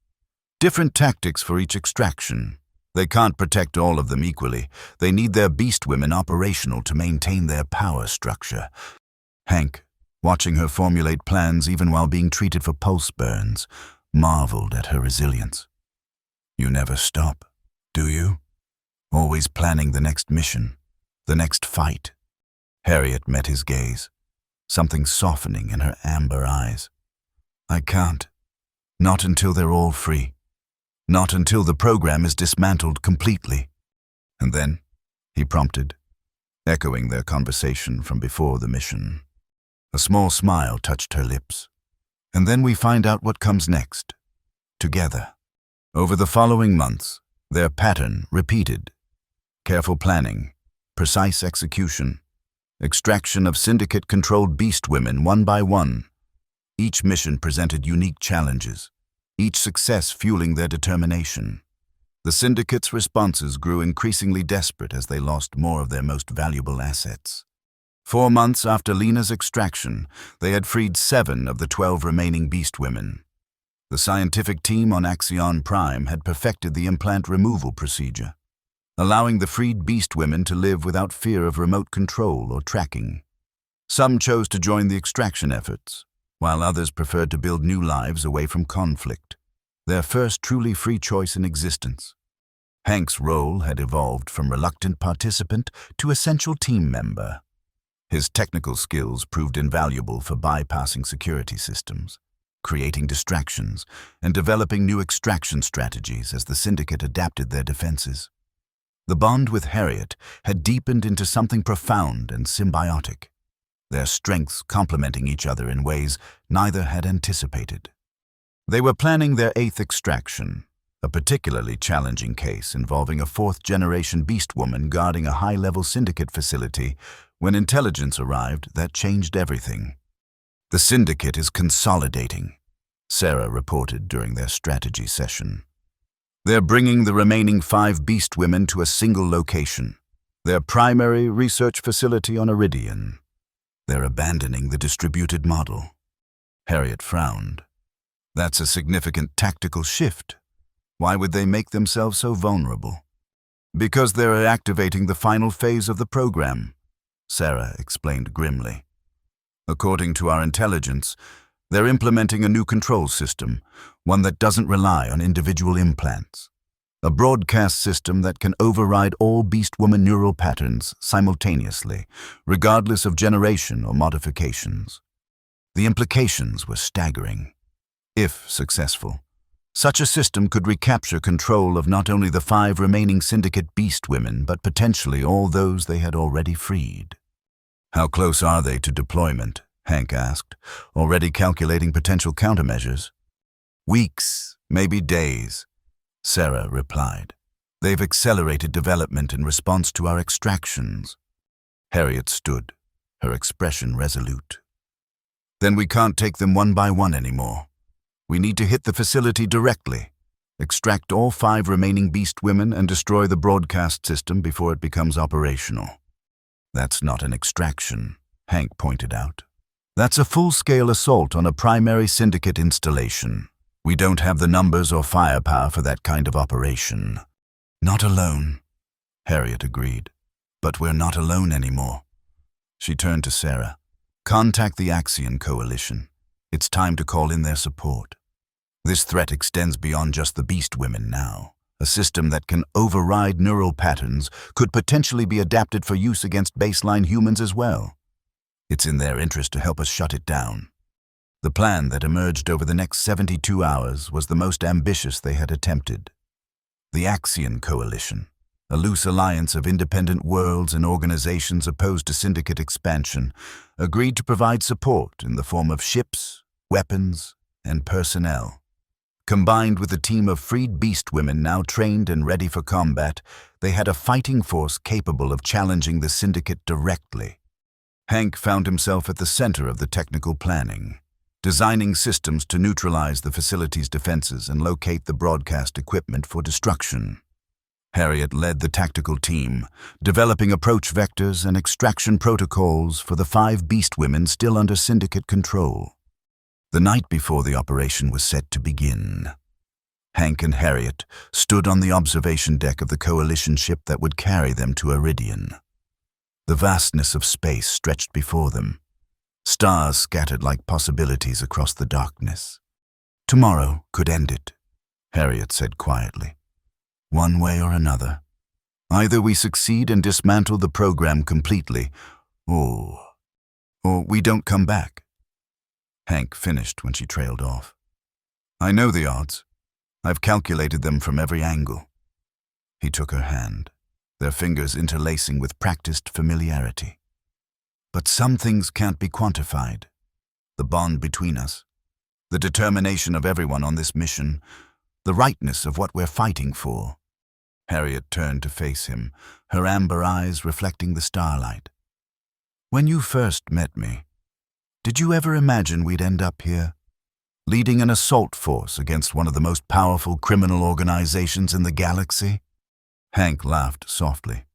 "Different tactics for each extraction. They can't protect all of them equally. They need their Beastwomen operational to maintain their power structure." Hank, watching her formulate plans even while being treated for pulse burns, marveled at her resilience. "You never stop, do you? Always planning the next mission, the next fight." Harriet met his gaze, something softening in her amber eyes. "I can't. Not until they're all free. Not until the program is dismantled completely." "And then?" he prompted, echoing their conversation from before the mission. A small smile touched her lips. "And then we find out what comes next. Together." Over the following months, their pattern repeated. Careful planning, precise execution, extraction of Syndicate-controlled Beastwomen one by one. Each mission presented unique challenges, each success fueling their determination. The Syndicate's responses grew increasingly desperate as they lost more of their most valuable assets. 4 months after Lena's extraction, they had freed 7 of the 12 remaining Beastwomen. The scientific team on Axion Prime had perfected the implant removal procedure, allowing the freed Beastwomen to live without fear of remote control or tracking. Some chose to join the extraction efforts, while others preferred to build new lives away from conflict, their first truly free choice in existence. Hank's role had evolved from reluctant participant to essential team member. His technical skills proved invaluable for bypassing security systems, creating distractions, and developing new extraction strategies as the Syndicate adapted their defenses. The bond with Harriet had deepened into something profound and symbiotic, their strengths complementing each other in ways neither had anticipated. They were planning their 8th extraction, a particularly challenging case involving a 4th-generation Beastwoman guarding a high-level Syndicate facility. When intelligence arrived, that changed everything. "The Syndicate is consolidating," Sarah reported during their strategy session. "They're bringing the remaining 5 Beastwomen to a single location, their primary research facility on Iridian. They're abandoning the distributed model." Harriet frowned. "That's a significant tactical shift. Why would they make themselves so vulnerable?" "Because they're activating the final phase of the program," Sarah explained grimly. "According to our intelligence, They're implementing a new control system, one that doesn't rely on individual implants. A broadcast system that can override all Beastwoman neural patterns simultaneously, regardless of generation or modifications. The implications were staggering. If successful, such a system could recapture control of not only the 5 remaining Syndicate Beastwomen, but potentially all those they had already freed. "How close are they to deployment?" Hank asked, already calculating potential countermeasures. "Weeks, maybe days," Sarah replied. "They've accelerated development in response to our extractions." Harriet stood, her expression resolute. "Then we can't take them one by one anymore. We need to hit the facility directly, extract all 5 remaining Beastwomen and destroy the broadcast system before it becomes operational." "That's not an extraction," Hank pointed out. "That's a full-scale assault on a primary Syndicate installation. We don't have the numbers or firepower for that kind of operation." "Not alone," Harriet agreed. "But we're not alone anymore." She turned to Sarah. "Contact the Axion Coalition. It's time to call in their support. This threat extends beyond just the Beastwomen now. A system that can override neural patterns could potentially be adapted for use against baseline humans as well. It's in their interest to help us shut it down." The plan that emerged over the next 72 hours was the most ambitious they had attempted. The Axion Coalition, a loose alliance of independent worlds and organizations opposed to Syndicate expansion, agreed to provide support in the form of ships, weapons, and personnel. Combined with a team of freed Beastwomen now trained and ready for combat, they had a fighting force capable of challenging the Syndicate directly. Hank found himself at the center of the technical planning, designing systems to neutralize the facility's defenses and locate the broadcast equipment for destruction. Harriet led the tactical team, developing approach vectors and extraction protocols for the 5 Beastwomen still under Syndicate control. The night before the operation was set to begin, Hank and Harriet stood on the observation deck of the Coalition ship that would carry them to Iridian. The vastness of space stretched before them, stars scattered like possibilities across the darkness. "Tomorrow could end it," Harriet said quietly. "One way or another. Either we succeed and dismantle the program completely, or we don't come back." Hank finished when she trailed off. "I know the odds. I've calculated them from every angle." He took her hand, their fingers interlacing with practiced familiarity. "But some things can't be quantified. The bond between us, the determination of everyone on this mission, the rightness of what we're fighting for." Harriet turned to face him, her amber eyes reflecting the starlight. "When you first met me, did you ever imagine we'd end up here, leading an assault force against one of the most powerful criminal organizations in the galaxy?" Hank laughed softly.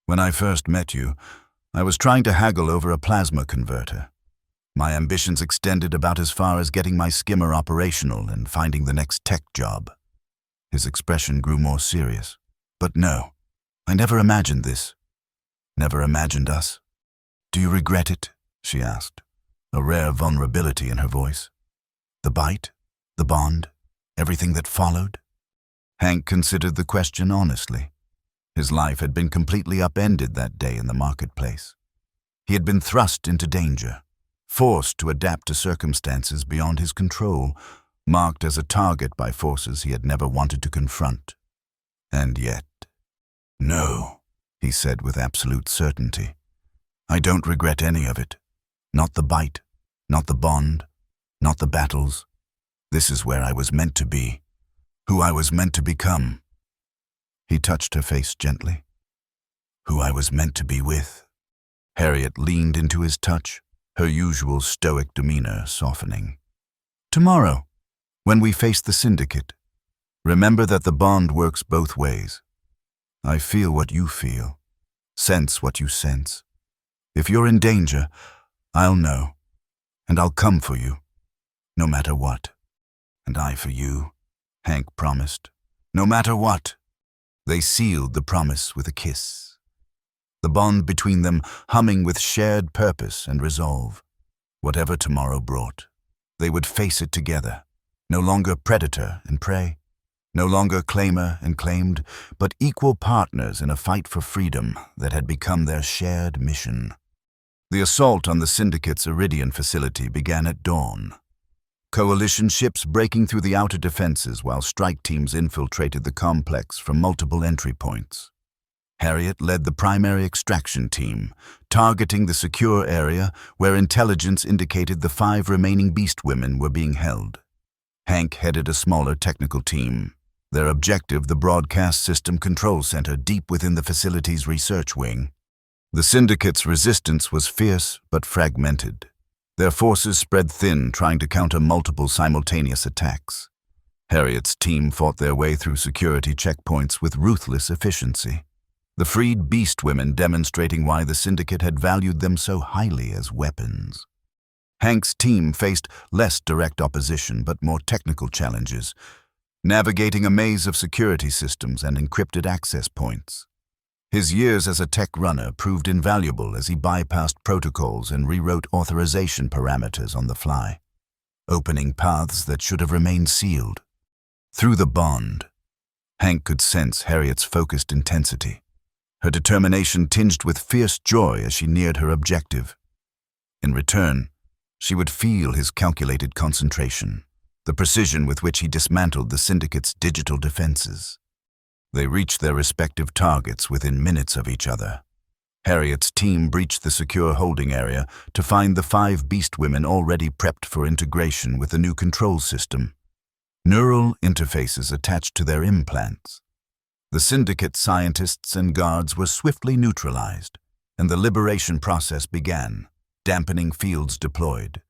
"When I first met you, I was trying to haggle over a plasma converter. My ambitions extended about as far as getting my skimmer operational and finding the next tech job." His expression grew more serious. "But no, I never imagined this. Never imagined us." "Do you regret it?" she asked, a rare vulnerability in her voice. "The bite, the bond, everything that followed?" Hank considered the question honestly. His life had been completely upended that day in the marketplace. He had been thrust into danger, forced to adapt to circumstances beyond his control, marked as a target by forces he had never wanted to confront. And yet, "No," he said with absolute certainty. "I don't regret any of it. Not the bite, not the bond, not the battles. This is where I was meant to be, who I was meant to become." He touched her face gently. "Who I was meant to be with." Harriet leaned into his touch, her usual stoic demeanor softening. "Tomorrow, when we face the Syndicate, remember that the bond works both ways. I feel what you feel, sense what you sense. If you're in danger, I'll know, and I'll come for you, no matter what." "And I for you," Hank promised. "No matter what." They sealed the promise with a kiss, the bond between them humming with shared purpose and resolve. Whatever tomorrow brought, They would face it together. No longer predator and prey, no longer claimer and claimed, but equal partners in a fight for freedom that had become their shared mission. The assault on the Syndicate's Iridian facility began at dawn. Coalition ships breaking through the outer defenses while strike teams infiltrated the complex from multiple entry points. Harriet led the primary extraction team, targeting the secure area where intelligence indicated the 5 remaining Beastwomen were being held. Hank headed a smaller technical team, their objective the broadcast system control center deep within the facility's research wing. The Syndicate's resistance was fierce but fragmented. Their forces spread thin, trying to counter multiple simultaneous attacks. Harriet's team fought their way through security checkpoints with ruthless efficiency, the freed Beastwomen demonstrating why the Syndicate had valued them so highly as weapons. Hank's team faced less direct opposition but more technical challenges, navigating a maze of security systems and encrypted access points. His years as a tech runner proved invaluable as he bypassed protocols and rewrote authorization parameters on the fly, opening paths that should have remained sealed. Through the bond, Hank could sense Harriet's focused intensity, her determination tinged with fierce joy as she neared her objective. In return, she would feel his calculated concentration, the precision with which he dismantled the Syndicate's digital defenses. They reached their respective targets within minutes of each other. Harriet's team breached the secure holding area to find the 5 Beastwomen already prepped for integration with the new control system, neural interfaces attached to their implants. The Syndicate scientists and guards were swiftly neutralized, and the liberation process began, dampening fields deployed,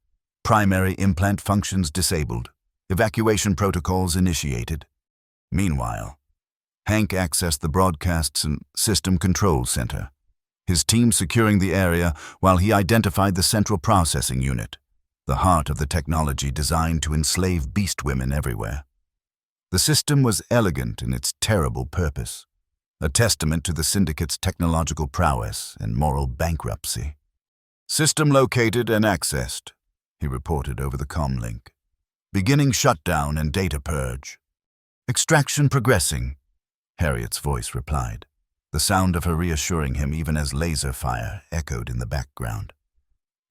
primary implant functions disabled, evacuation protocols initiated. Meanwhile, Hank accessed the broadcast system control center, his team securing the area while he identified the central processing unit, the heart of the technology designed to enslave Beastwomen everywhere. The system was elegant in its terrible purpose, a testament to the Syndicate's technological prowess and moral bankruptcy. "System located and accessed," he reported over the comlink. "Beginning shutdown and data purge." "Extraction progressing," Harriet's voice replied, the sound of her reassuring him even as laser fire echoed in the background.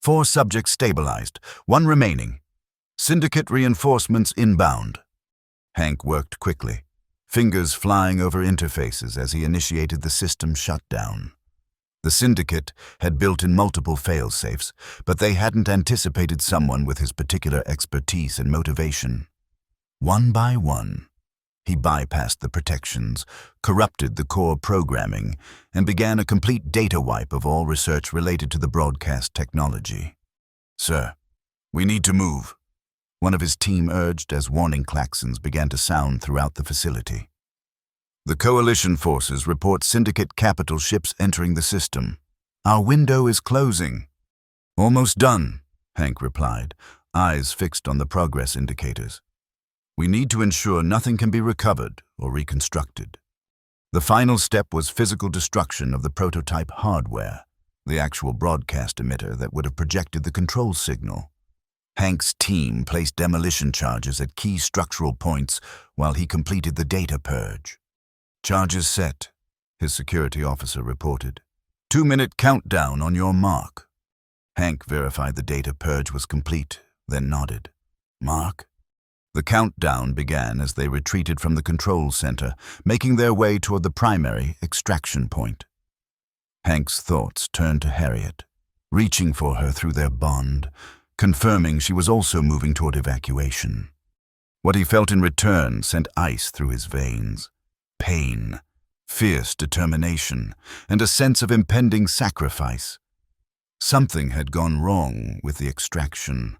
4 subjects stabilized, 1 remaining. Syndicate reinforcements inbound." Hank worked quickly, fingers flying over interfaces as he initiated the system shutdown. The Syndicate had built in multiple fail-safes, but they hadn't anticipated someone with his particular expertise and motivation. One by one, he bypassed the protections, corrupted the core programming, and began a complete data wipe of all research related to the broadcast technology. "Sir, we need to move," one of his team urged as warning klaxons began to sound throughout the facility. "The Coalition forces report Syndicate capital ships entering the system. Our window is closing." "Almost done," Hank replied, eyes fixed on the progress indicators. "We need to ensure nothing can be recovered or reconstructed." The final step was physical destruction of the prototype hardware, the actual broadcast emitter that would have projected the control signal. Hank's team placed demolition charges at key structural points while he completed the data purge. "Charges set," his security officer reported. 2-minute countdown on your mark." Hank verified the data purge was complete, then nodded. "Mark?" The countdown began as they retreated from the control center, making their way toward the primary extraction point. Hank's thoughts turned to Harriet, reaching for her through their bond, confirming she was also moving toward evacuation. What he felt in return sent ice through his veins. Pain, fierce determination, and a sense of impending sacrifice. Something had gone wrong with the extraction.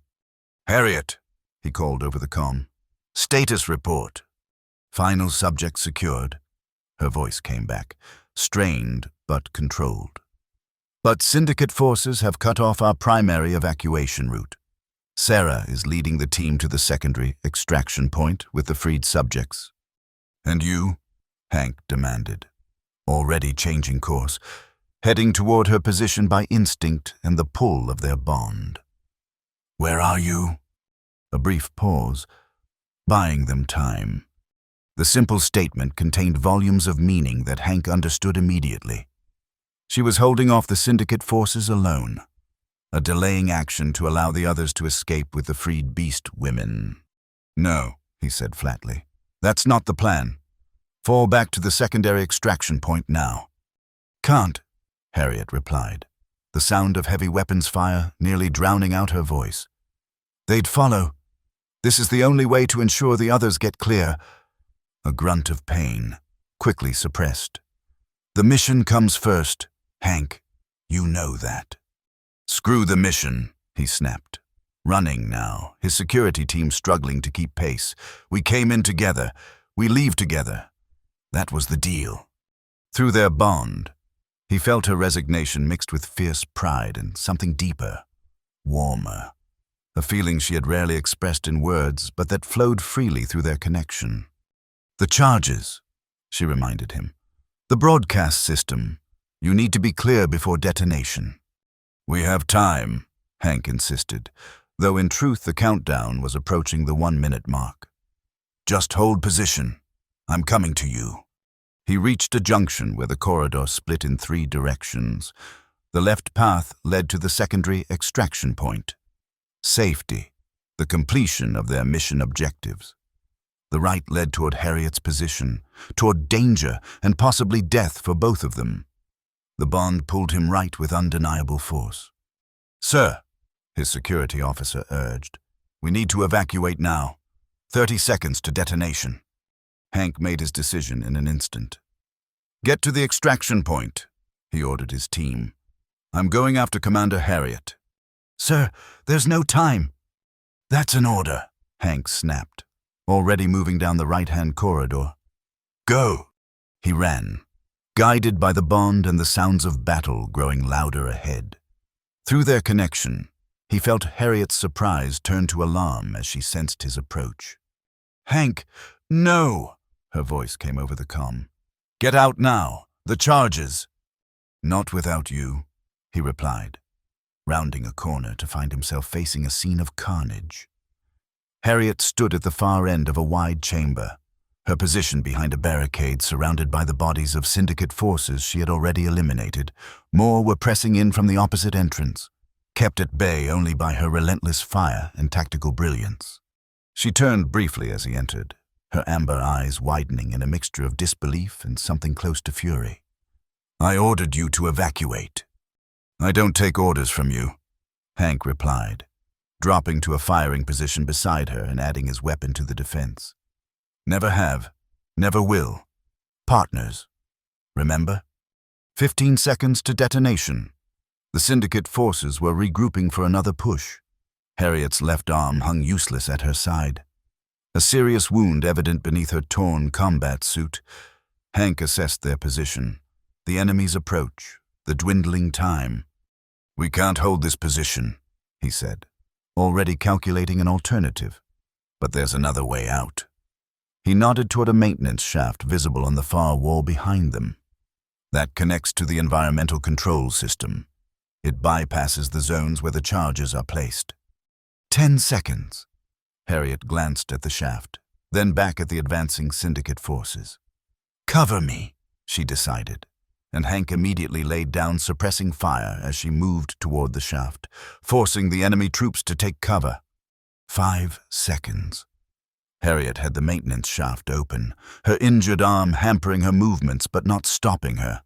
"Harriet," he called over the comm. "Status report." "Final subject secured." Her voice came back, strained but controlled. "But Syndicate forces have cut off our primary evacuation route. Sarah is leading the team to the secondary extraction point with the freed subjects." "And you?" Hank demanded, already changing course, heading toward her position by instinct and the pull of their bond. "Where are you?" A brief pause, buying them time. The simple statement contained volumes of meaning that Hank understood immediately. She was holding off the syndicate forces alone, a delaying action to allow the others to escape with the freed Beastwomen. "No," he said flatly. "That's not the plan. Fall back to the secondary extraction point now." "Can't," Harriet replied, the sound of heavy weapons fire nearly drowning out her voice. "They'd follow. This is the only way to ensure the others get clear." A grunt of pain, quickly suppressed. "The mission comes first, Hank. You know that." "Screw the mission," he snapped. Running now, his security team struggling to keep pace. "We came in together. We leave together. That was the deal." Through their bond, he felt her resignation mixed with fierce pride and something deeper, warmer. A feeling she had rarely expressed in words, but that flowed freely through their connection. "The charges," she reminded him. "The broadcast system. You need to be clear before detonation." "We have time," Hank insisted, though in truth the countdown was approaching the 1-minute mark. "Just hold position. I'm coming to you." He reached a junction where the corridor split in 3 directions. The left path led to the secondary extraction point. Safety, the completion of their mission objectives. The right led toward Harriet's position, toward danger and possibly death for both of them. The bond pulled him right with undeniable force. "Sir," his security officer urged, "we need to evacuate now. 30 seconds to detonation." Hank made his decision in an instant. "Get to the extraction point," he ordered his team. "I'm going after Commander Harriet." "Sir, there's no time." "That's an order," Hank snapped, already moving down the right-hand corridor. "Go!" He ran, guided by the bond and the sounds of battle growing louder ahead. Through their connection, he felt Harriet's surprise turn to alarm as she sensed his approach. "Hank, no!" Her voice came over the comm. "Get out now! The charges!" "Not without you," he replied, rounding a corner to find himself facing a scene of carnage. Harriet stood at the far end of a wide chamber, her position behind a barricade surrounded by the bodies of syndicate forces she had already eliminated. More were pressing in from the opposite entrance, kept at bay only by her relentless fire and tactical brilliance. She turned briefly as he entered, her amber eyes widening in a mixture of disbelief and something close to fury. "I ordered you to evacuate." "I don't take orders from you," Hank replied, dropping to a firing position beside her and adding his weapon to the defense. "Never have, never will. Partners. Remember? 15 seconds to detonation." The syndicate forces were regrouping for another push. Harriet's left arm hung useless at her side, a serious wound evident beneath her torn combat suit. Hank assessed their position, the enemy's approach, the dwindling time. "We can't hold this position," he said, already calculating an alternative. "But there's another way out." He nodded toward a maintenance shaft visible on the far wall behind them. "That connects to the environmental control system. It bypasses the zones where the charges are placed." 10 seconds. Harriet glanced at the shaft, then back at the advancing syndicate forces. "Cover me," she decided, and Hank immediately laid down suppressing fire as she moved toward the shaft, forcing the enemy troops to take cover. 5 seconds. Harriet had the maintenance shaft open, her injured arm hampering her movements but not stopping her.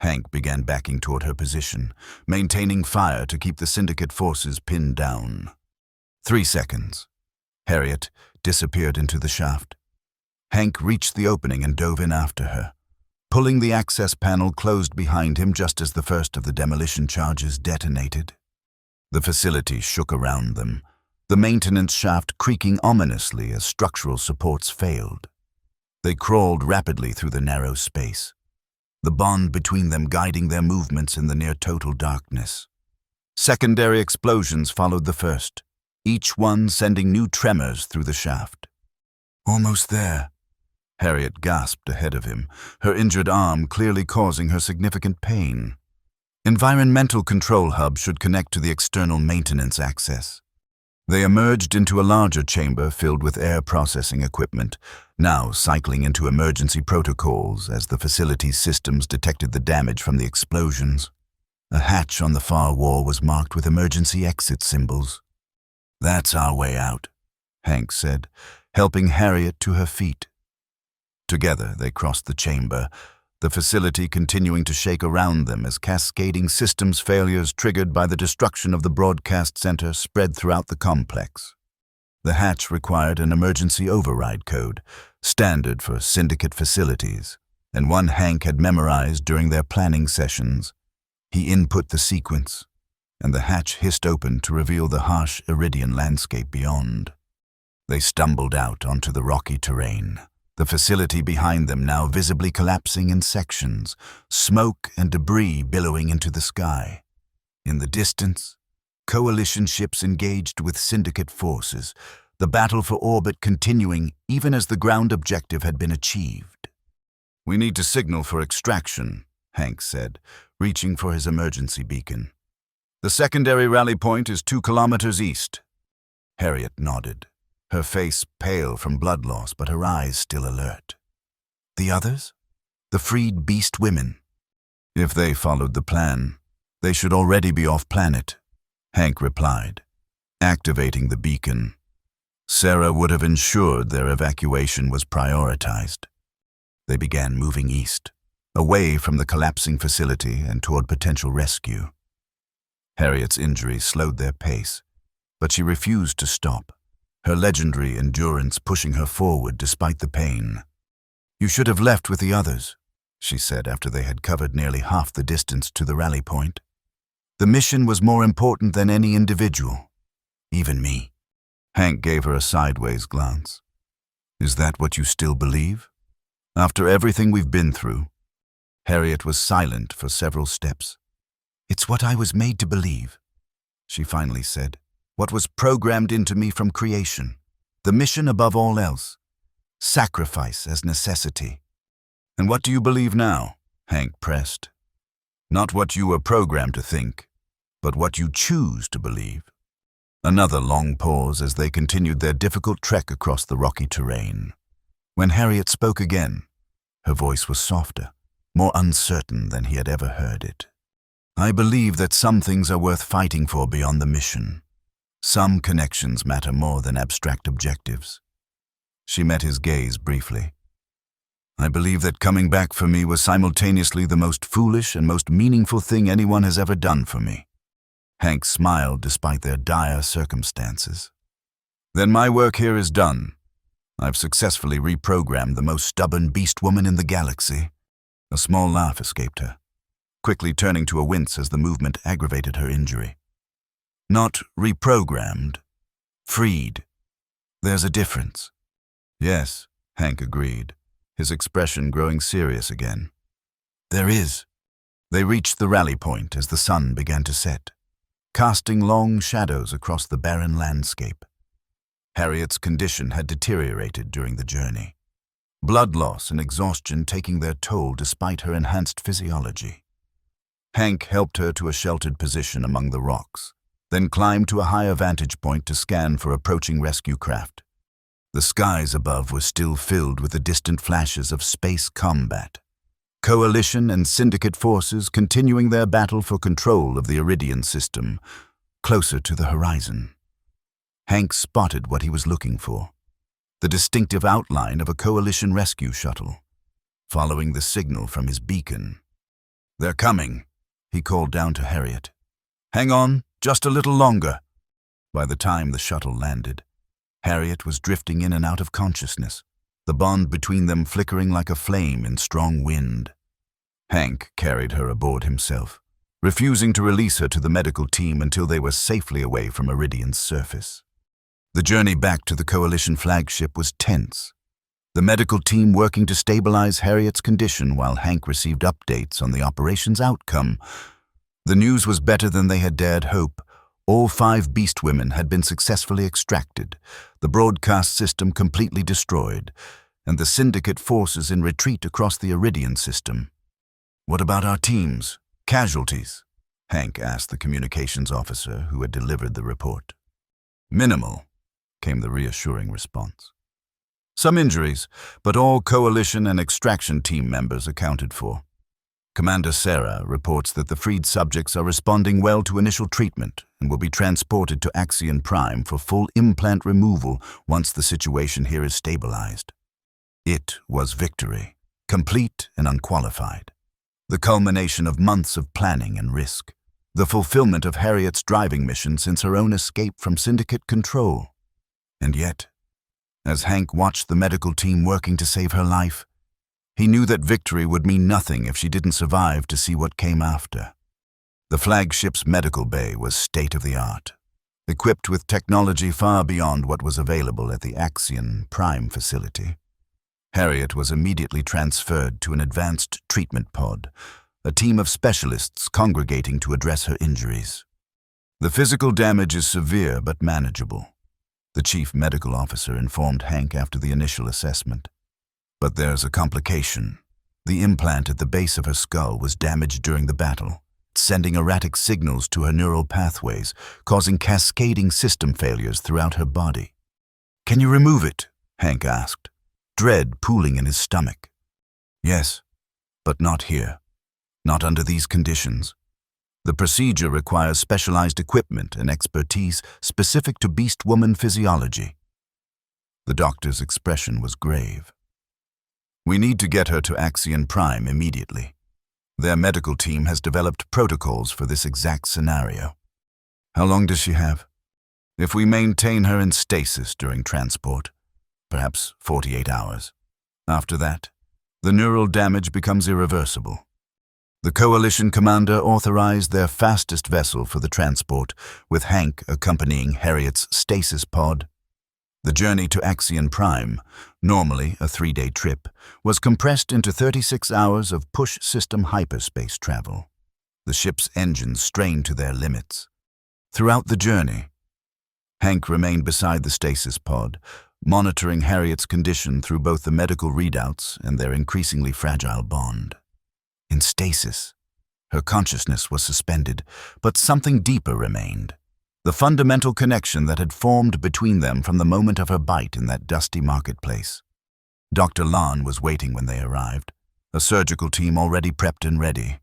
Hank began backing toward her position, maintaining fire to keep the syndicate forces pinned down. 3 seconds. Harriet disappeared into the shaft. Hank reached the opening and dove in after her, pulling the access panel closed behind him just as the first of the demolition charges detonated. The facility shook around them, the maintenance shaft creaking ominously as structural supports failed. They crawled rapidly through the narrow space, the bond between them guiding their movements in the near-total darkness. Secondary explosions followed the first, each one sending new tremors through the shaft. "Almost there," Harriet gasped ahead of him, her injured arm clearly causing her significant pain. Environmental control hub should connect to the external maintenance access. They emerged into a larger chamber filled with air processing equipment, now cycling into emergency protocols as the facility's systems detected the damage from the explosions. A hatch on the far wall was marked with emergency exit symbols. "That's our way out," Hank said, helping Harriet to her feet. Together they crossed the chamber, the facility continuing to shake around them as cascading systems failures triggered by the destruction of the broadcast center spread throughout the complex. The hatch required an emergency override code, standard for syndicate facilities, and one Hank had memorized during their planning sessions. He input the sequence, and the hatch hissed open to reveal the harsh Iridian landscape beyond. They stumbled out onto the rocky terrain, the facility behind them now visibly collapsing in sections, smoke and debris billowing into the sky. In the distance, coalition ships engaged with syndicate forces, the battle for orbit continuing even as the ground objective had been achieved. "We need to signal for extraction," Hank said, reaching for his emergency beacon. "The secondary rally point is 2 kilometers east." Harriet nodded, her face pale from blood loss but her eyes still alert. "The others? The freed beast women?" "If they followed the plan, they should already be off-planet," Hank replied, activating the beacon. Sarah would have ensured their evacuation was prioritized. They began moving east, away from the collapsing facility and toward potential rescue. Harriet's injuries slowed their pace, but she refused to stop, her legendary endurance pushing her forward despite the pain. "You should have left with the others," she said after they had covered nearly half the distance to the rally point. "The mission was more important than any individual, even me." Hank gave her a sideways glance. "Is that what you still believe? After everything we've been through?" Harriet was silent for several steps. "It's what I was made to believe," she finally said. "What was programmed into me from creation. The mission above all else. Sacrifice as necessity." "And what do you believe now?" Hank pressed. "Not what you were programmed to think, but what you choose to believe." Another long pause as they continued their difficult trek across the rocky terrain. When Harriet spoke again, her voice was softer, more uncertain than he had ever heard it. "I believe that some things are worth fighting for beyond the mission. Some connections matter more than abstract objectives." She met his gaze briefly. "I believe that coming back for me was simultaneously the most foolish and most meaningful thing anyone has ever done for me." Hank smiled despite their dire circumstances. "Then my work here is done. I've successfully reprogrammed the most stubborn beast woman in the galaxy." A small laugh escaped her, quickly turning to a wince as the movement aggravated her injury. "Not reprogrammed, freed. There's a difference." "Yes," Hank agreed, his expression growing serious again. "There is." They reached the rally point as the sun began to set, casting long shadows across the barren landscape. Harriet's condition had deteriorated during the journey, blood loss and exhaustion taking their toll despite her enhanced physiology. Hank helped her to a sheltered position among the rocks, then climbed to a higher vantage point to scan for approaching rescue craft. The skies above were still filled with the distant flashes of space combat. Coalition and syndicate forces continuing their battle for control of the Iridian system, closer to the horizon. Hank spotted what he was looking for, the distinctive outline of a coalition rescue shuttle, following the signal from his beacon. "They're coming," he called down to Harriet. "Hang on, just a little longer." By the time the shuttle landed, Harriet was drifting in and out of consciousness, the bond between them flickering like a flame in strong wind. Hank carried her aboard himself, refusing to release her to the medical team until they were safely away from Iridian's surface. The journey back to the Coalition flagship was tense, the medical team working to stabilize Harriet's condition while Hank received updates on the operation's outcome. The news was better than they had dared hope. All 5 beast women had been successfully extracted, the broadcast system completely destroyed, and the syndicate forces in retreat across the Iridian system. "What about our teams? Casualties?" Hank asked the communications officer who had delivered the report. Minimal, came the reassuring response. Some injuries, but all coalition and extraction team members accounted for. Commander Sarah reports that the freed subjects are responding well to initial treatment and will be transported to Axion Prime for full implant removal once the situation here is stabilized. It was victory, complete and unqualified. The culmination of months of planning and risk. The fulfillment of Harriet's driving mission since her own escape from Syndicate control. And yet, as Hank watched the medical team working to save her life, he knew that victory would mean nothing if she didn't survive to see what came after. The flagship's medical bay was state-of-the-art, equipped with technology far beyond what was available at the Axion Prime facility. Harriet was immediately transferred to an advanced treatment pod, a team of specialists congregating to address her injuries. The physical damage is severe but manageable, the chief medical officer informed Hank after the initial assessment. But there's a complication. The implant at the base of her skull was damaged during the battle, sending erratic signals to her neural pathways, causing cascading system failures throughout her body. "Can you remove it?" Hank asked, dread pooling in his stomach. "Yes, but not here. Not under these conditions. The procedure requires specialized equipment and expertise specific to Beastwoman physiology." The doctor's expression was grave. "We need to get her to Axion Prime immediately. Their medical team has developed protocols for this exact scenario." "How long does she have?" "If we maintain her in stasis during transport, perhaps 48 hours. After that, the neural damage becomes irreversible." The Coalition commander authorized their fastest vessel for the transport, with Hank accompanying Harriet's stasis pod. The journey to Axion Prime, normally a 3-day trip, was compressed into 36 hours of push-system hyperspace travel. The ship's engines strained to their limits. Throughout the journey, Hank remained beside the stasis pod, monitoring Harriet's condition through both the medical readouts and their increasingly fragile bond. In stasis, her consciousness was suspended, but something deeper remained. The fundamental connection that had formed between them from the moment of her bite in that dusty marketplace. Dr. Lon was waiting when they arrived, a surgical team already prepped and ready.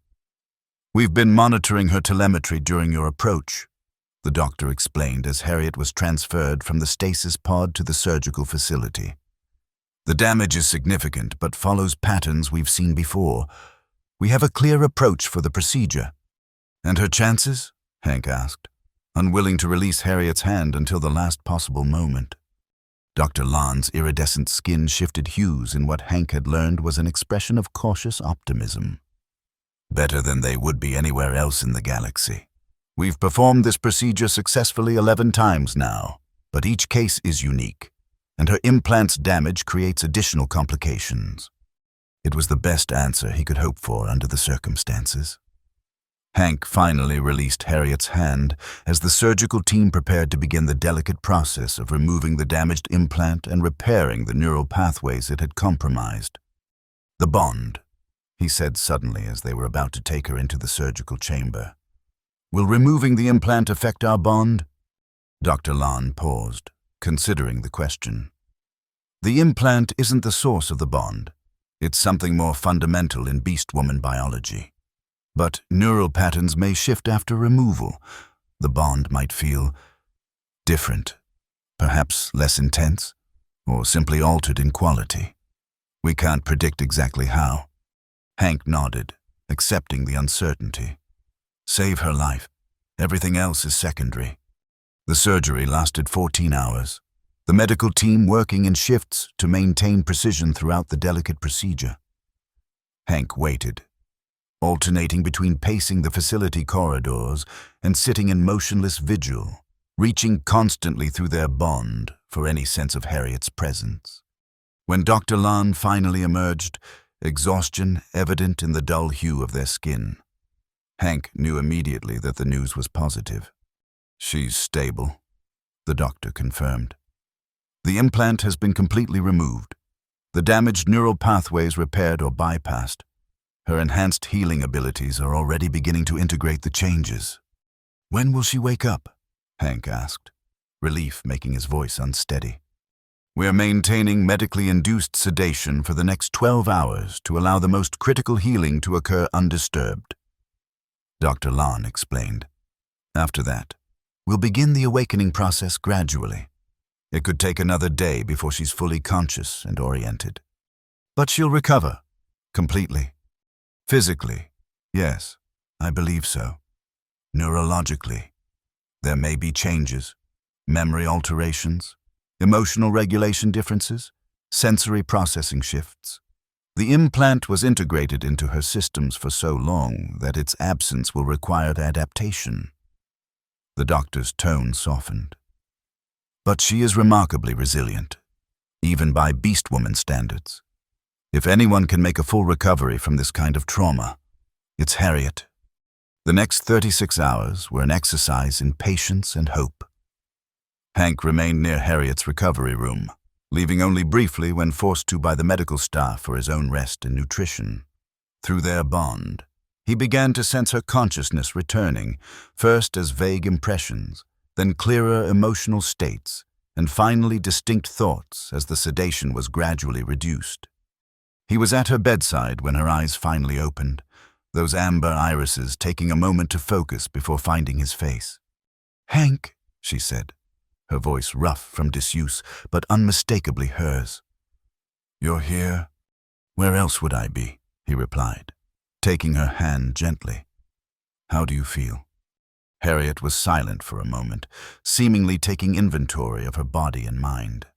"We've been monitoring her telemetry during your approach," the doctor explained as Harriet was transferred from the stasis pod to the surgical facility. "The damage is significant, but follows patterns we've seen before. We have a clear approach for the procedure." "And her chances?" Hank asked, unwilling to release Harriet's hand until the last possible moment. Dr. Lon's iridescent skin shifted hues in what Hank had learned was an expression of cautious optimism. "Better than they would be anywhere else in the galaxy. We've performed this procedure successfully 11 times now, but each case is unique, and her implant's damage creates additional complications." It was the best answer he could hope for under the circumstances. Hank finally released Harriet's hand as the surgical team prepared to begin the delicate process of removing the damaged implant and repairing the neural pathways it had compromised. "The bond," he said suddenly as they were about to take her into the surgical chamber. "Will removing the implant affect our bond?" Dr. Lon paused, considering the question. "The implant isn't the source of the bond. It's something more fundamental in Beastwoman biology. But neural patterns may shift after removal. The bond might feel different, perhaps less intense, or simply altered in quality. We can't predict exactly how." Hank nodded, accepting the uncertainty. "Save her life. Everything else is secondary." The surgery lasted 14 hours, the medical team working in shifts to maintain precision throughout the delicate procedure. Hank waited, alternating between pacing the facility corridors and sitting in motionless vigil, reaching constantly through their bond for any sense of Harriet's presence. When Dr. Lon finally emerged, exhaustion evident in the dull hue of their skin, Hank knew immediately that the news was positive. "She's stable," the doctor confirmed. "The implant has been completely removed, the damaged neural pathways repaired or bypassed. Her enhanced healing abilities are already beginning to integrate the changes." "When will she wake up?" Hank asked, relief making his voice unsteady. "We're maintaining medically induced sedation for the next 12 hours to allow the most critical healing to occur undisturbed," Dr. Lon explained. "After that, we'll begin the awakening process gradually. It could take another day before she's fully conscious and oriented. But she'll recover, completely. Physically, yes, I believe so. Neurologically, there may be changes, memory alterations, emotional regulation differences, sensory processing shifts. The implant was integrated into her systems for so long that its absence will require adaptation." The doctor's tone softened. "But she is remarkably resilient, even by Beastwoman standards. If anyone can make a full recovery from this kind of trauma, it's Harriet." The next 36 hours were an exercise in patience and hope. Hank remained near Harriet's recovery room, leaving only briefly when forced to by the medical staff for his own rest and nutrition. Through their bond, he began to sense her consciousness returning, first as vague impressions, then clearer emotional states, and finally distinct thoughts as the sedation was gradually reduced. He was at her bedside when her eyes finally opened, those amber irises taking a moment to focus before finding his face. "Hank," she said, her voice rough from disuse, but unmistakably hers. "You're here? Where else would I be?" he replied, taking her hand gently. "How do you feel?" Harriet was silent for a moment, seemingly taking inventory of her body and mind.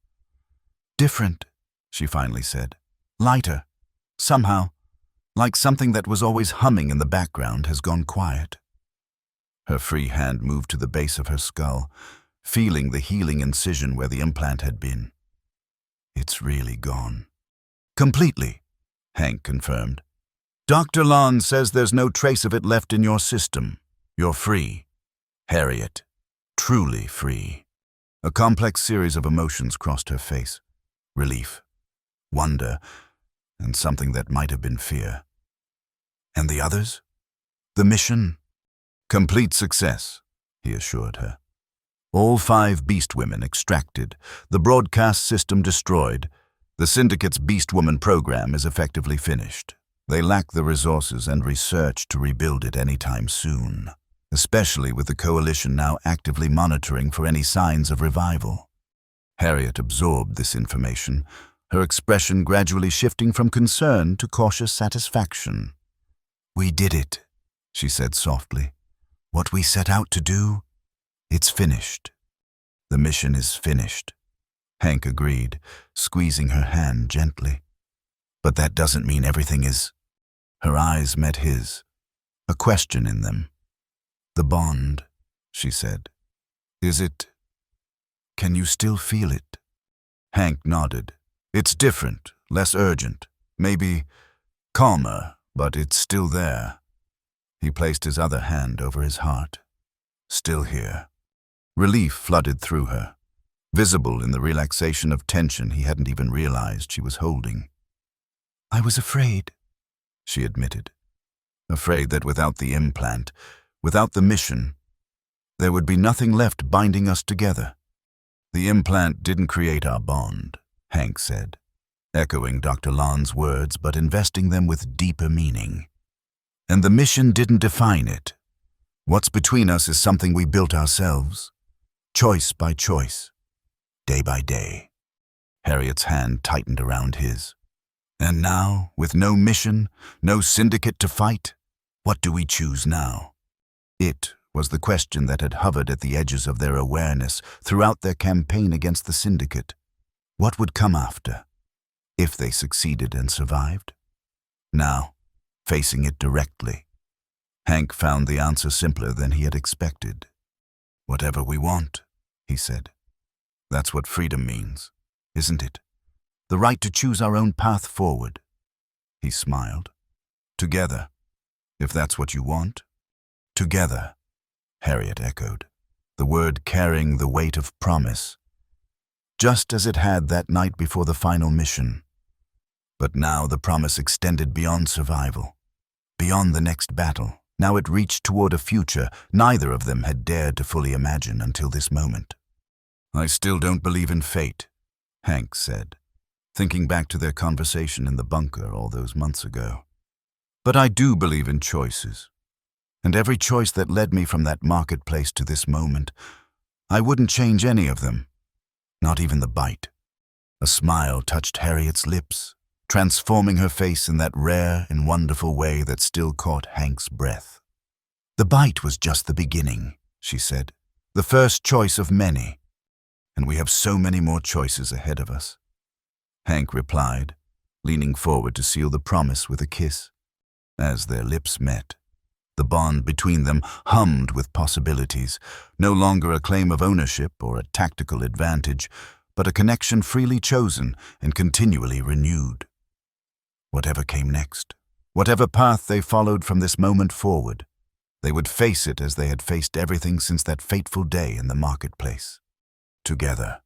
"Different," she finally said. "Lighter. Somehow, like something that was always humming in the background has gone quiet." Her free hand moved to the base of her skull, feeling the healing incision where the implant had been. "It's really gone." "Completely," Hank confirmed. "Dr. Lon says there's no trace of it left in your system. You're free. Harriet, truly free." A complex series of emotions crossed her face. Relief, wonder, and something that might have been fear. "And the others?" "The mission?" "Complete success," he assured her. "All 5 Beastwomen extracted, the broadcast system destroyed. The Syndicate's Beastwoman program is effectively finished. They lack the resources and research to rebuild it anytime soon, especially with the Coalition now actively monitoring for any signs of revival." Harriet absorbed this information, her expression gradually shifting from concern to cautious satisfaction. "We did it," she said softly. "What we set out to do, it's finished." "The mission is finished," Hank agreed, squeezing her hand gently. "But that doesn't mean everything is—" Her eyes met his, a question in them. "The bond," she said. "Is it— can you still feel it?" Hank nodded. "It's different, less urgent, maybe calmer, but it's still there." He placed his other hand over his heart. "Still here." Relief flooded through her, visible in the relaxation of tension he hadn't even realized she was holding. "I was afraid," she admitted. Afraid that without the implant, without the mission, there would be nothing left binding us together. "The implant didn't create our bond," Hank said, echoing Dr. Lon's words but investing them with deeper meaning. "And the mission didn't define it. What's between us is something we built ourselves, choice by choice, day by day." Harriet's hand tightened around his. "And now, with no mission, no syndicate to fight, what do we choose now?" It was the question that had hovered at the edges of their awareness throughout their campaign against the syndicate. What would come after, if they succeeded and survived? Now, facing it directly, Hank found the answer simpler than he had expected. "Whatever we want," he said. "That's what freedom means, isn't it? The right to choose our own path forward." He smiled. "Together, if that's what you want." "Together," Harriet echoed, the word carrying the weight of promise, just as it had that night before the final mission. But now the promise extended beyond survival, beyond the next battle. Now it reached toward a future neither of them had dared to fully imagine until this moment. I still don't believe in fate, Hank said, thinking back to their conversation in the bunker all those months ago. But I do believe in choices. And every choice that led me from that marketplace to this moment, I wouldn't change any of them, not even the bite. A smile touched Harriet's lips, transforming her face in that rare and wonderful way that still caught Hank's breath. The bite was just the beginning, she said, the first choice of many, and we have so many more choices ahead of us. Hank replied, leaning forward to seal the promise with a kiss. As their lips met, the bond between them hummed with possibilities, no longer a claim of ownership or a tactical advantage, but a connection freely chosen and continually renewed. Whatever came next, whatever path they followed from this moment forward, they would face it as they had faced everything since that fateful day in the marketplace. Together.